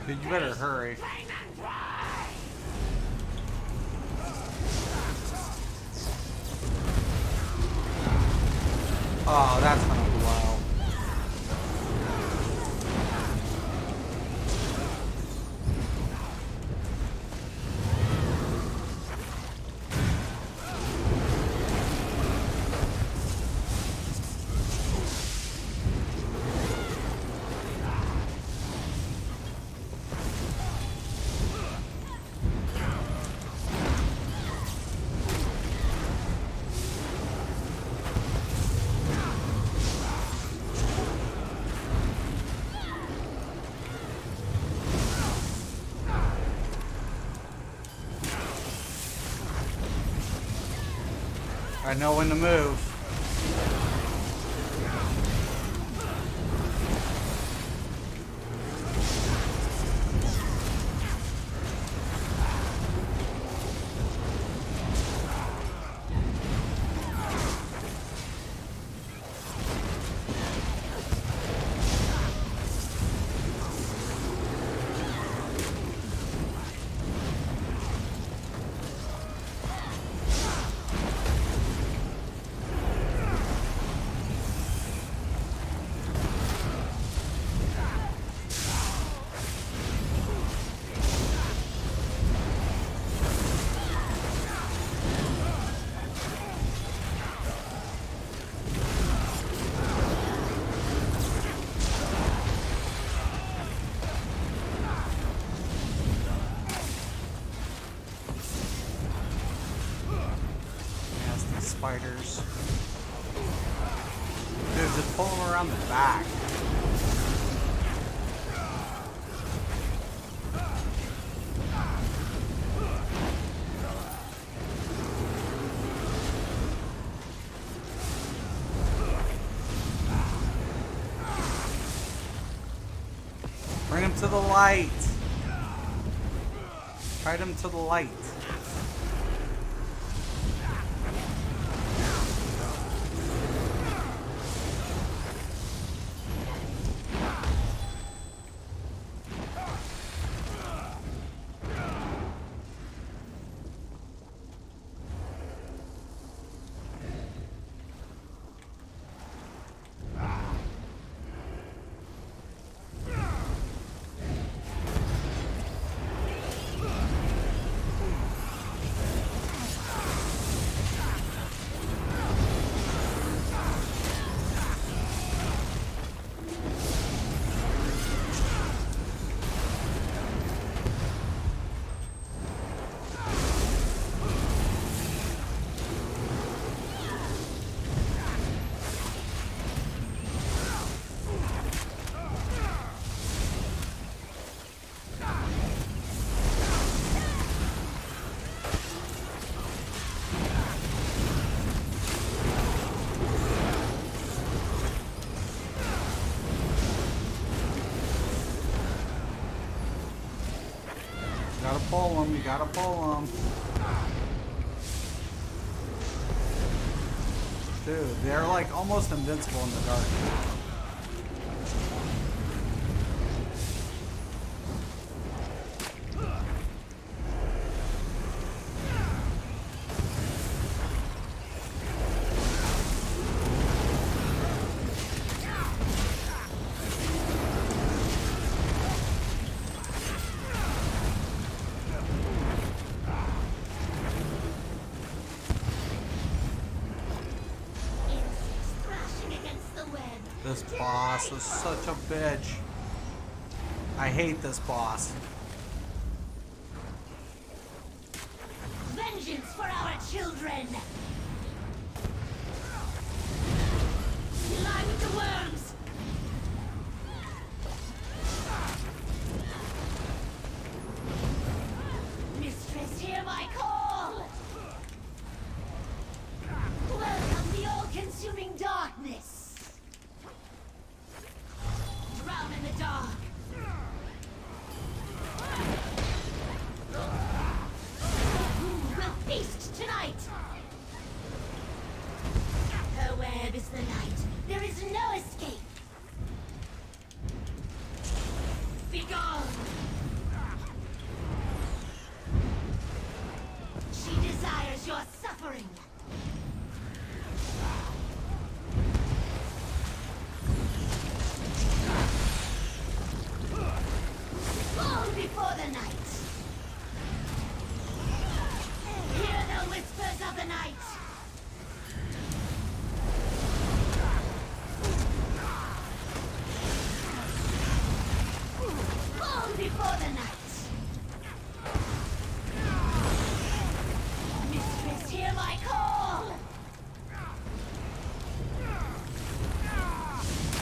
Dude, you better hurry. Oh, that's gonna blow. I know when to move. Spiders. Dude, just pull them around the back. Bring him to the light. Fight him to the light. Pull them, you gotta pull them. Dude, they're like almost invincible in the dark. This boss is such a bitch. I hate this boss. Vengeance for our children! Lie with the worms! Mistress, hear my call! Welcome the all-consuming darkness! Drown in the dark! Who will feast tonight? Her web is the night. There is no escape. Begone! She desires your suffering. Fall before the night. Hear the whispers of the night. Fall before the night. Mistress, hear my call.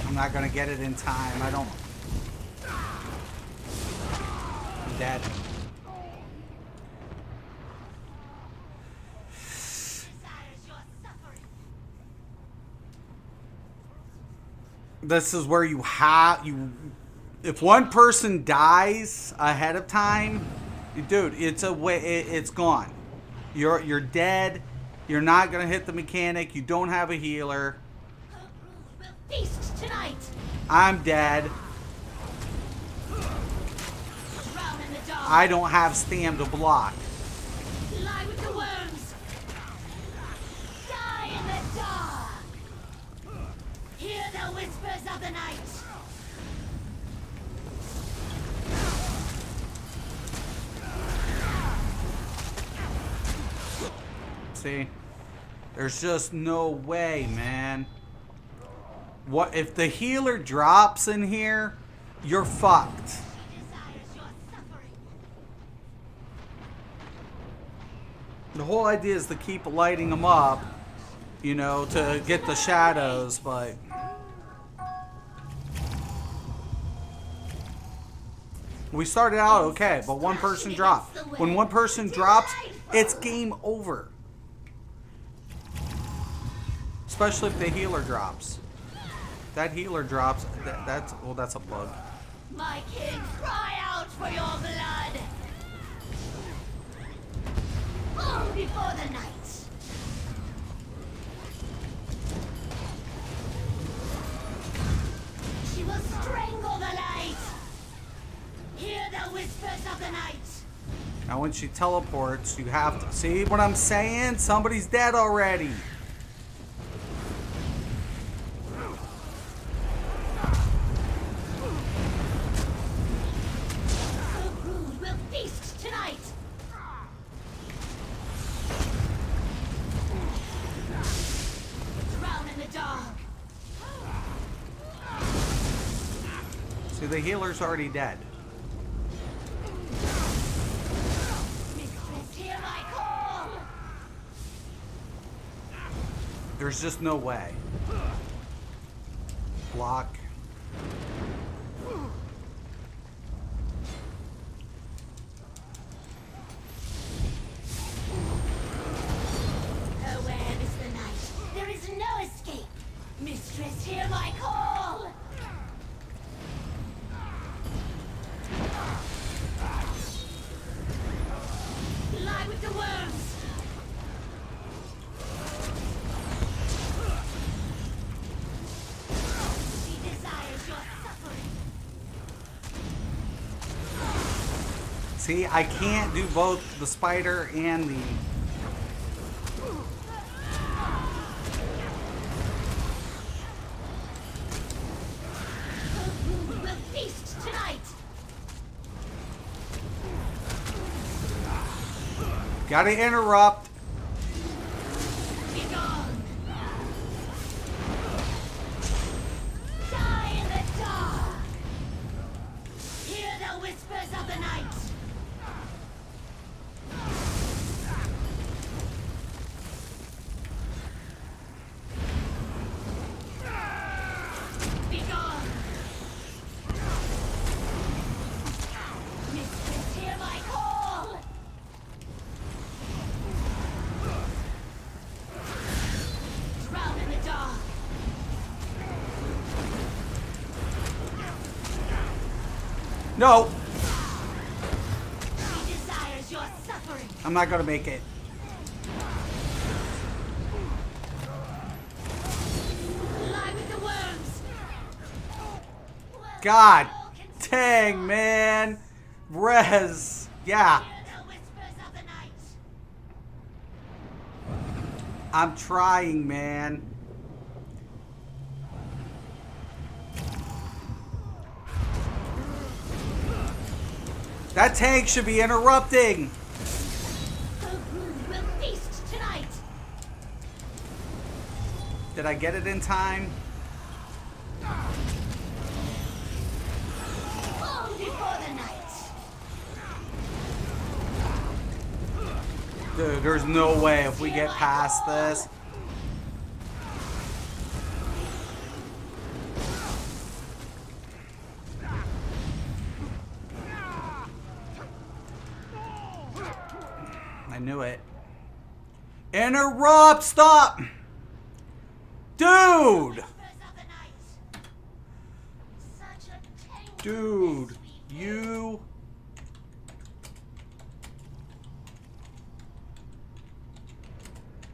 I'm not gonna get it in time. I don't. I'm dead. Desires your suffering. This is where you have you. If one person dies ahead of time, dude, it's a way. It's gone. You're dead. You're not gonna hit the mechanic. You don't have a healer. We'll feast tonight. I'm dead. Drown in the dark. I don't have stam to block. Lie with the worms. Die in the dark. Hear the whispers of the night. See, there's just no way, man. What if the healer drops in here? You're fucked. She desires your suffering. The whole idea is to keep lighting them up, you know, to get the shadows, but we started out okay, but one person dropped. When one person drops, it's game over. Especially if the healer drops. That healer drops, that's a bug. My king, cry out for your blood. Fall before the night. She will strangle the light. Hear the whispers of the night. Now when she teleports, you have to see what I'm saying? Somebody's dead already. The brood will feast tonight. Drown in the dark. See, the healer's already dead. Mistress, hear my call. There's just no way. Block. Her web is the night. There is no escape. Mistress, hear my call. Lie with the worms. She desires your suffering. See, I can't do both the spider and the... Her brood will feast tonight. Gotta interrupt. Be gone. Die in the dark. Hear the whispers of the night. Be gone. Mistress, hear my call. Drown in the dark. No, She desires your suffering. I'm not gonna make it. Lie with the worms. God dang, man. Rez. Yeah, Hear the whispers of the night. I'm trying, man. That tank should be interrupting. The brood will feast tonight. Did I get it in time? Fall before the night. Dude, there's no way if we get past this. I knew it. Interrupt! Stop! Dude! Whispers of the night. Dude, you...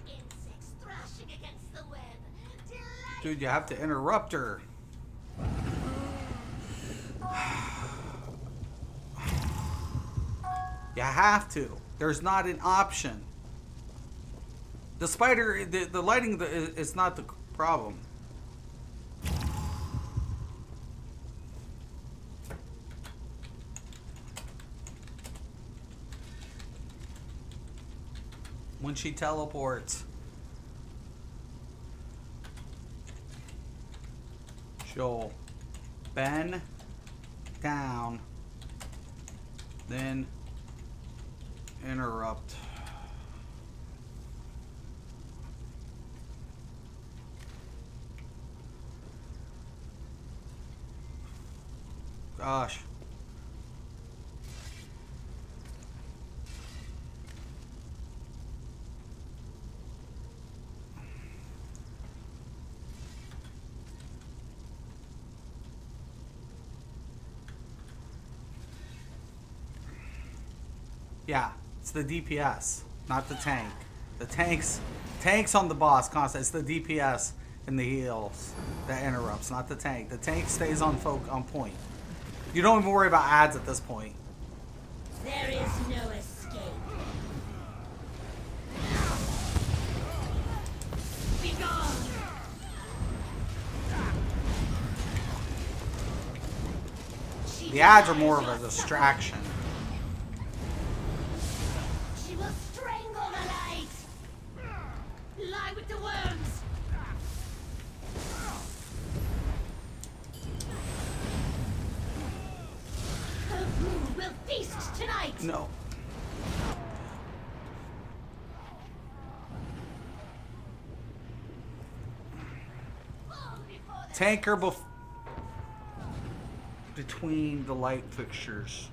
Insects thrashing against the web. Dude, you have to interrupt her. You have to. There's not an option. The spider, the lighting is not the problem. When she teleports, she'll bend down, then interrupt. Gosh. Yeah, it's the DPS, not the tank. The tanks on the boss constant. It's the DPS and the heals that interrupts, not the tank. The tank stays on point. You don't even worry about ads at this point. There is no escape. Be gone. The ads are more of a distraction. She will strangle the light. Lie with the worms. Her brood will feast tonight. No. Fall before the Tanker between the light fixtures.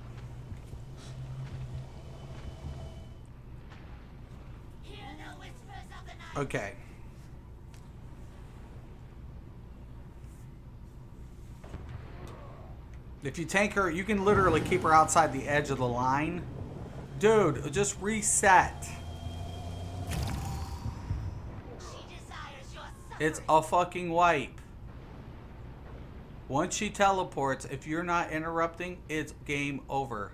Hear the whispers of the night. Okay. If you tank her, you can literally keep her outside the edge of the line. Dude, just reset. She desires your suffering. It's a fucking wipe. Once she teleports, if you're not interrupting, it's game over.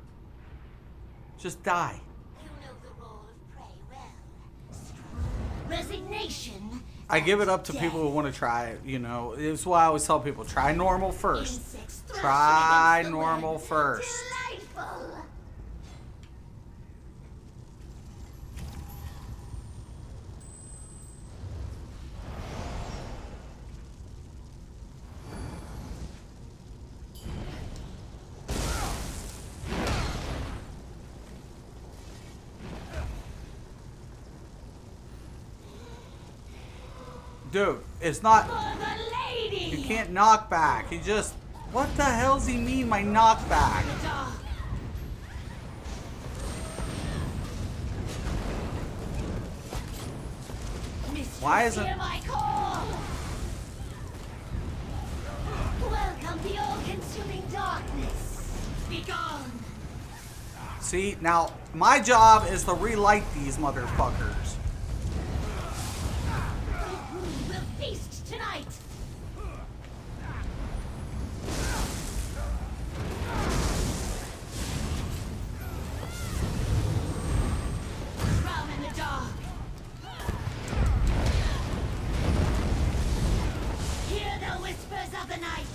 Just die. You know the role of prey well. Resignation. I give it up to and people who death. want to try it, you know. It's why I always tell people, try normal first. Insects thrashing Try against the normal web. first. Delightful. Dude, it's not... For the lady. You can't knock back. He just... What the hell's he mean by knockback? The dark. Mistress, Why isn't- hear my call. Welcome the all-consuming darkness. Be gone. See, now, my job is to relight these motherfuckers. The brood will feast tonight. Drown in the dark. Hear the whispers of the night.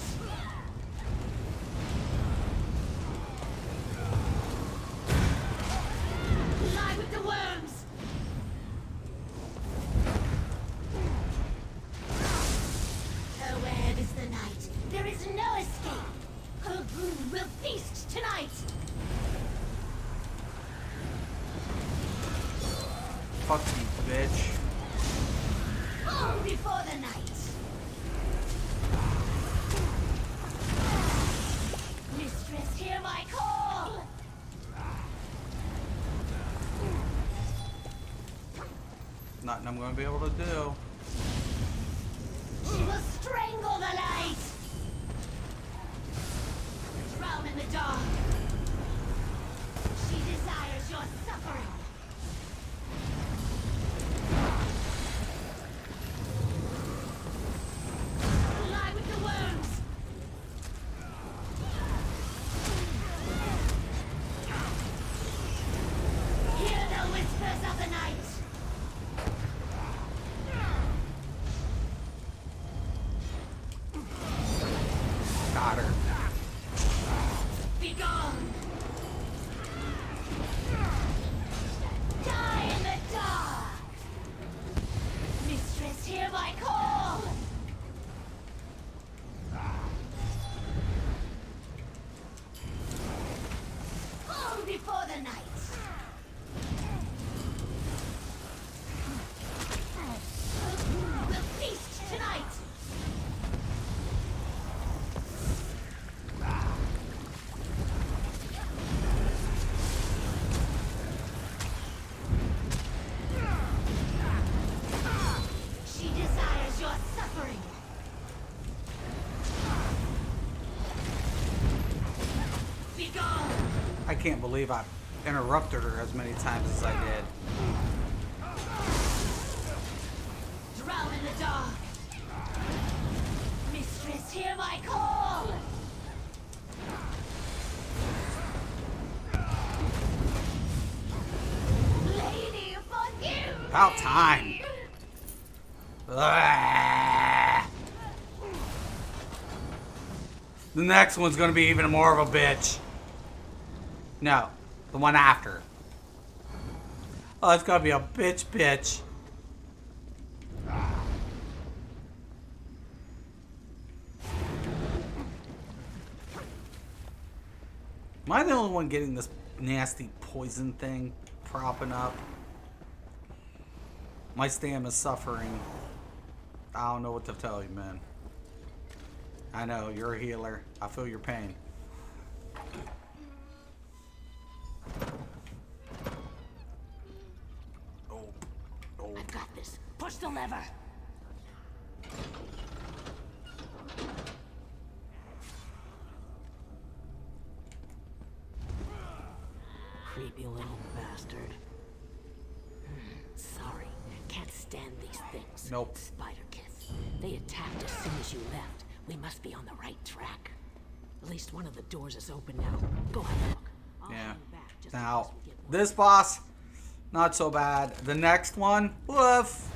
Lie with the worms. Her web is the night. There is no escape. Her brood will feast tonight. Fuck you, bitch. Fall before the night. Mistress, hear my call. Nothing I'm going to be able to do. She will strangle the light. spider. Be gone! Die in the dark! Mistress, hear my call! Long before the night! We'll feast tonight! She desires your suffering! Be gone! I can't believe I interrupted her as many times as I did. Drown in the dark! Mistress, hear my call! Lady, forgive me! About time. Ah. The next one's gonna be even more of a bitch. No, the one after. Oh, it's gonna be a bitch. Am I the only one getting this nasty poison thing propping up? My stamina is suffering. I don't know what to tell you, man. I know, you're a healer. I feel your pain. I've got this. Push the lever! Creepy little bastard. Sorry, can't stand these things. Nope. Spider kids. They attacked as soon as you left. We must be on the right track. At least one of the doors is open now. Go have a look. I'll Yeah. hang back just in Now, case we get more. this boss, not so bad. The next one, woof.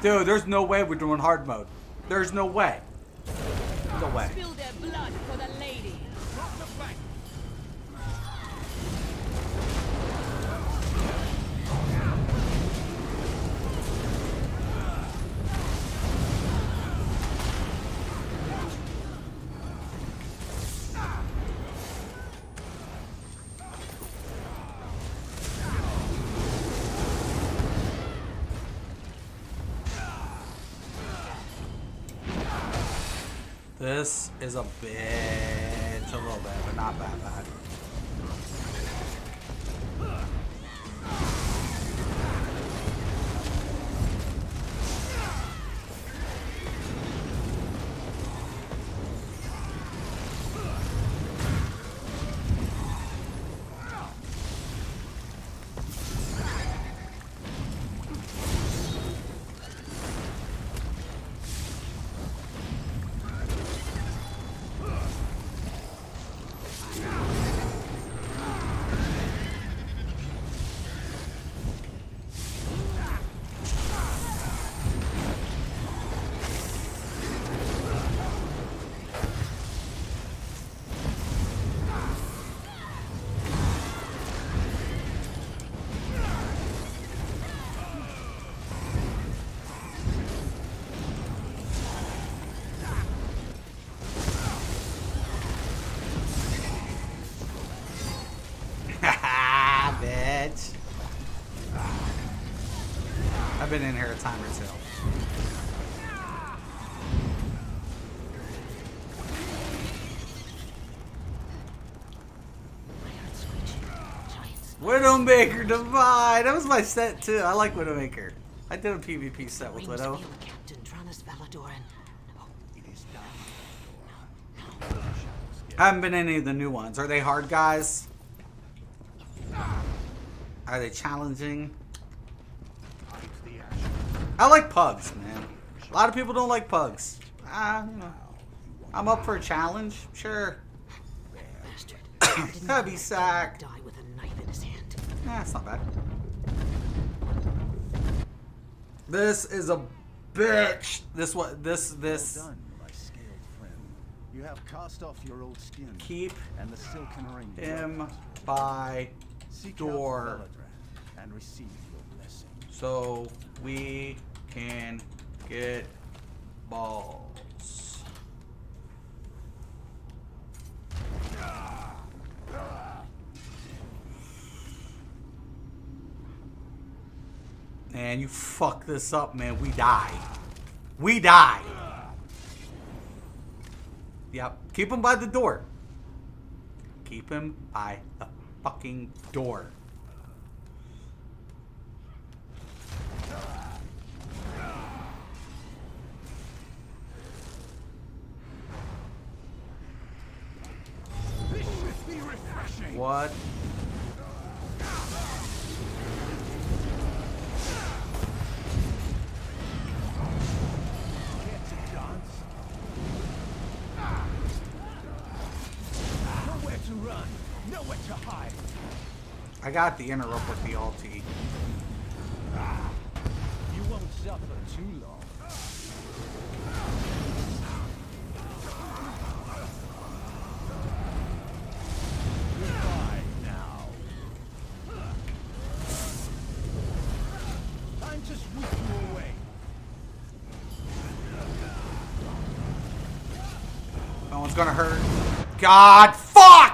Dude, there's no way we're doing hard mode. There's no way. No way. Spill their blood for the lady. This is a bitch a little bit, but not that bad. Bitch. I've been in here a time or two. Widowmaker Divine. That was my set too. I like Widowmaker. I did a PvP set with Widow. Captain Tranus Valadoran. I haven't been in any of the new ones. Are they hard, guys? Are they challenging? I like pugs, man. A lot of people don't like pugs. You know, I'm up for a challenge. Sure. Bastard. Heavy sack. Die with a knife in his hand. Nah, it's not bad. This is a bitch. This what? This. Well done, my scaled friend. You have cast off your old skin. Keep and the silken ring. him by Seek door out Veladra and receive your blessing. so we can get balls. Man, you fuck this up, man. We die. We die. Yep. Keep him by the door. Keep him by the fucking door. This should be refreshing. What? Get to dance. Nowhere to run. Nowhere to hide. I got the interrupt with the ulti. You won't suffer too long. Goodbye now. Time to sweep you away. No one's gonna hurt. God, fuck!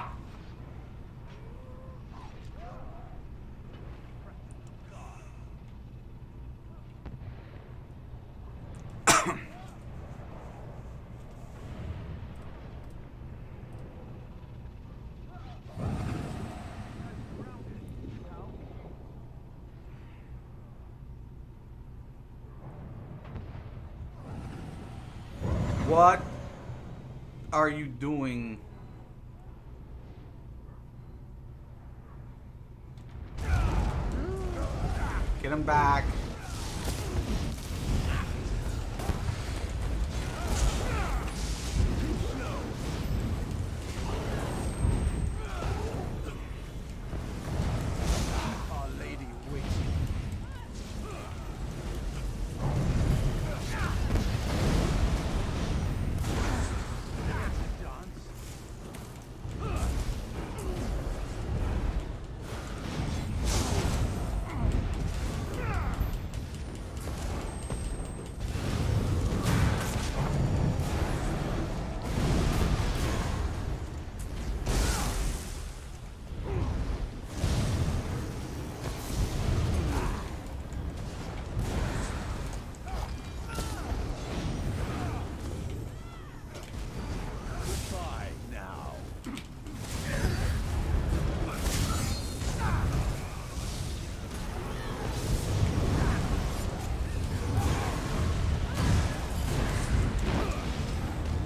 What are you doing? Get him back. Our lady waiting. Goodbye now.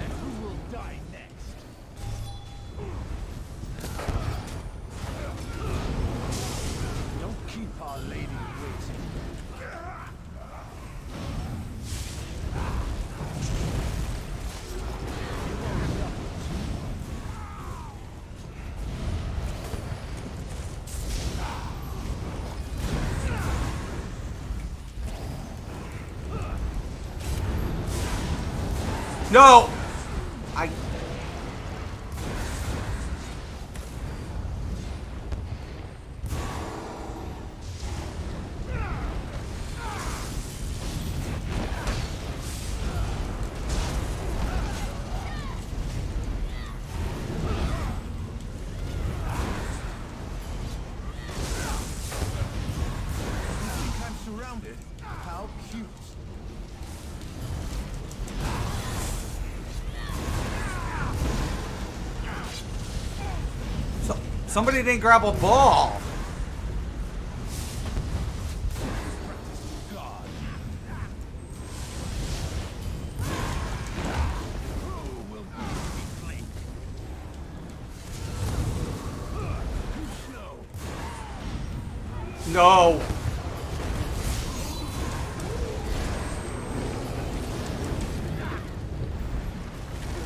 And who will die next? Don't keep our lady waiting. No! I... You think I'm surrounded? How cute. Somebody didn't grab a ball. God. Who will be weakling? No.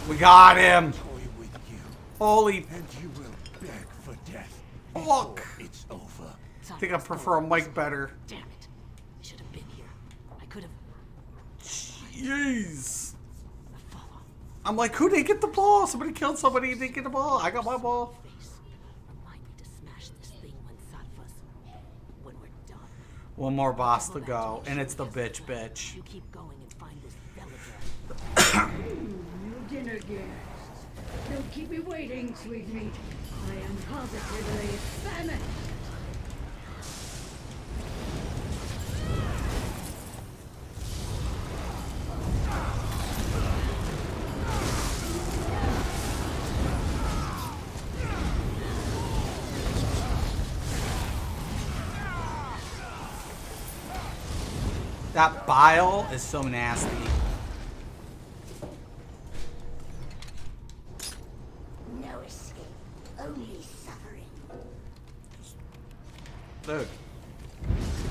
We got him. Toy with you, Holy and you will beg for death. fuck. before It's over. I think I prefer a mic better. Damn it. I should have been here. I could have. Jeez. Follow. I'm like, who didn't get the ball? Somebody killed somebody and didn't get the ball. I got my ball. Face. Remind me to smash this thing when we're done. One more boss to go, and it's the bitch. You keep going and find this villager. New dinner guests. Don't keep me waiting, sweet meat. I am positively famished. That bile is so nasty. No escape, only suffering. Dude.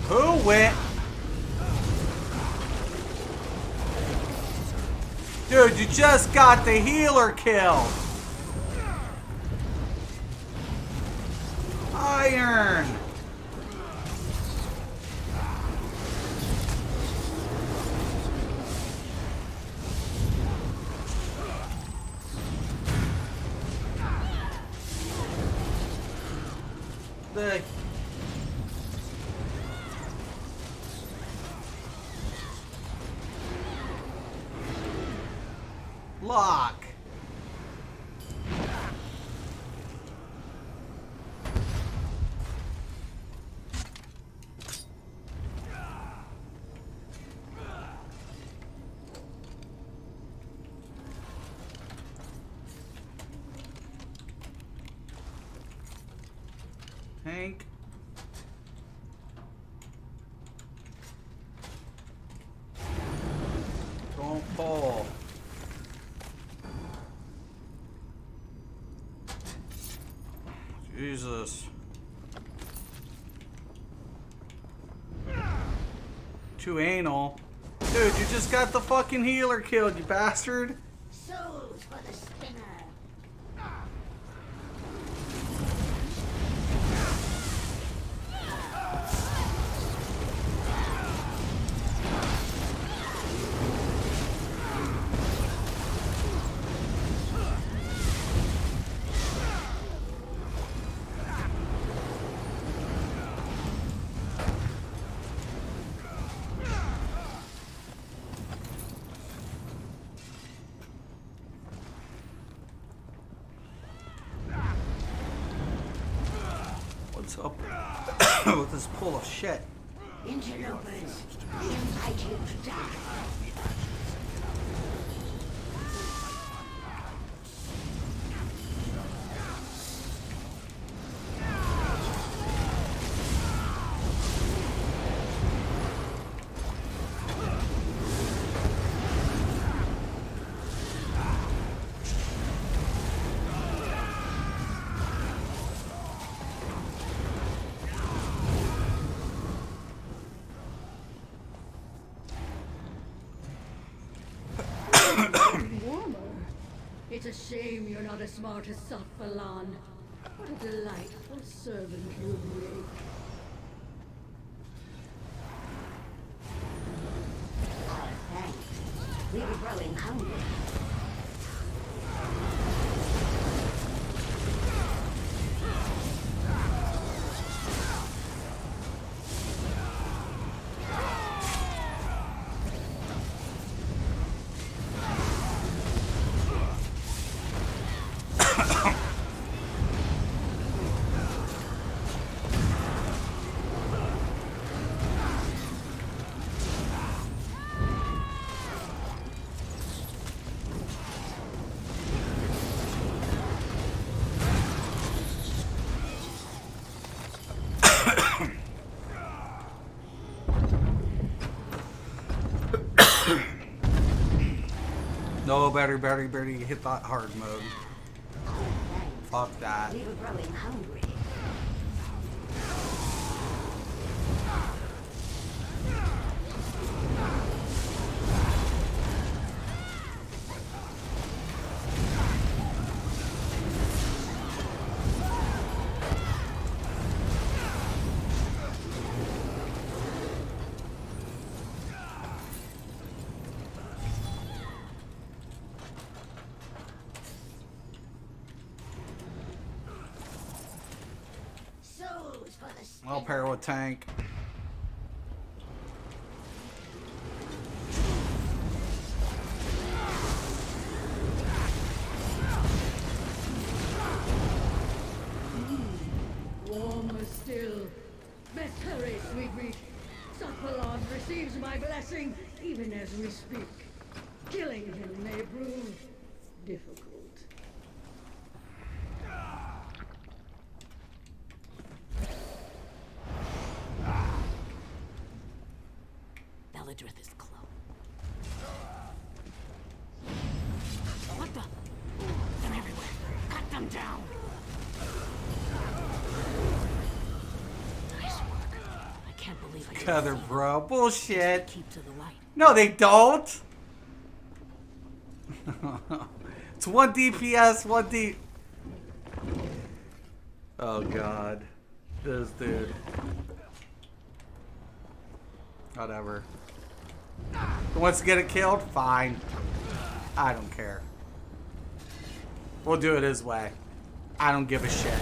Who went? Dude, you just got the healer kill. Iron. The lock. Hank. Don't fall. Jesus. Too anal. Dude, you just got the fucking healer killed, you bastard. Souls for the spinner. What's up with this pool of shit? Interlopers, I invite you to die. Warmer. It's a shame you're not as smart as Safalan. What a delightful servant you make. Oh, thanks. We were growing hungry. No, better hit that hard mode. Oh, thanks. Fuck that. We were growing hungry. for the I'll pair with tank. Warmer still. Best hurry, sweet meat. Sakhalon receives my blessing even as we speak. Killing him may prove difficult. Belladrith is close. What the? They're everywhere. Cut them down. Nice work. I can't believe I didn't Tether, see bro. Bullshit. them. Keep to the light. No, they don't. It's 1 DPS, 1 D. Oh god. This dude. Whatever. Who wants to get it killed? Fine. I don't care. We'll do it his way. I don't give a shit.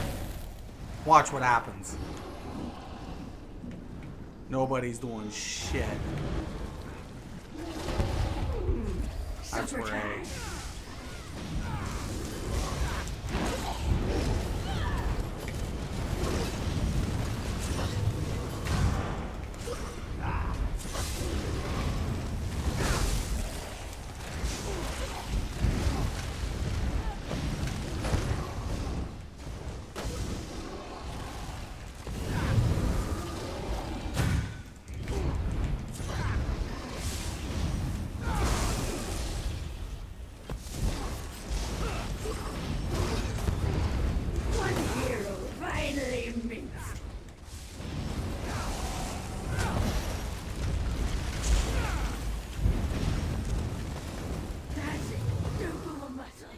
Watch what happens. Nobody's doing shit. That's right. One hero finally minced. That's it. Super muscle.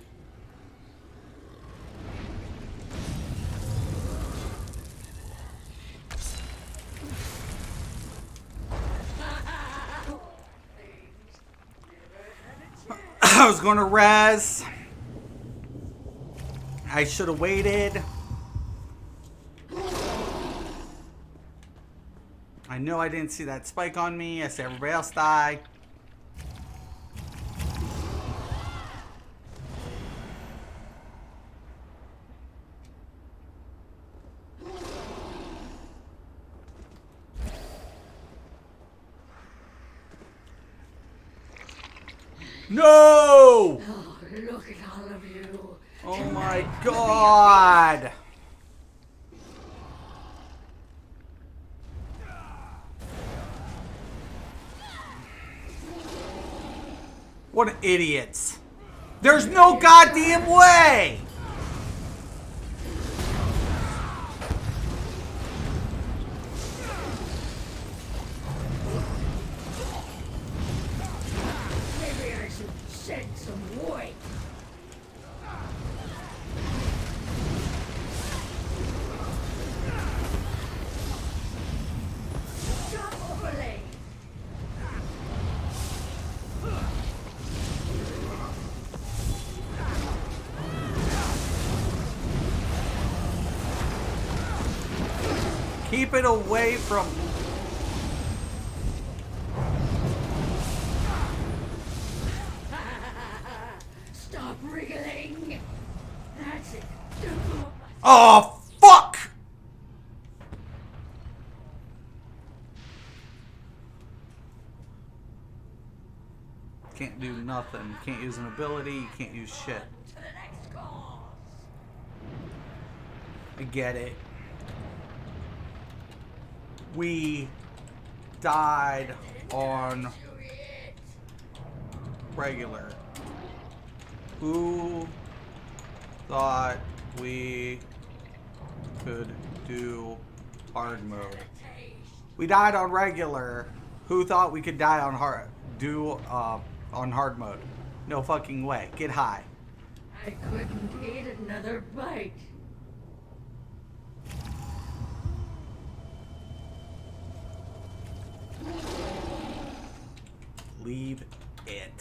I was gonna res. I should have waited. I know I didn't see that spike on me. I see everybody else die. No! Oh, look at all of you. Oh my god! What idiots! There's no goddamn way! Maybe I should shed some white. Drop overlay. Keep it away from... Stop wriggling. That's it. Super muscle. Oh, fuck! Can't do nothing. Can't use an ability. Can't use shit. To the next cause. I get it. We died on regular. Who thought we could do hard mode? We died on regular. Who thought we could die on on hard mode? No fucking way. Get high. I couldn't eat another bite. Leave it.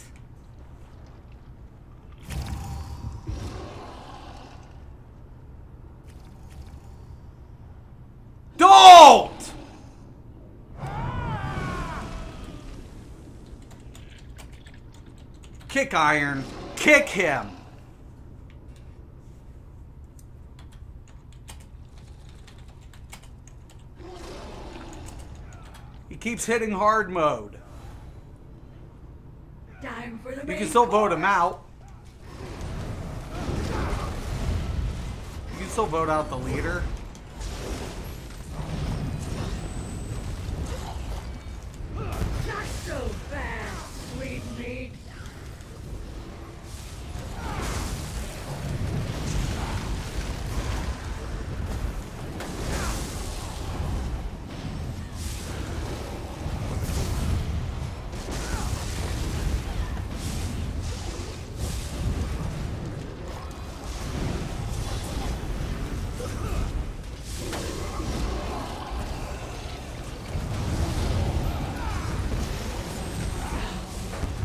Don't! Kick Iron. Kick him. He keeps hitting hard mode. Time for the You main can still vote him course. out. You can still vote out the leader. Not so fast, sweet meat.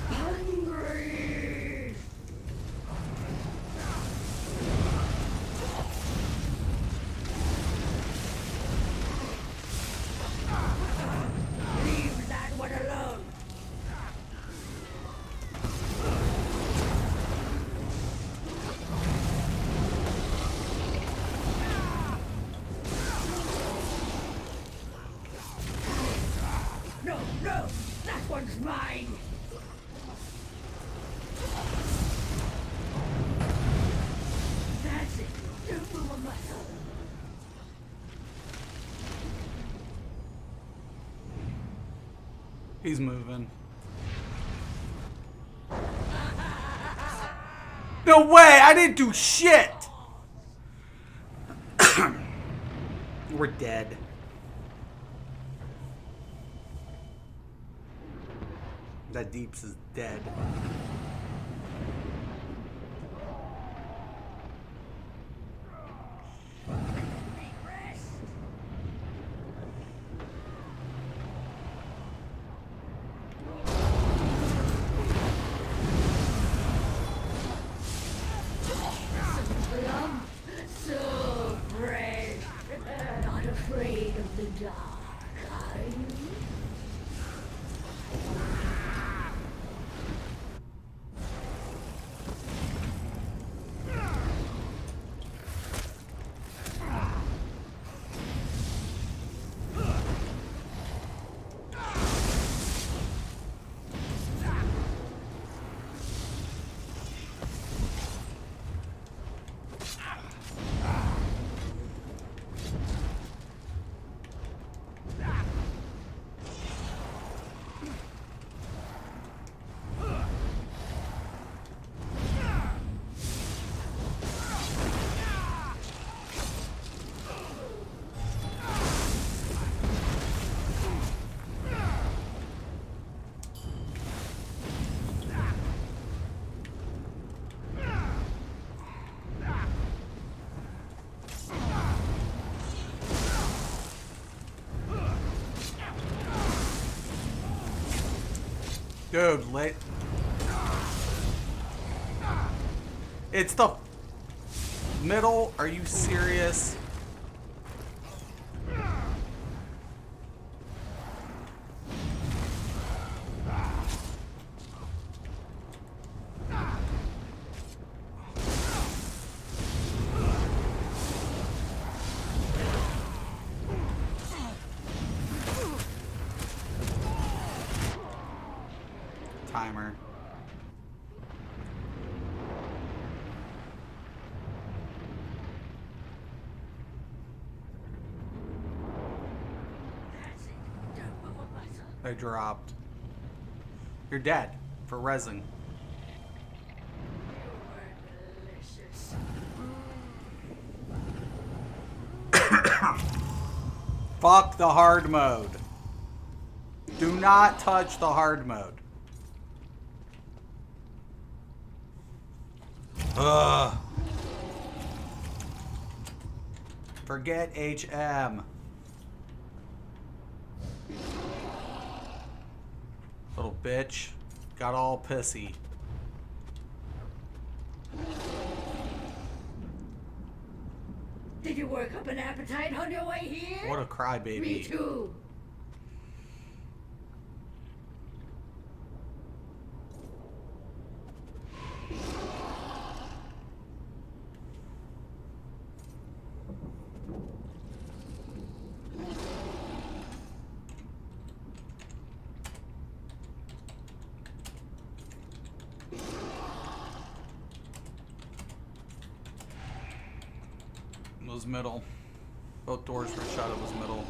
Hungry. Leave that one alone. No, no, that one's mine. That's it. Don't move a muscle. He's moving. No way! I didn't do shit! We're dead. That Deeps is dead. Plump, so fresh. Not afraid of the dark, are you? Dude, late. It's the middle. Are you serious? Timer. That's it. Don't move a muscle. They dropped. You're dead for resin. You were delicious. Fuck the hard mode. Do not touch the hard mode. Ugh. Forget HM. Little bitch. Got all pissy. Did you work up an appetite on your way here? What a crybaby. Me too. It was middle. Both doors were shut. It was middle.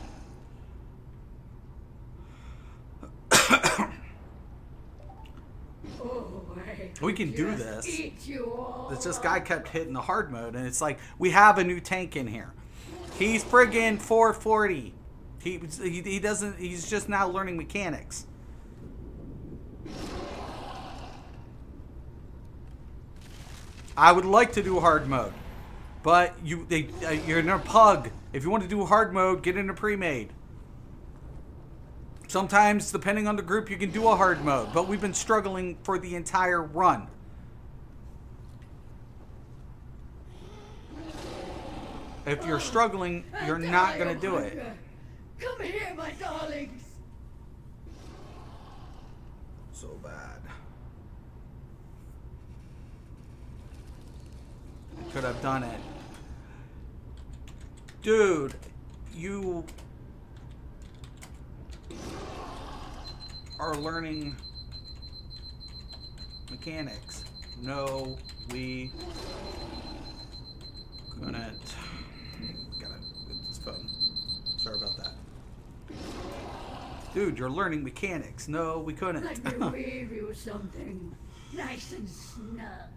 We can do this. It's just guy kept hitting the hard mode, and it's like we have a new tank in here. He's friggin' 440. He doesn't. He's just now learning mechanics. I would like to do hard mode, but you're in a pug. If you want to do hard mode, get in a pre-made. Sometimes, depending on the group, you can do a hard mode, but we've been struggling for the entire run. If you're struggling, you're not going to do it. Come here, my darlings. So bad. I could have done it. Dude, you are learning mechanics. No, we couldn't. Gotta get this phone. Sorry about that. Dude, you're learning mechanics. No, we couldn't. Let me weave you something nice and snug.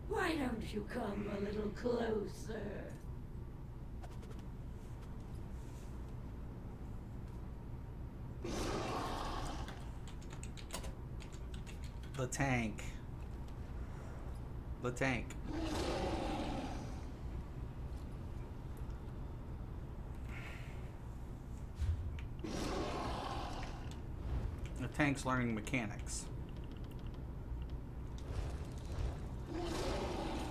Why don't you come a little closer? The tank. The tank. The tank's learning mechanics.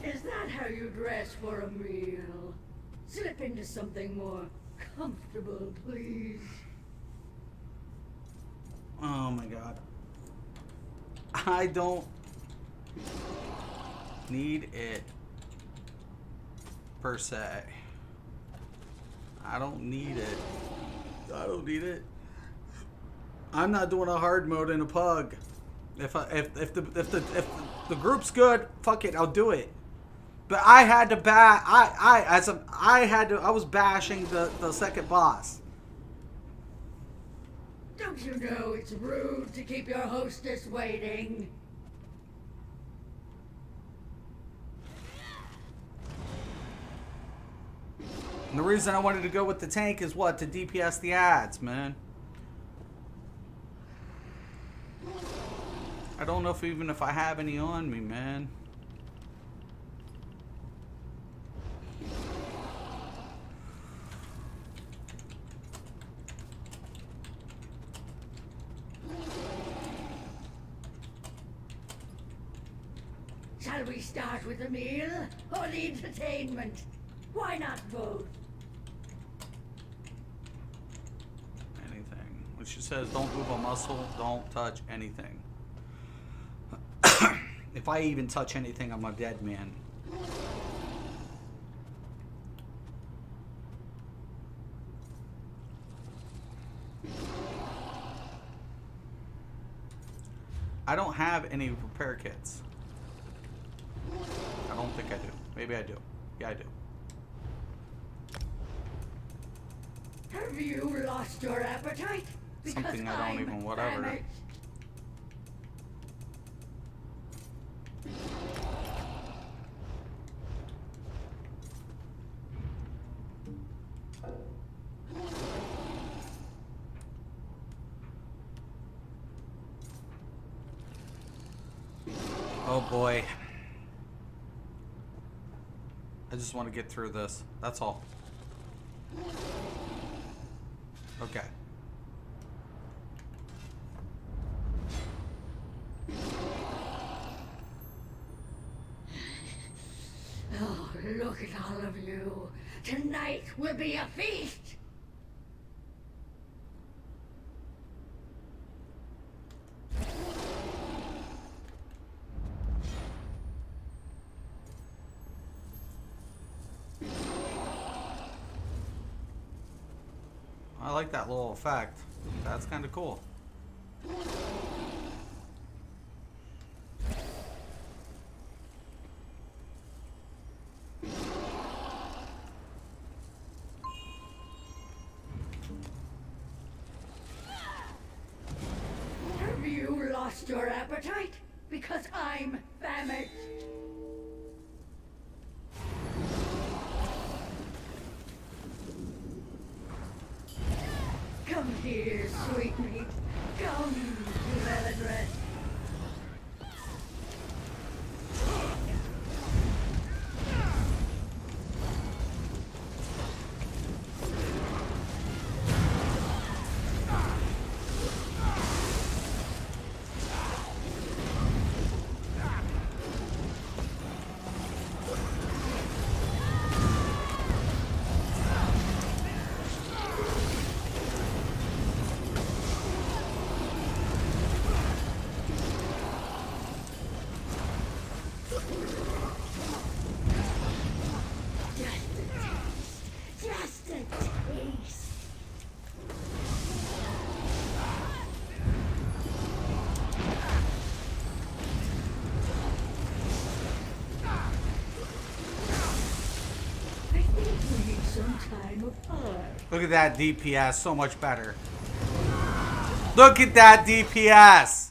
Is that how you dress for a meal? Slip into something more comfortable, please. Oh my god. I don't need it per se. I don't need it. I don't need it. I'm not doing a hard mode in a pug. If the group's good, fuck it, I'll do it. But I had to I was bashing the second boss. Don't you know it's rude to keep your hostess waiting? And the reason I wanted to go with the tank is what? To DPS the ads, man. I don't know if I have any on me, man. Shall we start with the meal or the entertainment? Why not both? Anything. When she says don't move a muscle, don't touch anything. If I even touch anything, I'm a dead man. I don't have any repair kits. I don't think I do. Maybe I do. Yeah, I do. Have you lost your appetite? Because Something I don't I'm even whatever. famished. Oh boy. I just want to get through this. That's all. Okay. Oh, look at all of you. Tonight will be a feast. I like that little effect. That's kind of cool. Have you lost your appetite? Because I'm famished. Come here, sweetmeat. Come, Meladred. Just a taste. I think we need some time apart. Look at that DPS, so much better. Look at that DPS.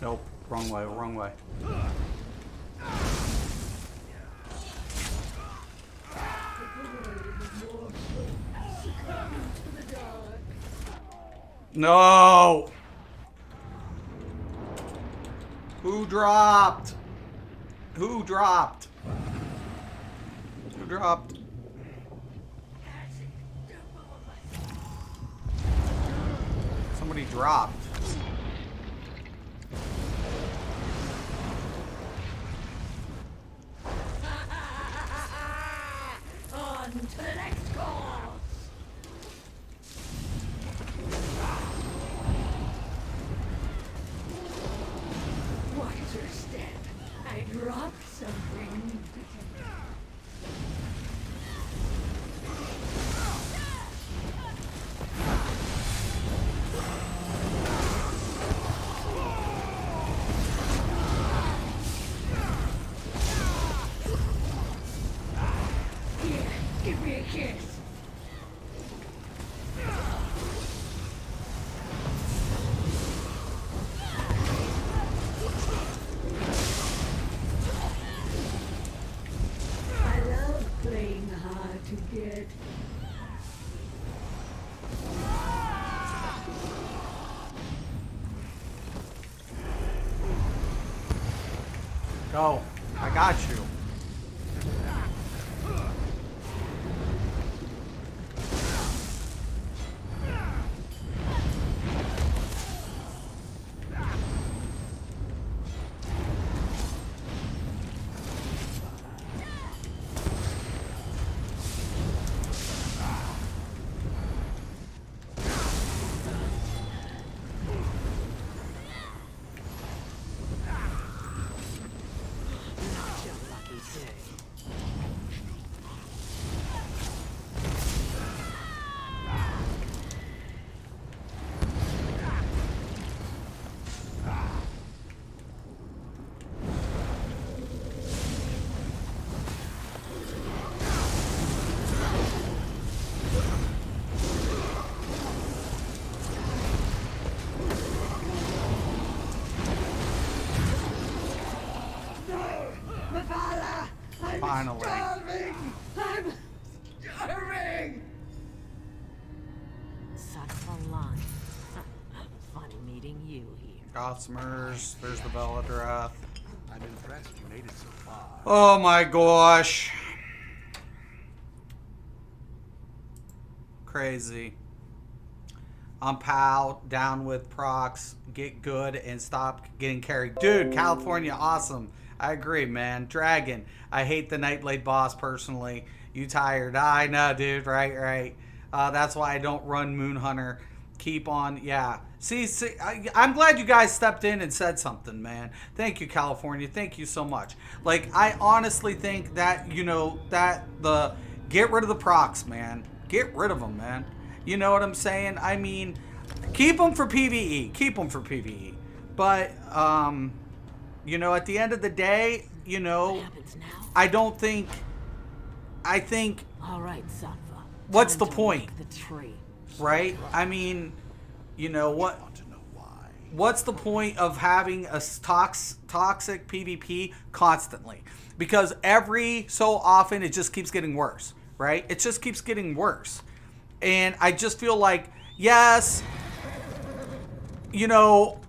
Nope, wrong way, wrong way. No! Who dropped? Who dropped? Who dropped? Somebody dropped. On to the next call. Watch your step. I dropped something. Here, give me a kiss. I love playing hard to get. Go. I got you. Not your lucky day. Mavala! I'm Finally. starving! I'm starving! Such a line. Funny meeting you here. Gossamers. There's the Veladreth. I'm impressed you made it so far. Oh my gosh. Crazy. I'm Pal, down with Procs. Get good and stop getting carried. Dude, California, awesome. I agree, man. Dragon. I hate the Nightblade boss personally. You tired? I know, dude. Right. That's why I don't run Moonhunter. Keep on. Yeah. See, I'm glad you guys stepped in and said something, man. Thank you, California. Thank you so much. Like, I honestly think that, get rid of the Procs, man. Get rid of them, man. You know what I'm saying? I mean, keep them for PvE. Keep them for PvE. But, at the end of the day, What happens now? I think, All right, Sattva. what's Time the to point? wake the tree. Right? I mean, what? Want to know why? What's the point of having a toxic PvP constantly? Because every so often it just keeps getting worse, right? It just keeps getting worse. And I just feel like, yes, it'll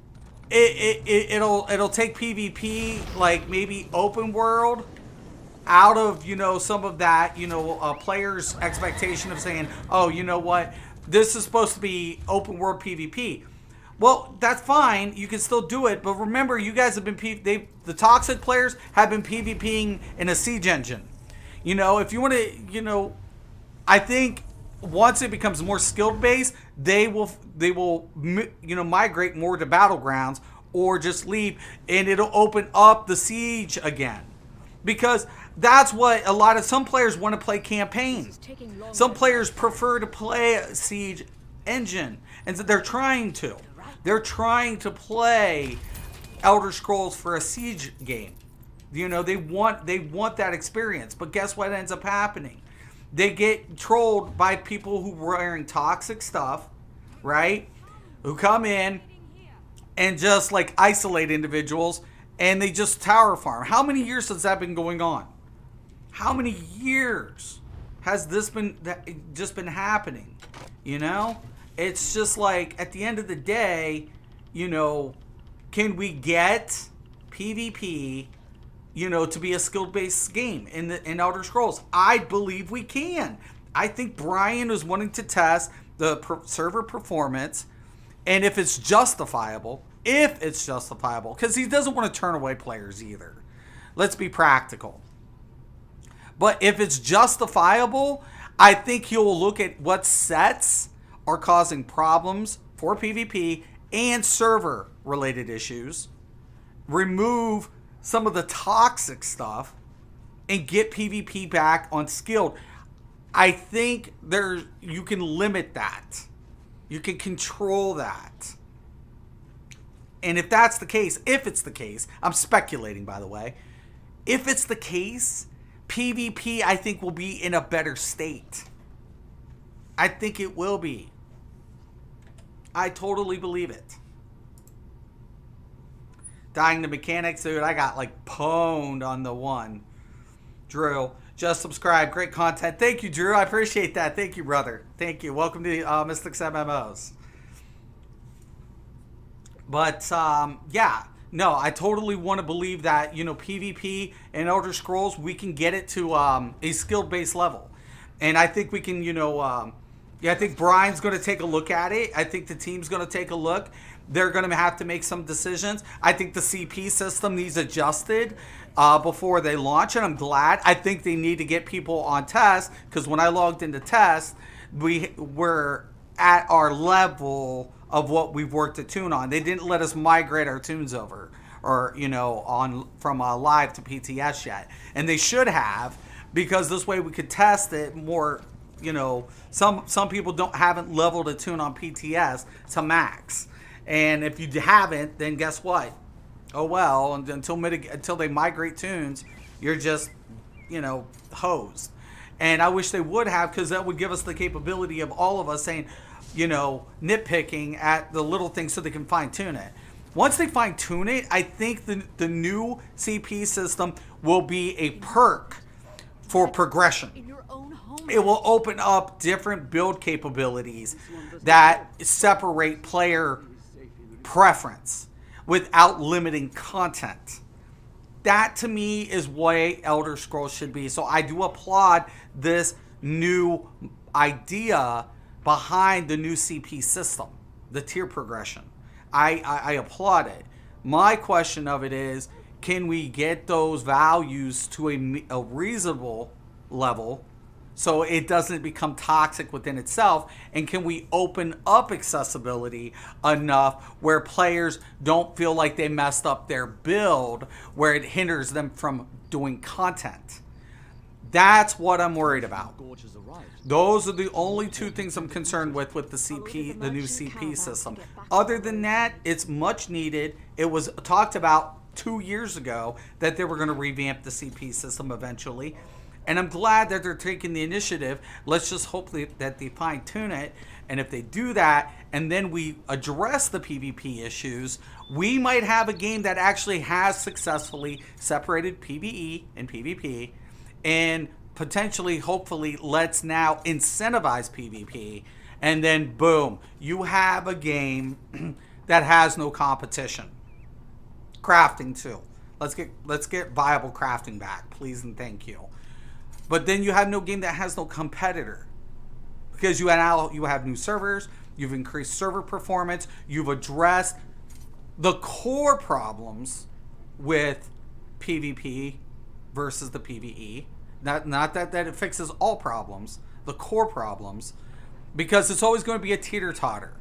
take PvP, like maybe open world, out of, some of that, players' expectation of saying, oh, you know what, this is supposed to be open world PvP. Well, that's fine. You can still do it. But remember, you guys have been, the toxic players have been PvPing in a siege engine. If you want to, I think once it becomes more skilled based, they will migrate more to battlegrounds or just leave, and it'll open up the siege again. Because that's what some players want to play campaign. Some players prefer to play a siege engine, and so they're trying to play Elder Scrolls for a siege game. They want that experience. But guess what ends up happening? They get trolled by people who are wearing toxic stuff, right? Who come in and just like isolate individuals, and they just tower farm. How many years has that been going on? How many years has this been happening? It's just like, at the end of the day, can we get PvP, to be a skill-based game in Elder Scrolls? I believe we can. I think Brian is wanting to test the server performance, and if it's justifiable, because he doesn't want to turn away players either. Let's be practical. But if it's justifiable, I think he'll look at what sets are causing problems for PvP and server-related issues, remove some of the toxic stuff, and get PvP back on skilled. I think you can limit that. You can control that. And if it's the case, I'm speculating, by the way. If it's the case, PvP, I think, will be in a better state. I think it will be. I totally believe it. Dying to mechanics, dude. I got like pwned on the one. Drew, just subscribe. Great content. Thank you, Drew. I appreciate that. Thank you, brother. Thank you. Welcome to Mystics MMOs. But, yeah. No, I totally want to believe that, PvP and Elder Scrolls, we can get it to a skill-based level. And I think we can, I think Brian's going to take a look at it. I think the team's going to take a look. They're going to have to make some decisions. I think the CP system needs adjusted before they launch, and I'm glad. I think they need to get people on test, because when I logged into test, we were at our level of what we've worked to tune on. They didn't let us migrate our tunes over, or from live to PTS yet, and they should have, because this way we could test it more. Some people haven't leveled a tune on PTS to max, and if you haven't, then guess what? Oh well, until they migrate tunes, you're just hosed. And I wish they would have, because that would give us the capability of all of us saying, nitpicking at the little things so they can fine tune it. Once they fine tune it, I think the new CP system will be a perk for progression. It will open up different build capabilities that separate player preference. without limiting content. That to me is what Elder Scrolls should be. So I do applaud this new idea behind the new CP system, the tier progression. I applaud it. My question of it is, can we get those values to a reasonable level so it doesn't become toxic within itself? And can we open up accessibility enough where players don't feel like they messed up their build, where it hinders them from doing content? That's what I'm worried about. Those are the only two things I'm concerned with the CP, the new CP system. Other than that, it's much needed. It was talked about 2 years ago that they were going to revamp the CP system eventually. And I'm glad that they're taking the initiative. Let's just hope that they fine tune it. And if they do that, and then we address the PvP issues, we might have a game that actually has successfully separated PvE and PvP, and potentially, hopefully, let's now incentivize PvP. And then, boom, you have a game that has no competition. Crafting too. Let's get viable crafting back, please and thank you. But then you have no game that has no competitor, because you have new servers, you've increased server performance, you've addressed the core problems with PvP versus the PvE. Not that it fixes all problems, the core problems, because it's always going to be a teeter-totter,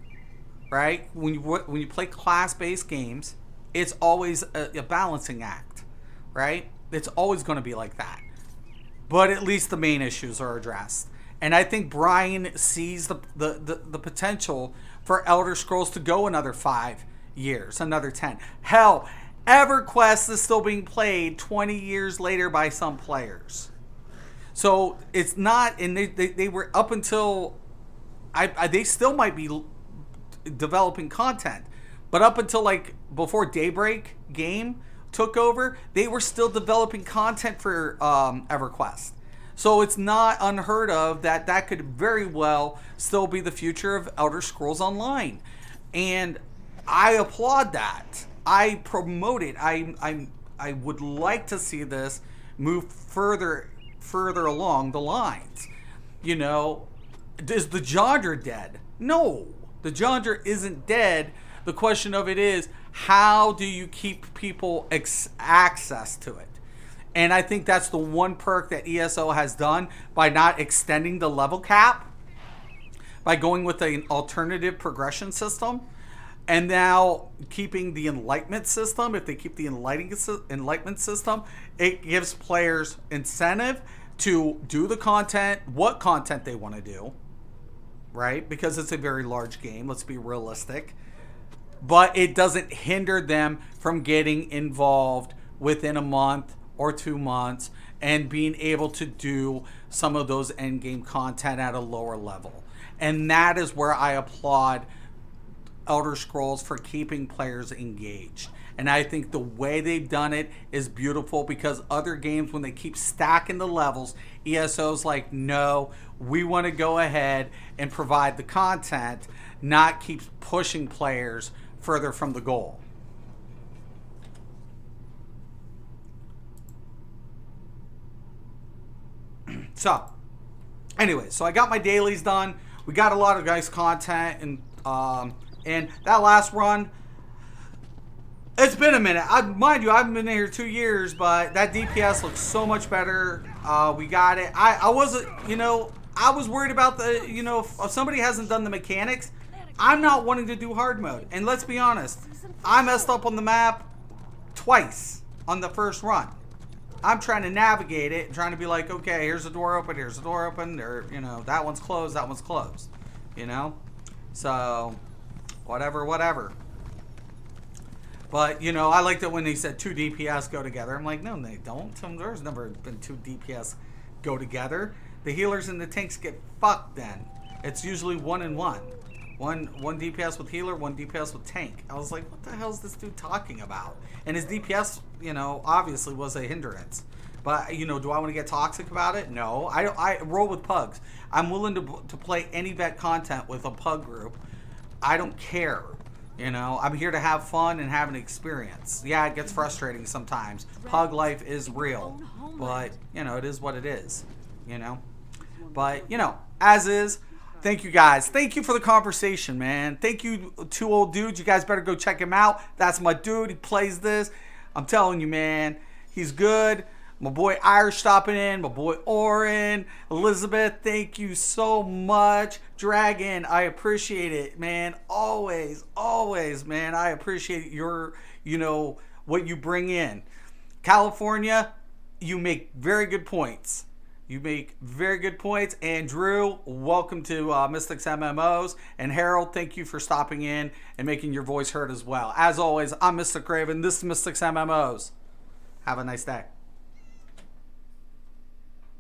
right? When you play class-based games, it's always a balancing act, right? It's always going to be like that. But at least the main issues are addressed. And I think Brian sees the potential for Elder Scrolls to go another 5 years, another 10. Hell, EverQuest is still being played 20 years later by some players. So it's not, and they were up until, they still might be developing content, but up until like before Daybreak game took over, they were still developing content for EverQuest. So it's not unheard of that could very well still be the future of Elder Scrolls Online. And I applaud that. I promote it. I would like to see this move further along the lines. You know, is the genre dead? No, the genre isn't dead. The question of it is, how do you keep people access to it? And I think that's the one perk that ESO has done by not extending the level cap, by going with an alternative progression system, and now keeping the enlightenment system. If they keep the enlightenment system, it gives players incentive to do the content, what content they want to do, right? Because it's a very large game, let's be realistic. But it doesn't hinder them from getting involved within a month or 2 months and being able to do some of those end game content at a lower level. And that is where I applaud Elder Scrolls for keeping players engaged. And I think the way they've done it is beautiful, because other games, when they keep stacking the levels, ESO's like, no, we want to go ahead and provide the content, not keep pushing players further from the goal. So, anyway, so I got my dailies done. We got a lot of nice content, and that last run, it's been a minute. Mind you, I haven't been here 2 years, but that DPS looks so much better. We got it. I wasn't, I was worried about the, if somebody hasn't done the mechanics, I'm not wanting to do hard mode. And let's be honest, I messed up on the map twice on the first run. I'm trying to navigate it, trying to be like, okay, here's the door open, here's the door open, or, that one's closed, that one's closed, So, whatever. But, I liked it when they said 2 DPS go together. I'm like, no, they don't. There's never been 2 DPS go together. The healers and the tanks get fucked then. It's usually 1 and 1. One DPS with healer, 1 DPS with tank. I was like, what the hell is this dude talking about? And his DPS, obviously was a hindrance. But, do I want to get toxic about it? No. I roll with pugs. I'm willing to play any vet content with a pug group. I don't care. You know, I'm here to have fun and have an experience. Yeah, it gets frustrating sometimes. Pug life is real, but you know, it is what it is. You know, but you know, as is. Thank you guys. Thank you for the conversation, man. Thank you, Two Old Dudes. You guys better go check him out. That's my dude. He plays this. I'm telling you, man. He's good. My boy Irish stopping in. My boy Oren. Elizabeth, thank you so much. Dragon, I appreciate it, man. Always, always, man. I appreciate your, you know, what you bring in. California, you make very good points. You make very good points. And Drew, welcome to Mystics MMOs. And Harold, thank you for stopping in and making your voice heard as well. As always, I'm Mystic Raven. This is Mystics MMOs. Have a nice day.